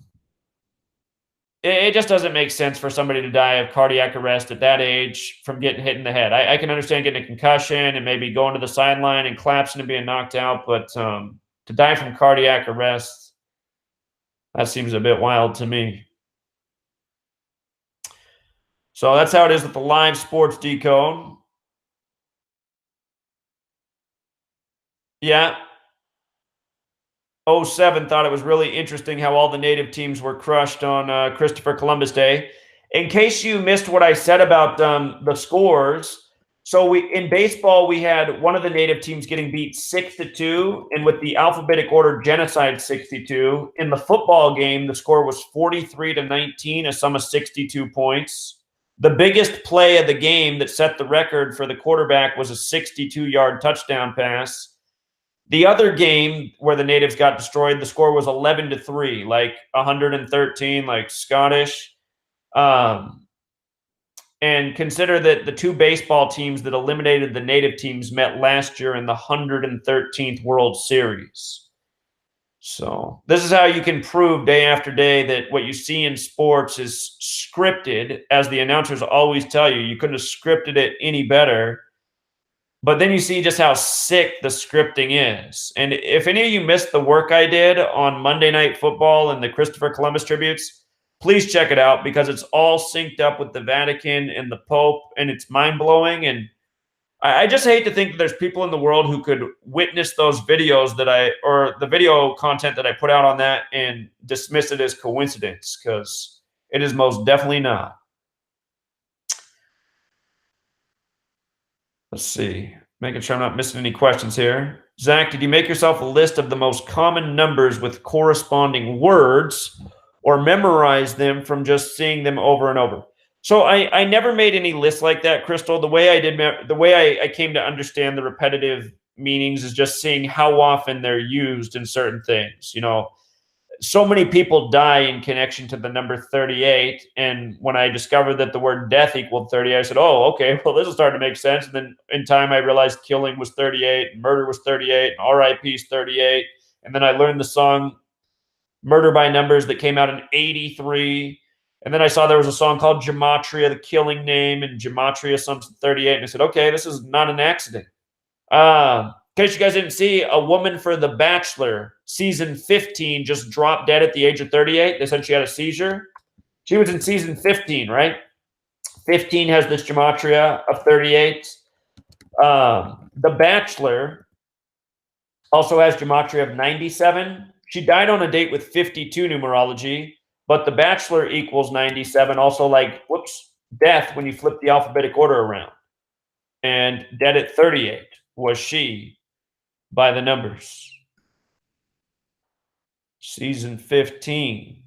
it just doesn't make sense for somebody to die of cardiac arrest at that age from getting hit in the head. I can understand getting a concussion and maybe going to the sideline and collapsing and being knocked out, but to die from cardiac arrest, that seems a bit wild to me. So that's how it is with the live sports decode. Yeah. '07 thought it was really interesting how all the native teams were crushed on Christopher Columbus Day. In case you missed what I said about the scores, so we in baseball we had one of the native teams getting beat 6-2, and with the alphabetic order genocide 62. In the football game, the score was 43-19, a sum of 62 points. The biggest play of the game that set the record for the quarterback was a 62-yard touchdown pass. The other game where the natives got destroyed, the score was 11-3, like 113, like Scottish. Um, and consider that the two baseball teams that eliminated the native teams met last year in the 113th World Series. So this is how you can prove day after day that what you see in sports is scripted, as the announcers always tell you. You couldn't have scripted it any better. But then you see just how sick the scripting is. And if any of you missed the work I did on Monday Night Football and the Christopher Columbus tributes, please check it out because it's all synced up with the Vatican and the Pope, and it's mind blowing. And I just hate to think that there's people in the world who could witness those videos or the video content that I put out on that and dismiss it as coincidence, because it is most definitely not. Let's see. Making sure I'm not missing any questions here. Zach, did you make yourself a list of the most common numbers with corresponding words, or memorize them from just seeing them over and over? So I never made any lists like that, Crystal. The way I came to understand the repetitive meanings is just seeing how often they're used in certain things. You know, so many people die in connection to the number 38. And when I discovered that the word death equaled 38, I said, oh, okay, well, this is starting to make sense. And then in time, I realized killing was 38, and murder was 38, and RIP is 38. And then I learned the song Murder by Numbers that came out in '83. And then I saw there was a song called Gematria, the killing name, and Gematria something 38. And I said, okay, this is not an accident. In case you guys didn't see, a woman for The Bachelor season 15 just dropped dead at the age of 38. They said she had a seizure. She was in season 15, right? 15 has this gematria of 38. The Bachelor also has gematria of 97. She died on a date with 52 numerology, but The Bachelor equals 97. Also, like, whoops, death when you flip the alphabetic order around. And dead at 38 was she by the numbers. Season 15.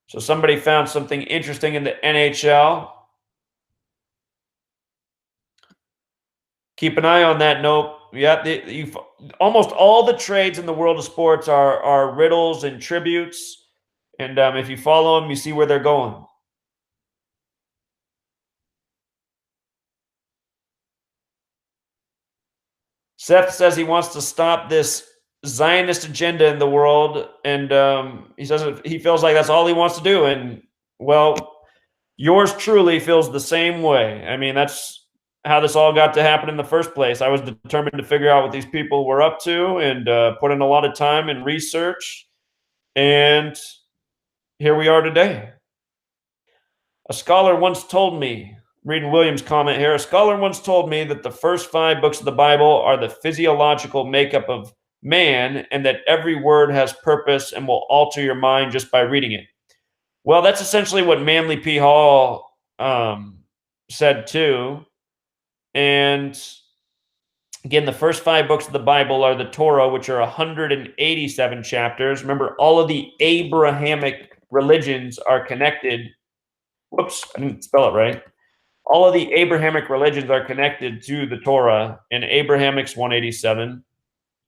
So somebody found something interesting in the NHL. Keep an eye on that. Nope. Yeah, almost all the trades in the world of sports are riddles and tributes. And if you follow them, you see where they're going. Seth says he wants to stop this Zionist agenda in the world, and he says he feels like that's all he wants to do. And well, yours truly feels the same way. I mean, that's how this all got to happen in the first place. I was determined to figure out what these people were up to, and put in a lot of time and research. And here we are today. A scholar once told me, reading William's comment here, a scholar once told me that the first 5 books of the Bible are the physiological makeup of man, and that every word has purpose and will alter your mind just by reading it. Well, that's essentially what Manly P. Hall said too. And Again, the first 5 books of the Bible are the Torah, which are 187 chapters. Remember, all of the Abrahamic religions are connected. Whoops, I didn't spell it right. All of the Abrahamic religions are connected to the Torah, and Abrahamic's 187.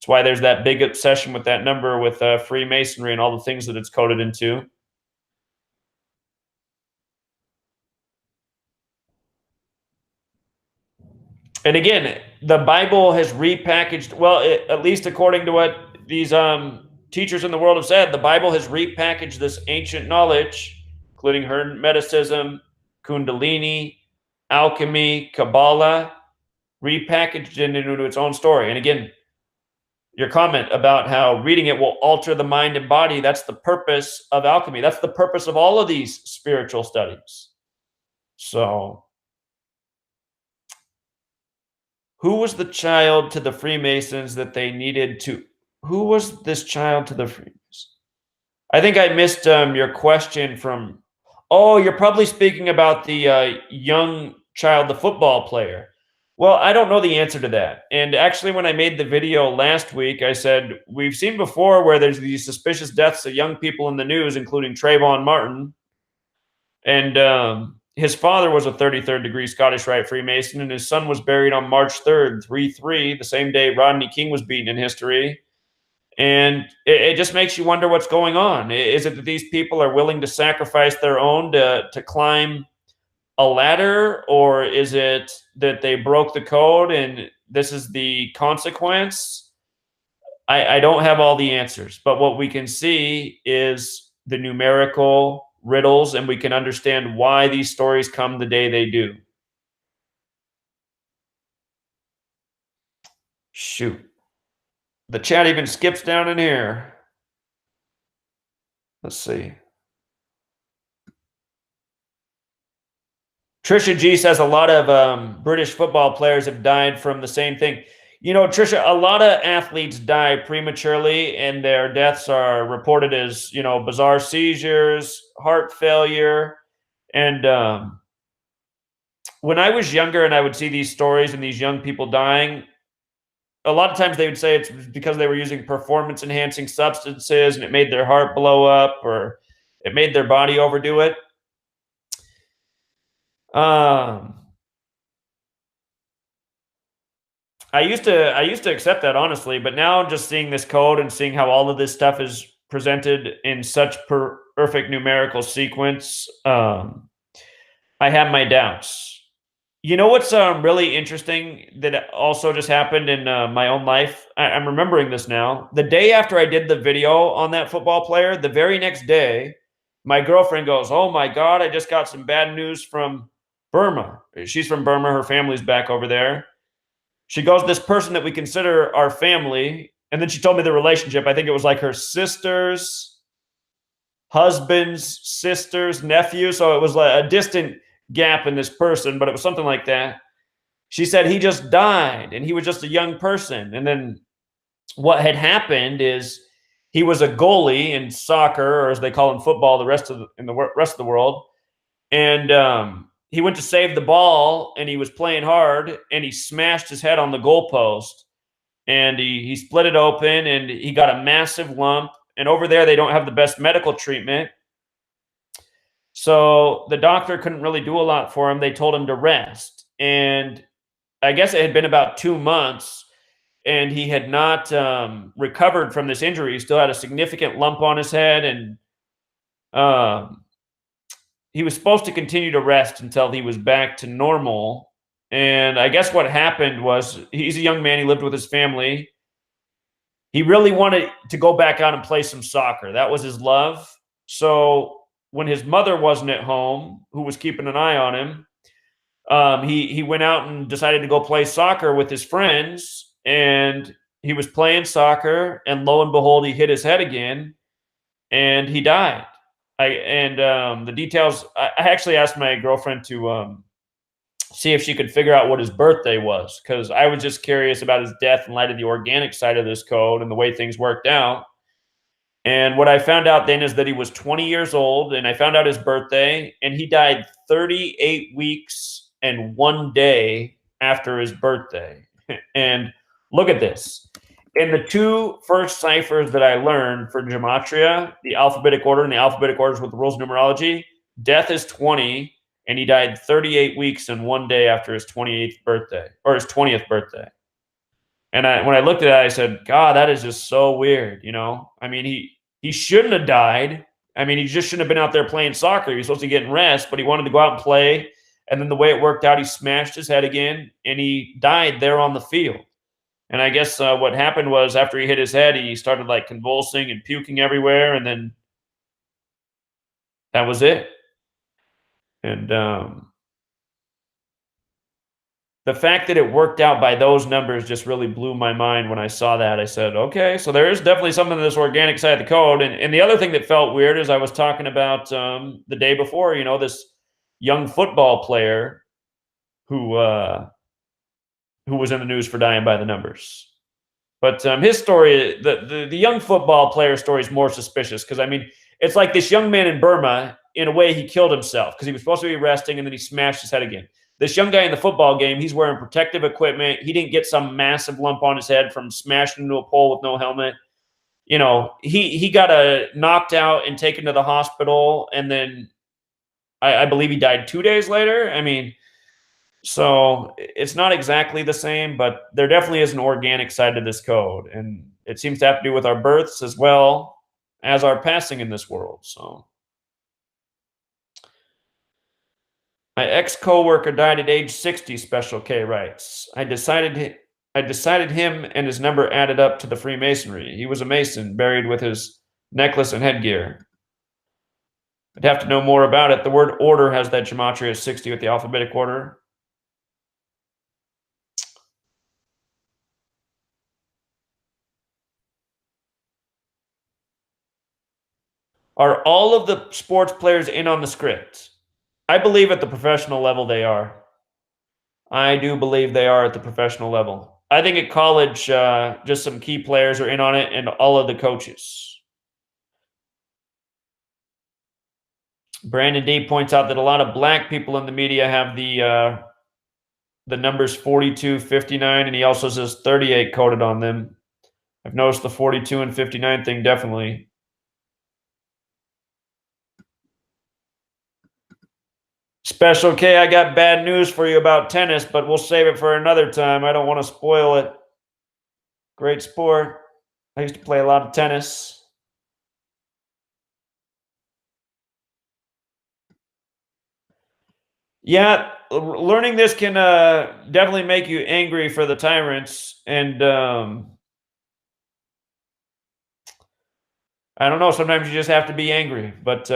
That's why there's that big obsession with that number with Freemasonry and all the things that it's coded into. And again, the Bible has repackaged, well, at least according to what these teachers in the world have said, the Bible has repackaged this ancient knowledge, including Hermeticism, Kundalini, alchemy, Kabbalah, repackaged it into its own story. And again, your comment about how reading it will alter the mind and body, that's the purpose of alchemy. That's the purpose of all of these spiritual studies. So, who was the child to the Freemasons that they needed to? Who was this child to the Freemasons? I think I missed your question from. Oh, you're probably speaking about the young child, the football player. Well, I don't know the answer to that. And actually, when I made the video last week, I said we've seen before where there's these suspicious deaths of young people in the news, including Trayvon Martin. And his father was a 33rd degree Scottish Rite Freemason, and his son was buried on March 3rd, 3/3, the same day Rodney King was beaten in history. And it just makes you wonder what's going on. Is it that these people are willing to sacrifice their own to climb a ladder, or is it that they broke the code and this is the consequence? I don't have all the answers, but what we can see is the numerical riddles, and we can understand why these stories come the day they do. Shoot. The chat even skips down in here. Let's see. Trisha G says a lot of British football players have died from the same thing. You know, Trisha, a lot of athletes die prematurely, and their deaths are reported as, bizarre seizures, heart failure. And when I was younger and I would see these stories and these young people dying, a lot of times they would say it's because they were using performance enhancing substances and it made their heart blow up or it made their body overdo it. I used to accept that, honestly, but now just seeing this code and seeing how all of this stuff is presented in such perfect numerical sequence, I have my doubts. You know what's really interesting that also just happened in my own life? I'm remembering this now. The day after I did the video on that football player, the very next day, my girlfriend goes, "Oh my God, I just got some bad news from Burma." She's from Burma. Her family's back over there. She goes, "This person that we consider our family," and then she told me the relationship. I think it was like her sister's husband's sister's nephew. So it was like a distant gap in this person, but it was something like that. She said he just died and he was just a young person. And then what had happened is he was a goalie in soccer, or as they call in football, rest of the world. And he went to save the ball and he was playing hard and he smashed his head on the goalpost and he split it open and he got a massive lump. And over there, they don't have the best medical treatment. So the doctor couldn't really do a lot for him. They told him to rest. And I guess it had been about 2 months and he had not recovered from this injury. He still had a significant lump on his head. And he was supposed to continue to rest until he was back to normal. And I guess what happened was he's a young man. He lived with his family. He really wanted to go back out and play some soccer. That was his love. So when his mother wasn't at home, who was keeping an eye on him, he went out and decided to go play soccer with his friends. And he was playing soccer, and lo and behold, he hit his head again, and he died. The details. I actually asked my girlfriend to see if she could figure out what his birthday was, because I was just curious about his death in light of the organic side of this code and the way things worked out. And what I found out then is that he was 20 years old, and I found out his birthday, and he died 38 weeks and 1 day after his birthday. And Look at this. In the two first ciphers that I learned for Gematria, the alphabetic order and the alphabetic orders with the rules of numerology, death is 20, and he died 38 weeks and 1 day after his 28th birthday, or his 20th birthday. And when I looked at it, I said, God, that is just so weird, you know? I mean, he shouldn't have died. I mean, he just shouldn't have been out there playing soccer. He was supposed to get rest, but he wanted to go out and play. And then the way it worked out, he smashed his head again, and he died there on the field. And I guess what happened was after he hit his head, he started like convulsing and puking everywhere, and then that was it. And the fact that it worked out by those numbers just really blew my mind when I saw that. I said, okay, so there is definitely something to this organic side of the code. And the other thing that felt weird is I was talking about the day before, you know, this young football player who uh, who was in the news for dying by the numbers. But his story, the young football player story, is more suspicious because I mean, it's like this young man in Burma. In a way, he killed himself because he was supposed to be resting, and then he smashed his head again. This young guy in the football game, he's wearing protective equipment. He didn't get some massive lump on his head from smashing into a pole with no helmet. You know, he got knocked out and taken to the hospital, and then I believe he died 2 days later. I mean, so it's not exactly the same, but there definitely is an organic side to this code. And it seems to have to do with our births as well as our passing in this world. So my ex coworker died at age 60, Special K writes. I decided him and his number added up to the Freemasonry. He was a Mason, buried with his necklace and headgear. I'd have to know more about it. The word order has that gematria as 60 with the alphabetic order. Are all of the sports players in on the script? I believe at the professional level they are. I do believe they are at the professional level. I think at college, just some key players are in on it, and all of the coaches. Brandon D points out that a lot of black people in the media have the numbers 42, 59, and he also says 38 coded on them. I've noticed the 42 and 59 thing definitely. Special K, I got bad news for you about tennis, but we'll save it for another time. I don't want to spoil it. Great sport. I used to play a lot of tennis. Yeah, learning this can definitely make you angry for the tyrants, and I don't know. Sometimes you just have to be angry, but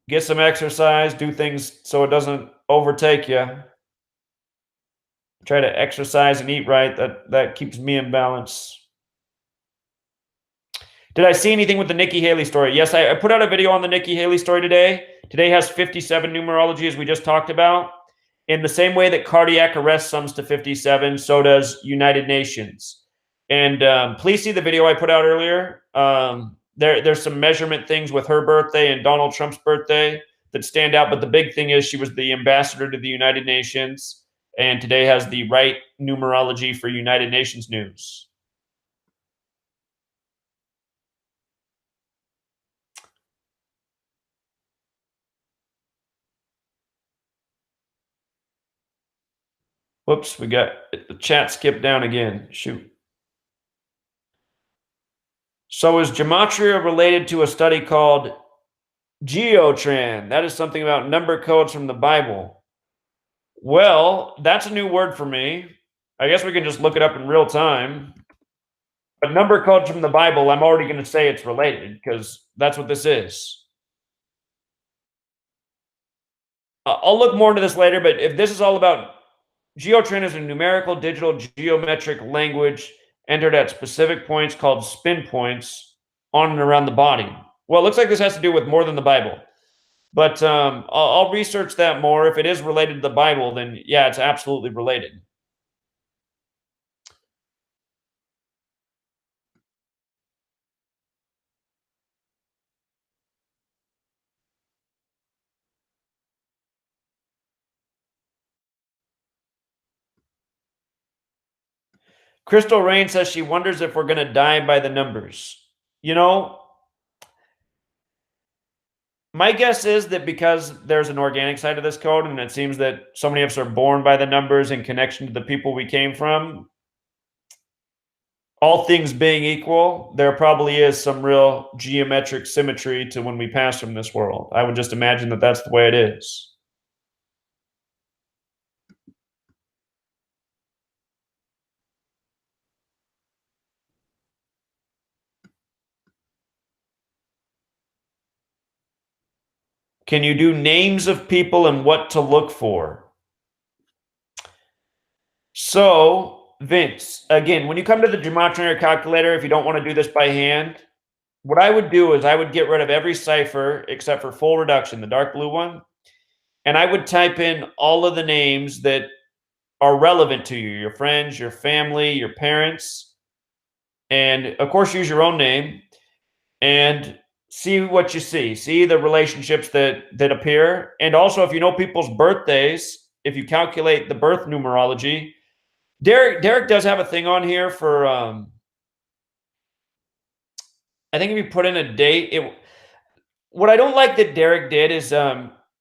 get some exercise, do things so it doesn't overtake you. Try to exercise and eat right. That keeps me in balance. Did I see anything with the Nikki Haley story? Yes, I put out a video on the Nikki Haley story today. Today has 57 numerology, as we just talked about. In the same way that cardiac arrest sums to 57, so does United Nations. And please see the video I put out earlier. There's some measurement things with her birthday and Donald Trump's birthday that stand out. But the big thing is she was the ambassador to the United Nations, and today has the right numerology for United Nations news. Whoops, we got the chat skipped down again. Shoot. So is gematria related to a study called Geotran? That is something about number codes from the Bible. Well, that's a new word for me. I guess we can just look it up in real time. But number codes from the Bible, I'm already going to say it's related because that's what this is. I'll look more into this later, but if this is all about Geotran is a numerical digital geometric language entered at specific points called spin points on and around the body. Well, it looks like this has to do with more than the Bible. But I'll research that more. If it is related to the Bible, then yeah, it's absolutely related. Crystal Rain says she wonders if we're going to die by the numbers. You know, my guess is that because there's an organic side of this code, and it seems that so many of us are born by the numbers in connection to the people we came from, all things being equal, there probably is some real geometric symmetry to when we pass from this world. I would just imagine that that's the way it is. Can you do names of people and what to look for? So, Vince, again, when you come to the Gematria calculator, if you don't want to do this by hand, what I would do is I would get rid of every cipher except for full reduction, the dark blue one, and I would type in all of the names that are relevant to you, your friends, your family, your parents, and of course use your own name and see what you see. See the relationships that appear, and also if you know people's birthdays, if you calculate the birth numerology. Derek does have a thing on here for I think if you put in a date, it what I don't like that Derek did is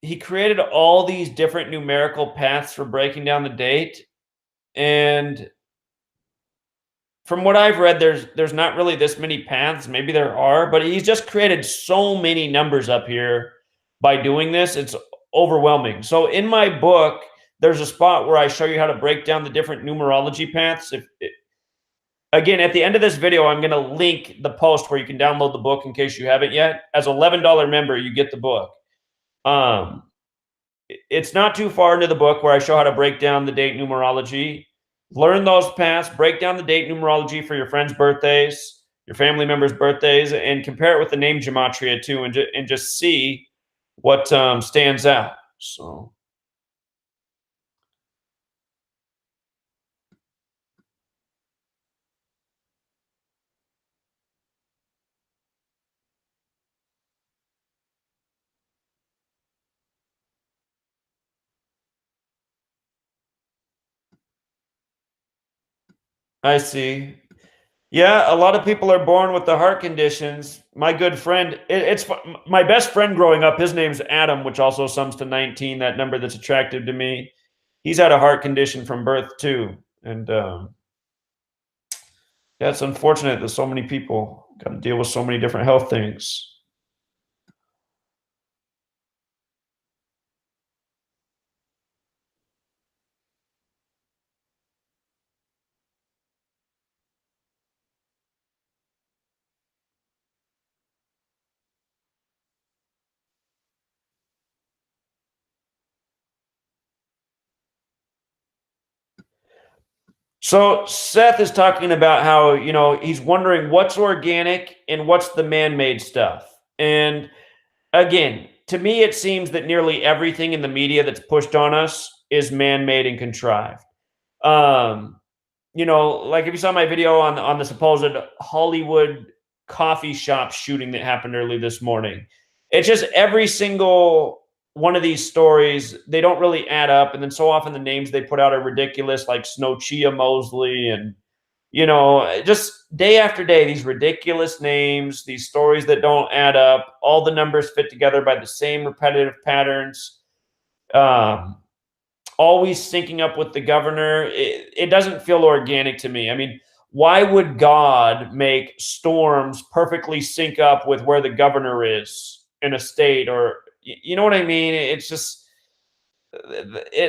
he created all these different numerical paths for breaking down the date. And from what I've read, there's not really this many paths. Maybe there are, but he's just created so many numbers up here by doing this. It's overwhelming. So in my book, there's a spot where I show you how to break down the different numerology paths. Again, at the end of this video, I'm going to link the post where you can download the book in case you haven't yet. As an $11 member, you get the book. It's not too far into the book where I show how to break down the date numerology. Learn those paths, break down the date numerology for your friends' birthdays, your family members' birthdays, and compare it with the name gematria too, and just see what stands out. So I see. Yeah, a lot of people are born with the heart conditions. My good friend, my best friend growing up, his name's Adam, which also sums to 19, that number that's attractive to me. He's had a heart condition from birth too. And yeah, it's unfortunate that so many people got to deal with so many different health things. So Seth is talking about how, he's wondering what's organic and what's the man-made stuff. And again, to me, it seems that nearly everything in the media that's pushed on us is man-made and contrived. Um, like if you saw my video on the supposed Hollywood coffee shop shooting that happened early this morning, it's just every single one of these stories, they don't really add up. And then so often the names they put out are ridiculous, like Snowchia Mosley, and just day after day, these ridiculous names, these stories that don't add up, all the numbers fit together by the same repetitive patterns. Um, Always syncing up with the governor. It doesn't feel organic to me. I mean, why would God make storms perfectly sync up with where the governor is in a state? Or you know what I mean? It's just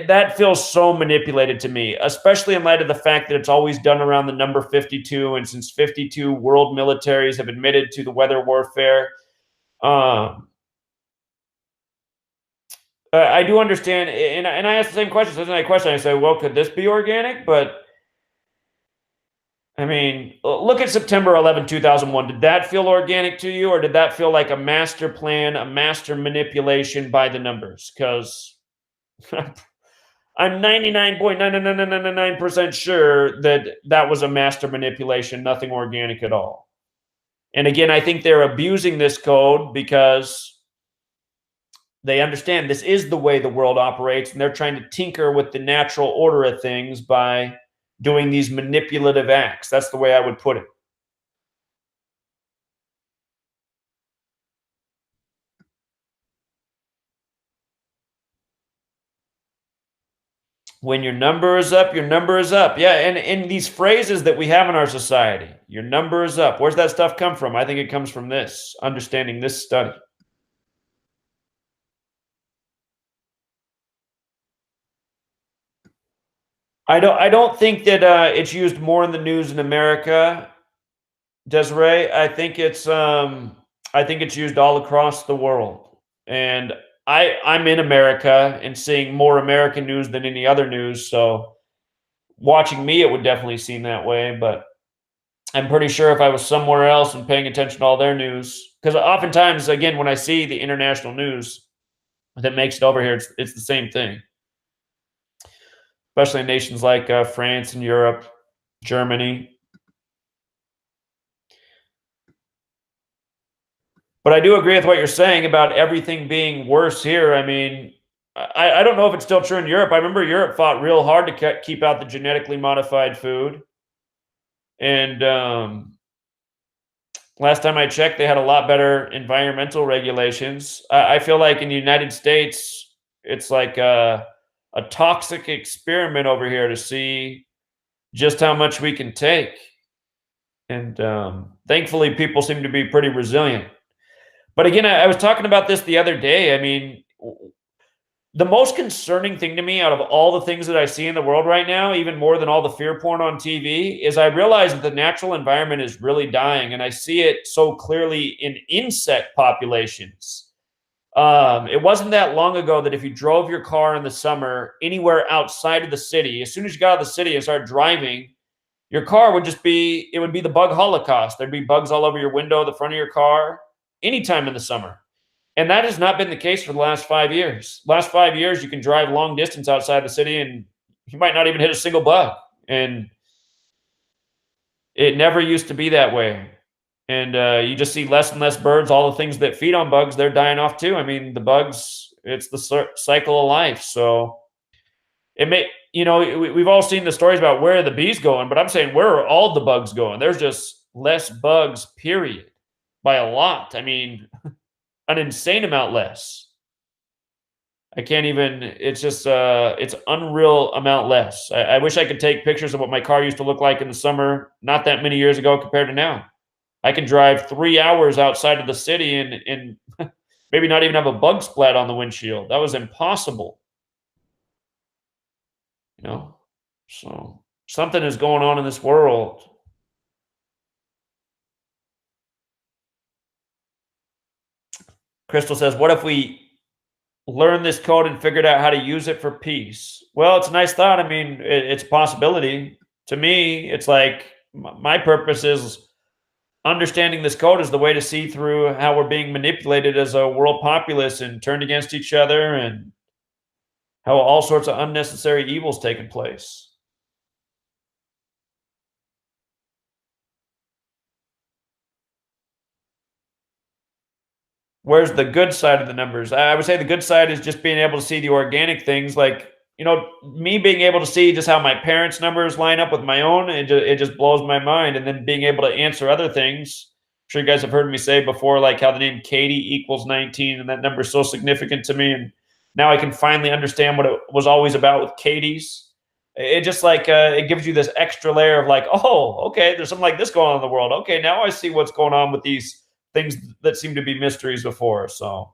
that feels so manipulated to me, especially in light of the fact that it's always done around the number 52. And since 52 world militaries have admitted to the weather warfare, I do understand, and I ask the same question. So isn't that a question? I say, well, could this be organic? But I mean, look at September 2001. Did that feel organic to you, or did that feel like a master plan, a master manipulation by the numbers? Because I'm 99.99999% sure that that was a master manipulation, nothing organic at all. And again, I think they're abusing this code because they understand this is the way the world operates, and they're trying to tinker with the natural order of things by doing these manipulative acts. That's the way I would put it. When your number is up, your number is up. Yeah, and in these phrases that we have in our society, your number is up. Where's that stuff come from? I think it comes from this, understanding this study. I don't think that it's used more in the news in America, Desiree. I think it's used all across the world. And I'm in America and seeing more American news than any other news. So watching me, it would definitely seem that way. But I'm pretty sure if I was somewhere else and paying attention to all their news, because oftentimes, again, when I see the international news that makes it over here, it's the same thing, especially in nations like France and Europe, Germany. But I do agree with what you're saying about everything being worse here. I mean, I don't know if it's still true in Europe. I remember Europe fought real hard to keep out the genetically modified food. And last time I checked, they had a lot better environmental regulations. I feel like in the United States, it's like a toxic experiment over here to see just how much we can take. And thankfully, people seem to be pretty resilient. But again, I was talking about this the other day. I mean, the most concerning thing to me out of all the things that I see in the world right now, even more than all the fear porn on TV, is I realize that the natural environment is really dying. And I see it so clearly in insect populations. It wasn't that long ago that if you drove your car in the summer anywhere outside of the city, as soon as you got out of the city and started driving, your car would it would be the bug holocaust. There'd be bugs all over your window, the front of your car, anytime in the summer. And that has not been the case for the last 5 years. Last 5 years, you can drive long distance outside the city and you might not even hit a single bug. And it never used to be that way. And you just see less and less birds. All the things that feed on bugs, they're dying off too. I mean, the bugs, it's the cycle of life. So it may, we've all seen the stories about where are the bees going, but I'm saying where are all the bugs going? There's just less bugs, period, by a lot. I mean, an insane amount less. I can't even, it's just, it's unreal amount less. I wish I could take pictures of what my car used to look like in the summer, not that many years ago compared to now. I can drive 3 hours outside of the city and maybe not even have a bug splat on the windshield. That was impossible, you know? So something is going on in this world. Crystal says, what if we learn this code and figured out how to use it for peace? Well, it's a nice thought. I mean, it's a possibility. To me, it's like my purpose is understanding this code is the way to see through how we're being manipulated as a world populace and turned against each other, and how all sorts of unnecessary evils taking place. Where's the good side of the numbers? I would say the good side is just being able to see the organic things, like, me being able to see just how my parents' numbers line up with my own. It just blows my mind. And then being able to answer other things. I'm sure you guys have heard me say before, like how the name Katie equals 19, and that number is so significant to me. And now I can finally understand what it was always about with Katie's. It just like it gives you this extra layer of like, oh, okay, there's something like this going on in the world. Okay, now I see what's going on with these things that seem to be mysteries before. So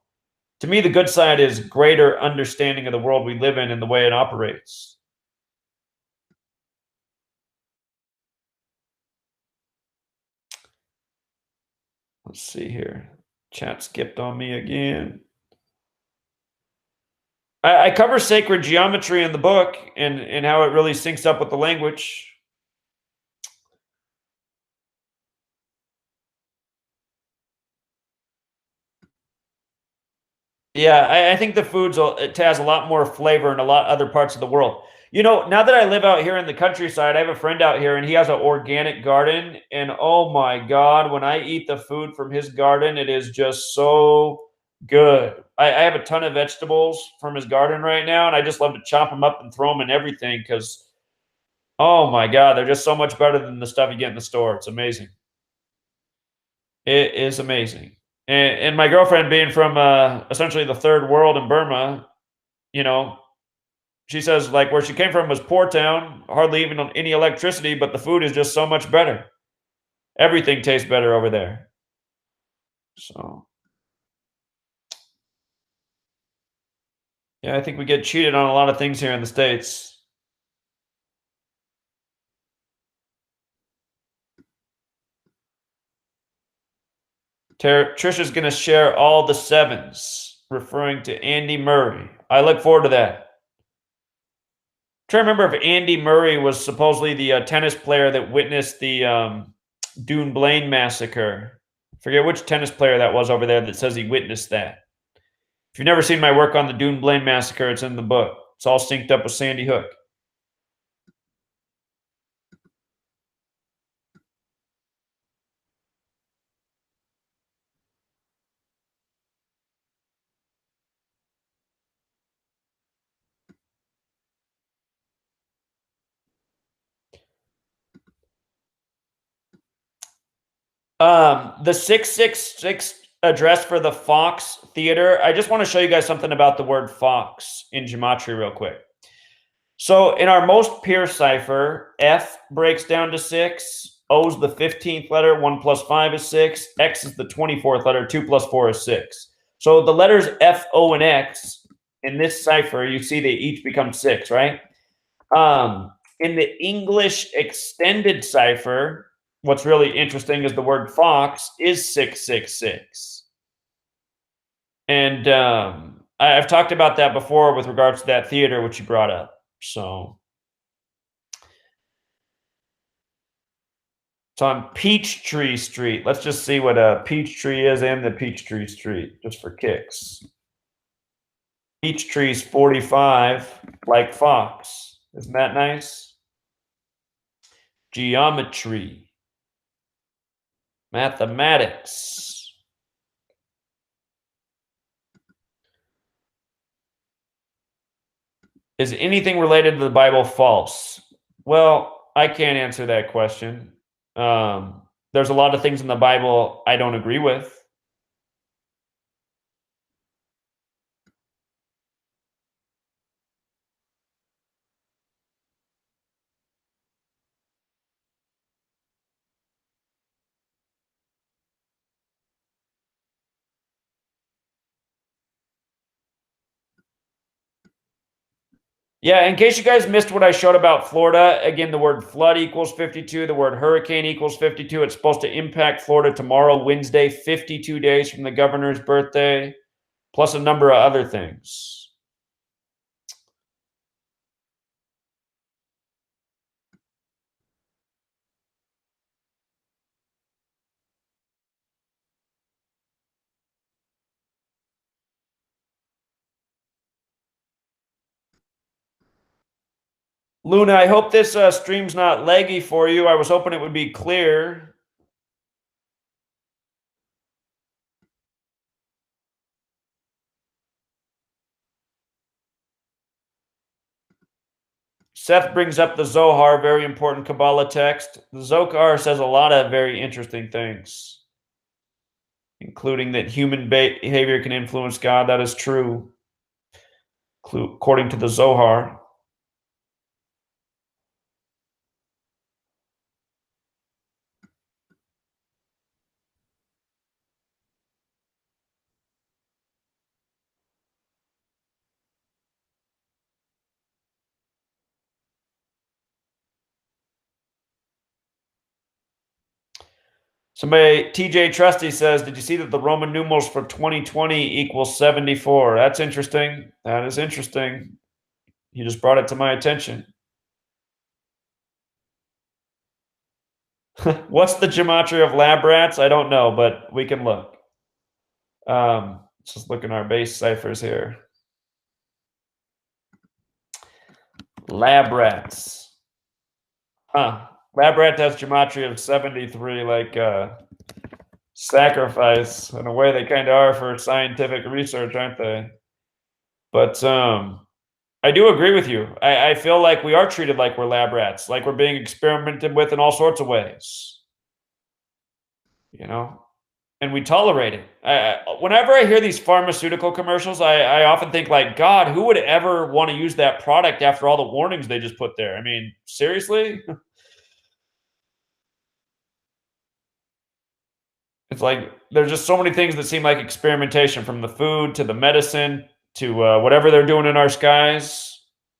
to me, the good side is greater understanding of the world we live in and the way it operates. Let's see here. Chat skipped on me again. I cover sacred geometry in the book and how it really syncs up with the language. Yeah, I think the it has a lot more flavor in a lot other parts of the world. Now that I live out here in the countryside, I have a friend out here and he has an organic garden. And oh my God, when I eat the food from his garden, it is just so good. I have a ton of vegetables from his garden right now, and I just love to chop them up and throw them in everything because Oh my God, they're just so much better than the stuff you get in the store. It's amazing. It is amazing. And my girlfriend being from essentially the third world in Burma, you know, she says like where she came from was poor town, hardly even on any electricity, but the food is just so much better. Everything tastes better over there. So yeah, I think we get cheated on a lot of things here in the States. Trisha's going to share all the sevens, referring to Andy Murray. I look forward to that. I'm trying to remember if Andy Murray was supposedly the tennis player that witnessed the Dune Blaine massacre. I forget which tennis player that was over there that says he witnessed that. If you've never seen my work on the Dune Blaine massacre, it's in the book. It's all synced up with Sandy Hook. The 666 address for the Fox Theater. I just want to show you guys something about the word Fox in Gematria real quick. So in our most pure cipher, F breaks down to 6, O is the 15th letter, 1 plus 5 is 6, X is the 24th letter, 2 plus 4 is 6. So the letters F, O, and X in this cipher, you see they each become 6, right? In the English extended cipher, what's really interesting is the word fox is 666. And I've talked about that before with regards to that theater, which you brought up. So it's on Peachtree Street. Let's just see what a Peachtree is and the Peachtree Street, just for kicks. Peachtree's 45, like Fox. Isn't that nice? Geometry. Mathematics. Is anything related to the Bible false? Well, I can't answer that question. There's a lot of things in the Bible I don't agree with. Yeah, in case you guys missed what I showed about Florida, again, the word flood equals 52, the word hurricane equals 52. It's supposed to impact Florida tomorrow, Wednesday, 52 days from the governor's birthday, plus a number of other things. Luna, I hope this stream's not laggy for you. I was hoping it would be clear. Seth brings up the Zohar, very important Kabbalah text. The Zohar says a lot of very interesting things, including that human behavior can influence God. That is true, according to the Zohar. Somebody, TJ Trusty says, did you see that the Roman numerals for 2020 equals 74? That's interesting. That is interesting. You just brought it to my attention. What's the gematria of lab rats? I don't know, but we can look. Let's just look in our base ciphers here. Lab rats. Huh. Lab rat has gematria of 73, like sacrifice. In a way, they kind of are for scientific research, aren't they? But I do agree with you. I feel like we are treated like we're lab rats, like we're being experimented with in all sorts of ways, you know? And we tolerate it. Whenever I hear these pharmaceutical commercials, I often think like, God, who would ever want to use that product after all the warnings they just put there? I mean, seriously? It's like there's just so many things that seem like experimentation, from the food to the medicine to whatever they're doing in our skies.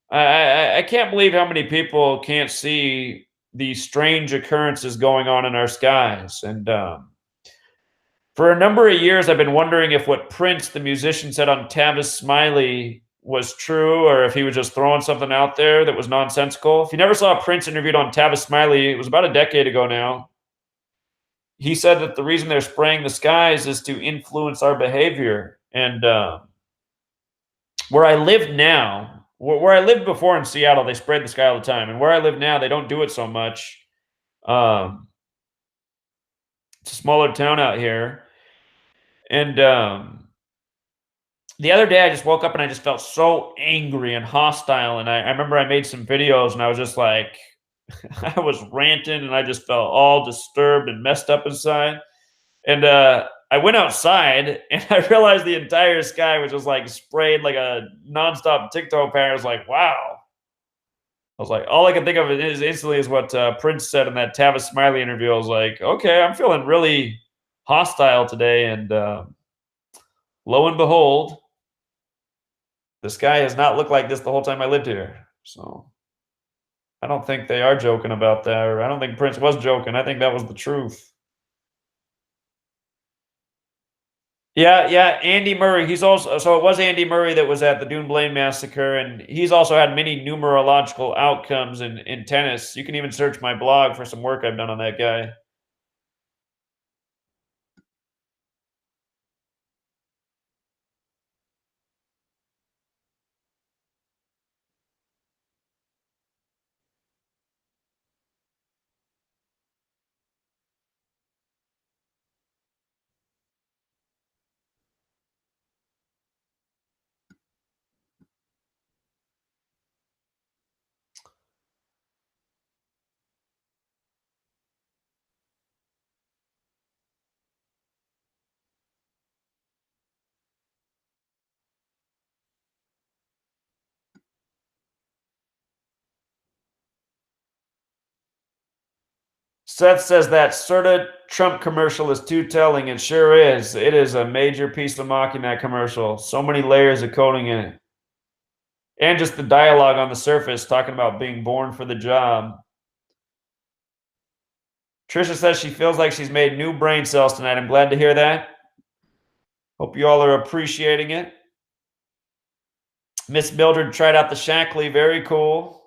I can't believe how many people can't see the strange occurrences going on in our skies. And for a number of years, I've been wondering if what Prince, the musician, said on Tavis Smiley was true, or if he was just throwing something out there that was nonsensical. If you never saw Prince interviewed on Tavis Smiley, it was about a decade ago now. He said that the reason they're spraying the skies is to influence our behavior. And where I live now, where I lived before in Seattle, they sprayed the sky all the time. And where I live now, they don't do it so much. Um, it's a smaller town out here. And the other day, I just woke up and I just felt so angry and hostile. And I remember I made some videos and I was just like, I was ranting and I just felt all disturbed and messed up inside. And I went outside and I realized the entire sky was just like sprayed like a nonstop TikTok pattern. I was like, wow. I was like, all I can think of is instantly is what Prince said in that Tavis Smiley interview. I was like, okay, I'm feeling really hostile today. And lo and behold, the sky has not looked like this the whole time I lived here. So I don't think they are joking about that. Or I don't think Prince was joking. I think that was the truth. Yeah, yeah, Andy Murray. He's also, so it was Andy Murray that was at the Dune Blaine massacre, and he's also had many numerological outcomes in tennis. You can even search my blog for some work I've done on that guy. Seth says that Serta Trump commercial is too telling. It sure is. It is a major piece of mocking, that commercial. So many layers of coding in it. And just the dialogue on the surface talking about being born for the job. Trisha says she feels like she's made new brain cells tonight. I'm glad to hear that. Hope you all are appreciating it. Miss Mildred tried out the Shackley. Very cool.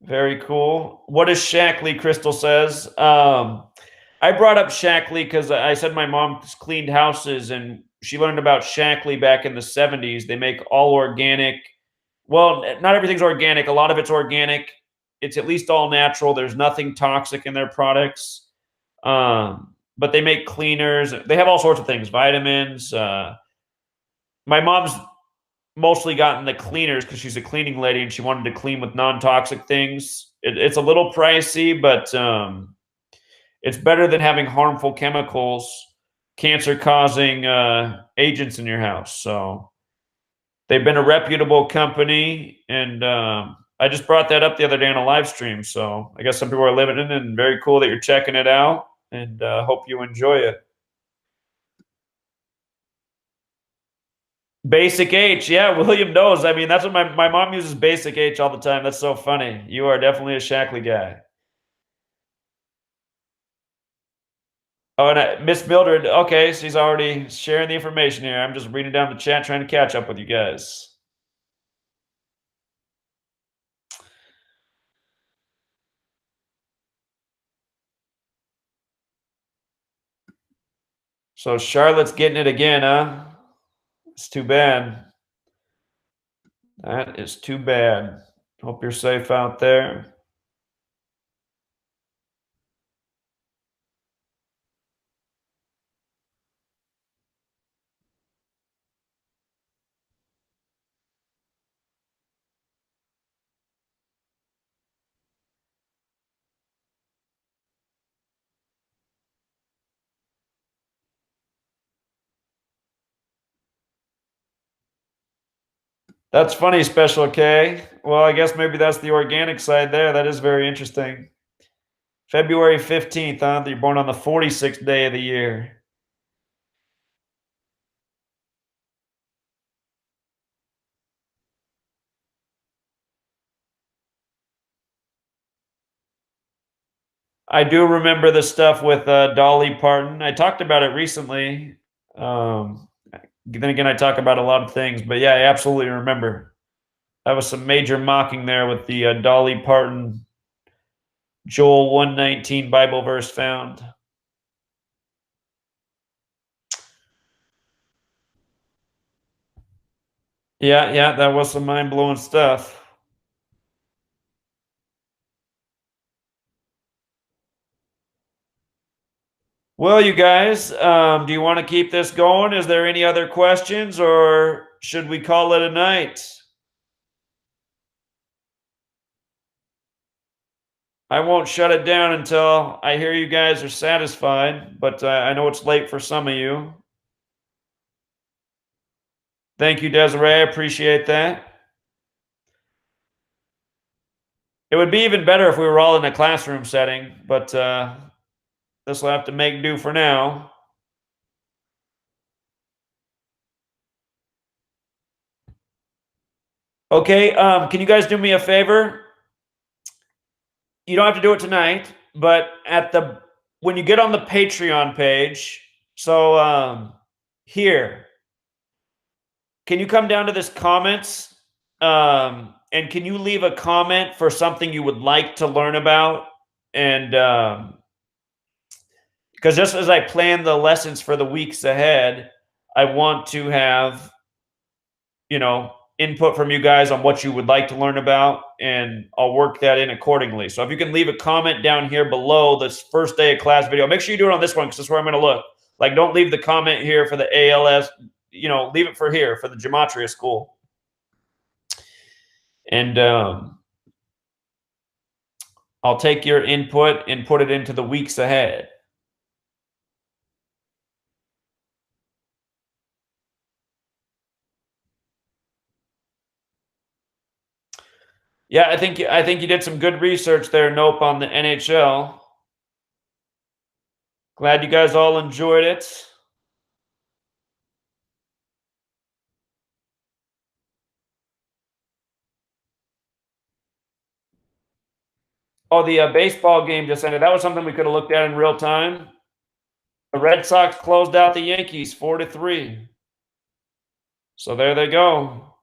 Very cool. What is Shackley? Crystal says. I brought up Shackley because I said my mom cleaned houses and she learned about Shackley back in the 70s. They make all organic. Well, not everything's organic. A lot of it's organic. It's at least all natural. There's nothing toxic in their products. But they make cleaners. They have all sorts of things, vitamins. My mom's mostly gotten the cleaners because she's a cleaning lady and she wanted to clean with non-toxic things. It's a little pricey, but it's better than having harmful chemicals, cancer-causing agents in your house. So they've been a reputable company, and I just brought that up the other day on a live stream. So I guess some people are living in it, and very cool that you're checking it out, and hope you enjoy it. Basic H, yeah, William knows. I mean, that's what my mom uses Basic H all the time. That's so funny. You are definitely a Shackley guy. Oh, and Miss Mildred, okay, she's already sharing the information here. I'm just reading down the chat, trying to catch up with you guys. So Charlotte's getting it again, huh? It's too bad. That is too bad. Hope you're safe out there. That's funny, Special K. Well, I guess maybe that's the organic side there. That is very interesting. February 15th, huh? You're born on the 46th day of the year. I do remember the stuff with Dolly Parton. I talked about it recently. Then again, I talk about a lot of things, but yeah, I absolutely remember. That was some major mocking there with the Dolly Parton Joel 119 Bible verse found. Yeah, yeah, that was some mind blowing stuff. Well, you guys, do you want to keep this going? Is there any other questions, or should we call it a night? I won't shut it down until I hear you guys are satisfied, but I know it's late for some of you. Thank you, Desiree. I appreciate that. It would be even better if we were all in a classroom setting, but this will have to make do for now. Okay, can you guys do me a favor? You don't have to do it tonight, but at the when you get on the Patreon page, so here, can you come down to this comments? And can you leave a comment for something you would like to learn about? And because just as I plan the lessons for the weeks ahead, I want to have, you know, input from you guys on what you would like to learn about, and I'll work that in accordingly. So if you can leave a comment down here below this first day of class video, make sure you do it on this one because that's where I'm going to look. Like, don't leave the comment here for the ALS, you know, leave it for here for the Gematria school. And I'll take your input and put it into the weeks ahead. Yeah, I think you did some good research there, Nope, on the NHL. Glad you guys all enjoyed it. Oh, the baseball game just ended. That was something we could have looked at in real time. The Red Sox closed out the Yankees 4-3. So there they go.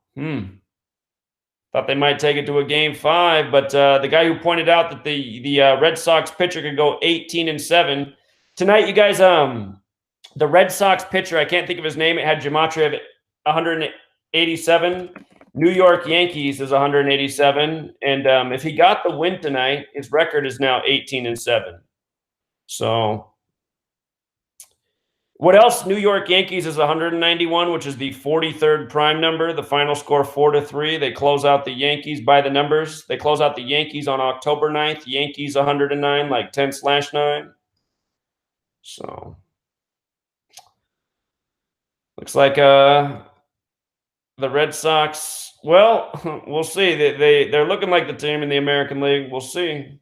Thought they might take it to a game 5, but the guy who pointed out that the Red Sox pitcher could go 18-7 tonight. You guys, the Red Sox pitcher, I can't think of his name. It had Gematria of 187. New York Yankees is 187, and if he got the win tonight, his record is now 18-7. So, what else? New York Yankees is 191, which is the 43rd prime number. The final score 4-3. They close out the Yankees by the numbers. They close out the Yankees on October 9th. Yankees 109, like 10/9. So, looks like the Red Sox. Well, we'll see. They're looking like the team in the American League. We'll see.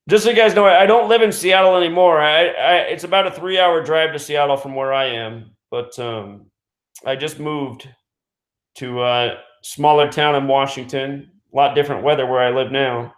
Just so you guys know, I don't live in Seattle anymore. It's about a 3-hour drive to Seattle from where I am, but I just moved to a smaller town in Washington. A lot different weather where I live now.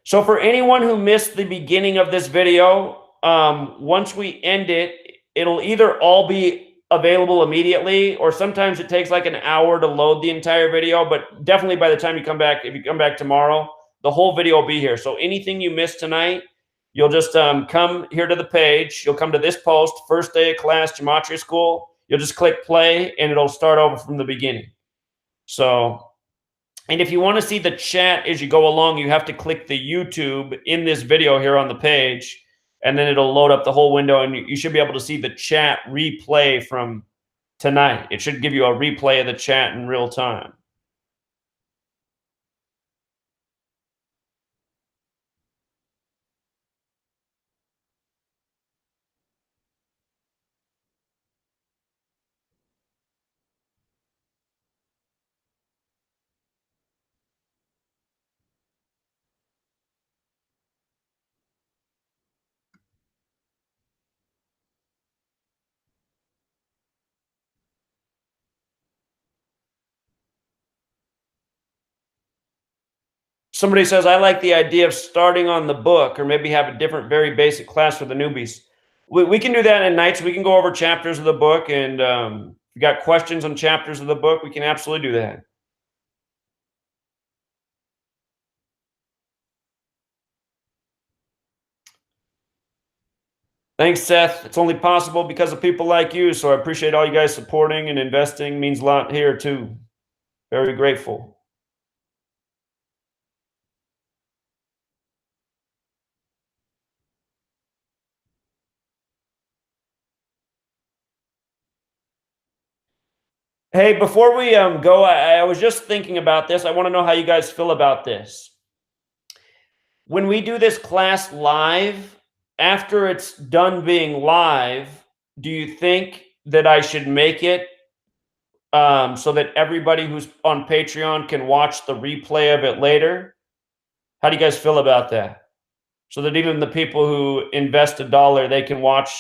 So for anyone who missed the beginning of this video, once we end it, it'll either all be available immediately, or sometimes it takes like an hour to load the entire video. But definitely by the time you come back, if you come back tomorrow, the whole video will be here. So anything you missed tonight, you'll just come here to the page. You'll come to this post, first day of class, Gematria School. You'll just click play, and it'll start over from the beginning. So, and if you want to see the chat as you go along, you have to click the YouTube in this video here on the page. and then it'll load up the whole window, and you should be able to see the chat replay from tonight. It should give you a replay of the chat in real time. Somebody says, I like the idea of starting on the book, or maybe have a different, very basic class for the newbies. We can do that in nights. We can go over chapters of the book, and if you got questions on chapters of the book, we can absolutely do that. Thanks, Seth. It's only possible because of people like you. So I appreciate all you guys supporting and investing. Means a lot here too. Very grateful. Hey, before we go, I was just thinking about this. I want to know how you guys feel about this. When we do this class live, after it's done being live, do you think that I should make it so that everybody who's on Patreon can watch the replay of it later? How do you guys feel about that? So that even the people who invest $1, they can watch.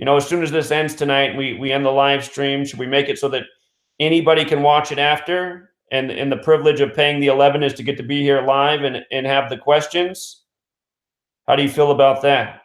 As soon as this ends tonight, we end the live stream. Should we make it so that anybody can watch it after? And the privilege of paying the 11 is to get to be here live and have the questions. How do you feel about that?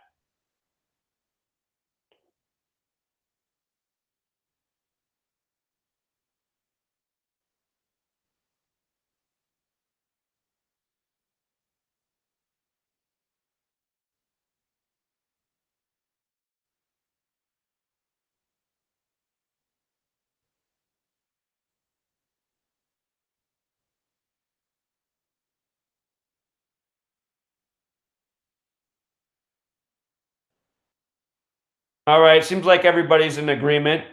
All right. Seems like everybody's in agreement.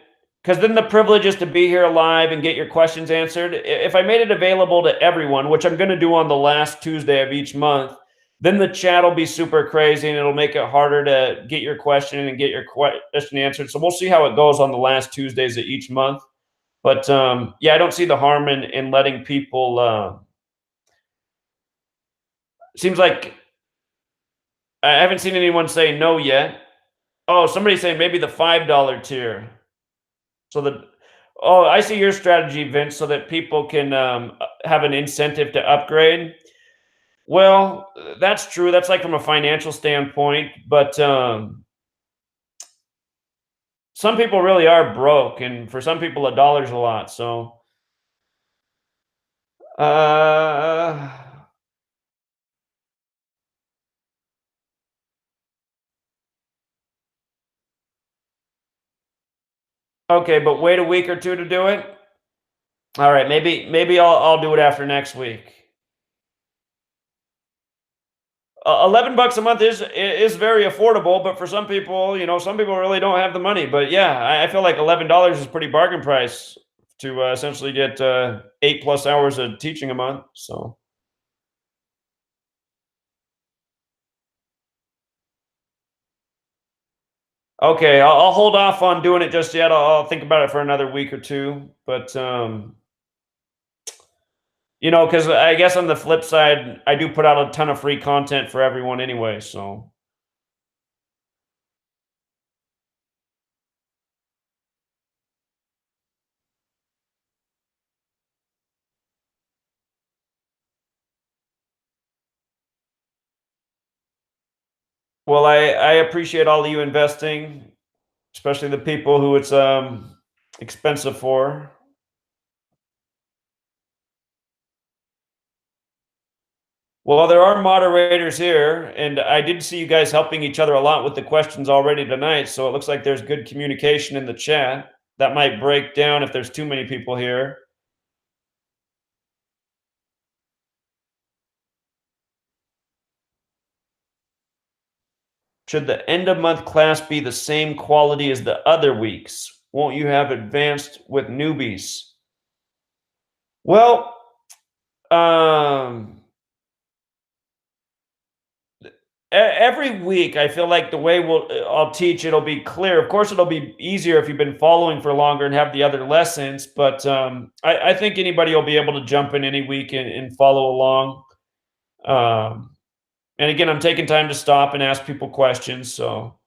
Because then the privilege is to be here live and get your questions answered. If I made it available to everyone, which I'm going to do on the last Tuesday of each month, then the chat will be super crazy and it'll make it harder to get your question and get your question answered. So we'll see how it goes on the last Tuesdays of each month. But yeah, I don't see the harm in letting people. Seems like I haven't seen anyone say no yet. Oh, somebody's saying maybe the $5 tier. So I see your strategy, Vince, so that people can have an incentive to upgrade. Well, that's true. That's like from a financial standpoint, but some people really are broke, and for some people, $1's a lot. So, uh, okay, but wait a week or two to do it. All right, maybe I'll do it after next week. 11 bucks a month is very affordable, but for some people, some people really don't have the money. But yeah, I feel like $11 is pretty bargain price to essentially get 8+ hours of teaching a month. So okay, I'll hold off on doing it just yet. I'll think about it for another week or two. But because I guess on the flip side, I do put out a ton of free content for everyone anyway. So well, I appreciate all of you investing, especially the people who it's expensive for. Well, there are moderators here, and I did see you guys helping each other a lot with the questions already tonight. So it looks like there's good communication in the chat. That might break down if there's too many people here. Should the end of month class be the same quality as the other weeks? Won't you have advanced with newbies? Well, um, every week I feel like the way I'll teach it'll be clear. Of course, it'll be easier if you've been following for longer and have the other lessons. But I think anybody will be able to jump in any week and follow along. Um, and again, I'm taking time to stop and ask people questions. So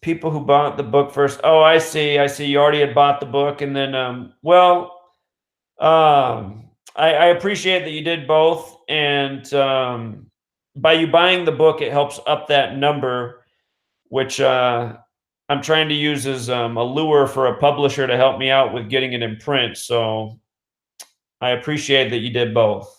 people who bought the book first. Oh, I see. I see. You already had bought the book, and then I appreciate that you did both, and by you buying the book, it helps up that number, which I'm trying to use as a lure for a publisher to help me out with getting it in print. So I appreciate that you did both.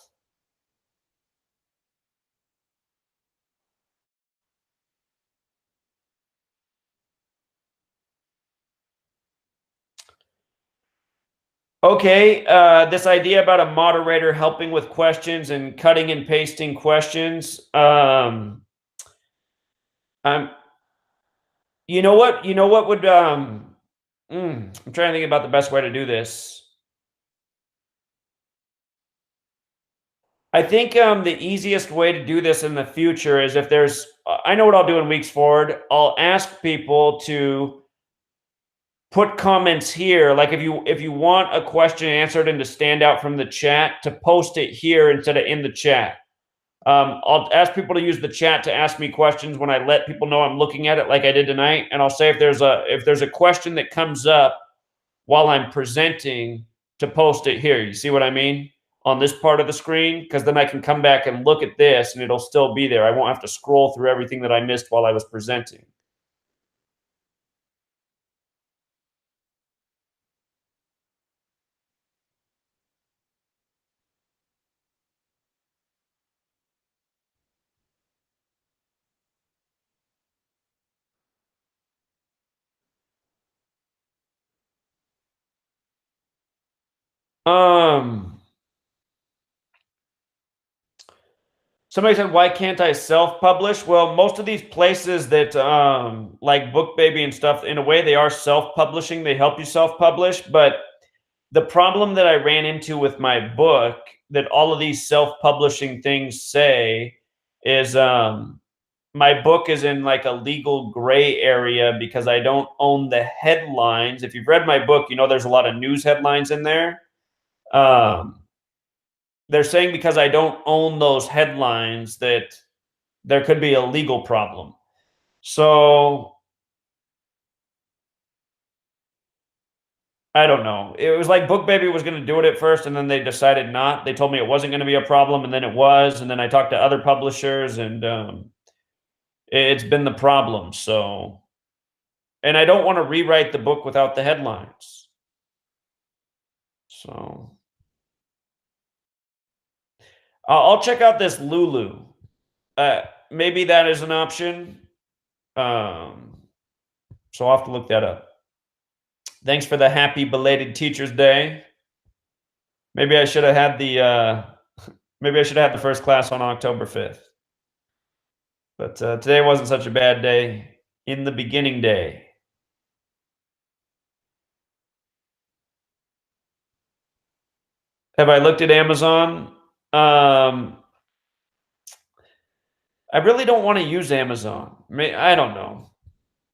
Okay, this idea about a moderator helping with questions and cutting and pasting questions. I'm, you know what? You know what would I'm trying to think about the best way to do this. I think the easiest way to do this in the future is if there's, I know what I'll do in weeks forward. I'll ask people to put comments here. Like if you want a question answered and to stand out from the chat, to post it here instead of in the chat. I'll ask people to use the chat to ask me questions when I let people know I'm looking at it, like I did tonight. And I'll say if there's a question that comes up while I'm presenting, to post it here. You see what I mean? On this part of the screen, because then I can come back and look at this and it'll still be there. I won't have to scroll through everything that I missed while I was presenting. Um, Somebody said, "Why can't I self-publish?" Well, most of these places that like BookBaby and stuff, in a way, they are self-publishing. They help you self-publish, but the problem that I ran into with my book, that all of these self-publishing things say, is my book is in like a legal gray area because I don't own the headlines. If you've read my book, you know there's a lot of news headlines in there. Um, they're saying because I don't own those headlines that there could be a legal problem. So I don't know. It was like BookBaby was going to do it at first, and then they decided not. They told me it wasn't going to be a problem, and then it was. And then I talked to other publishers, and it's been the problem. So, and I don't want to rewrite the book without the headlines. So I'll check out this Lulu. Maybe that is an option. Um, so I'll have to look that up. Thanks for the happy belated Teachers Day. Maybe I should have had the first class on October 5th. But today wasn't such a bad day in the beginning day. Have I looked at Amazon? I really don't want to use Amazon. I don't know.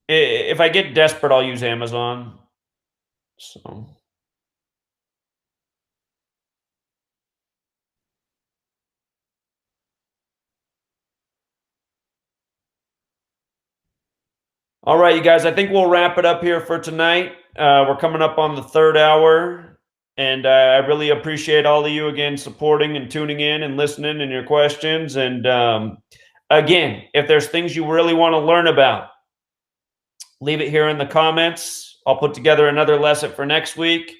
If I get desperate, I'll use Amazon. So, all right, you guys, I think we'll wrap it up here for tonight. We're coming up on the third hour, and I really appreciate all of you again supporting and tuning in and listening and your questions. And again, if there's things you really want to learn about, leave it here in the comments. I'll put together another lesson for next week.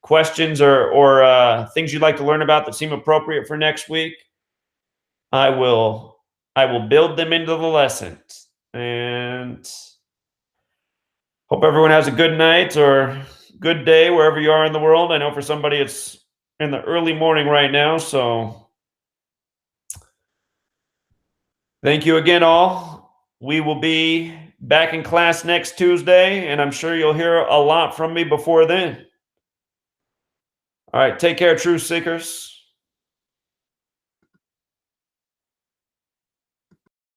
questions or things you'd like to learn about that seem appropriate for next week, I will build them into the lessons. And hope everyone has a good night or good day wherever you are in the world. I know for somebody it's in the early morning right now, so thank you again, all. We will be back in class next Tuesday, and I'm sure you'll hear a lot from me before then. All right, take care, truth seekers.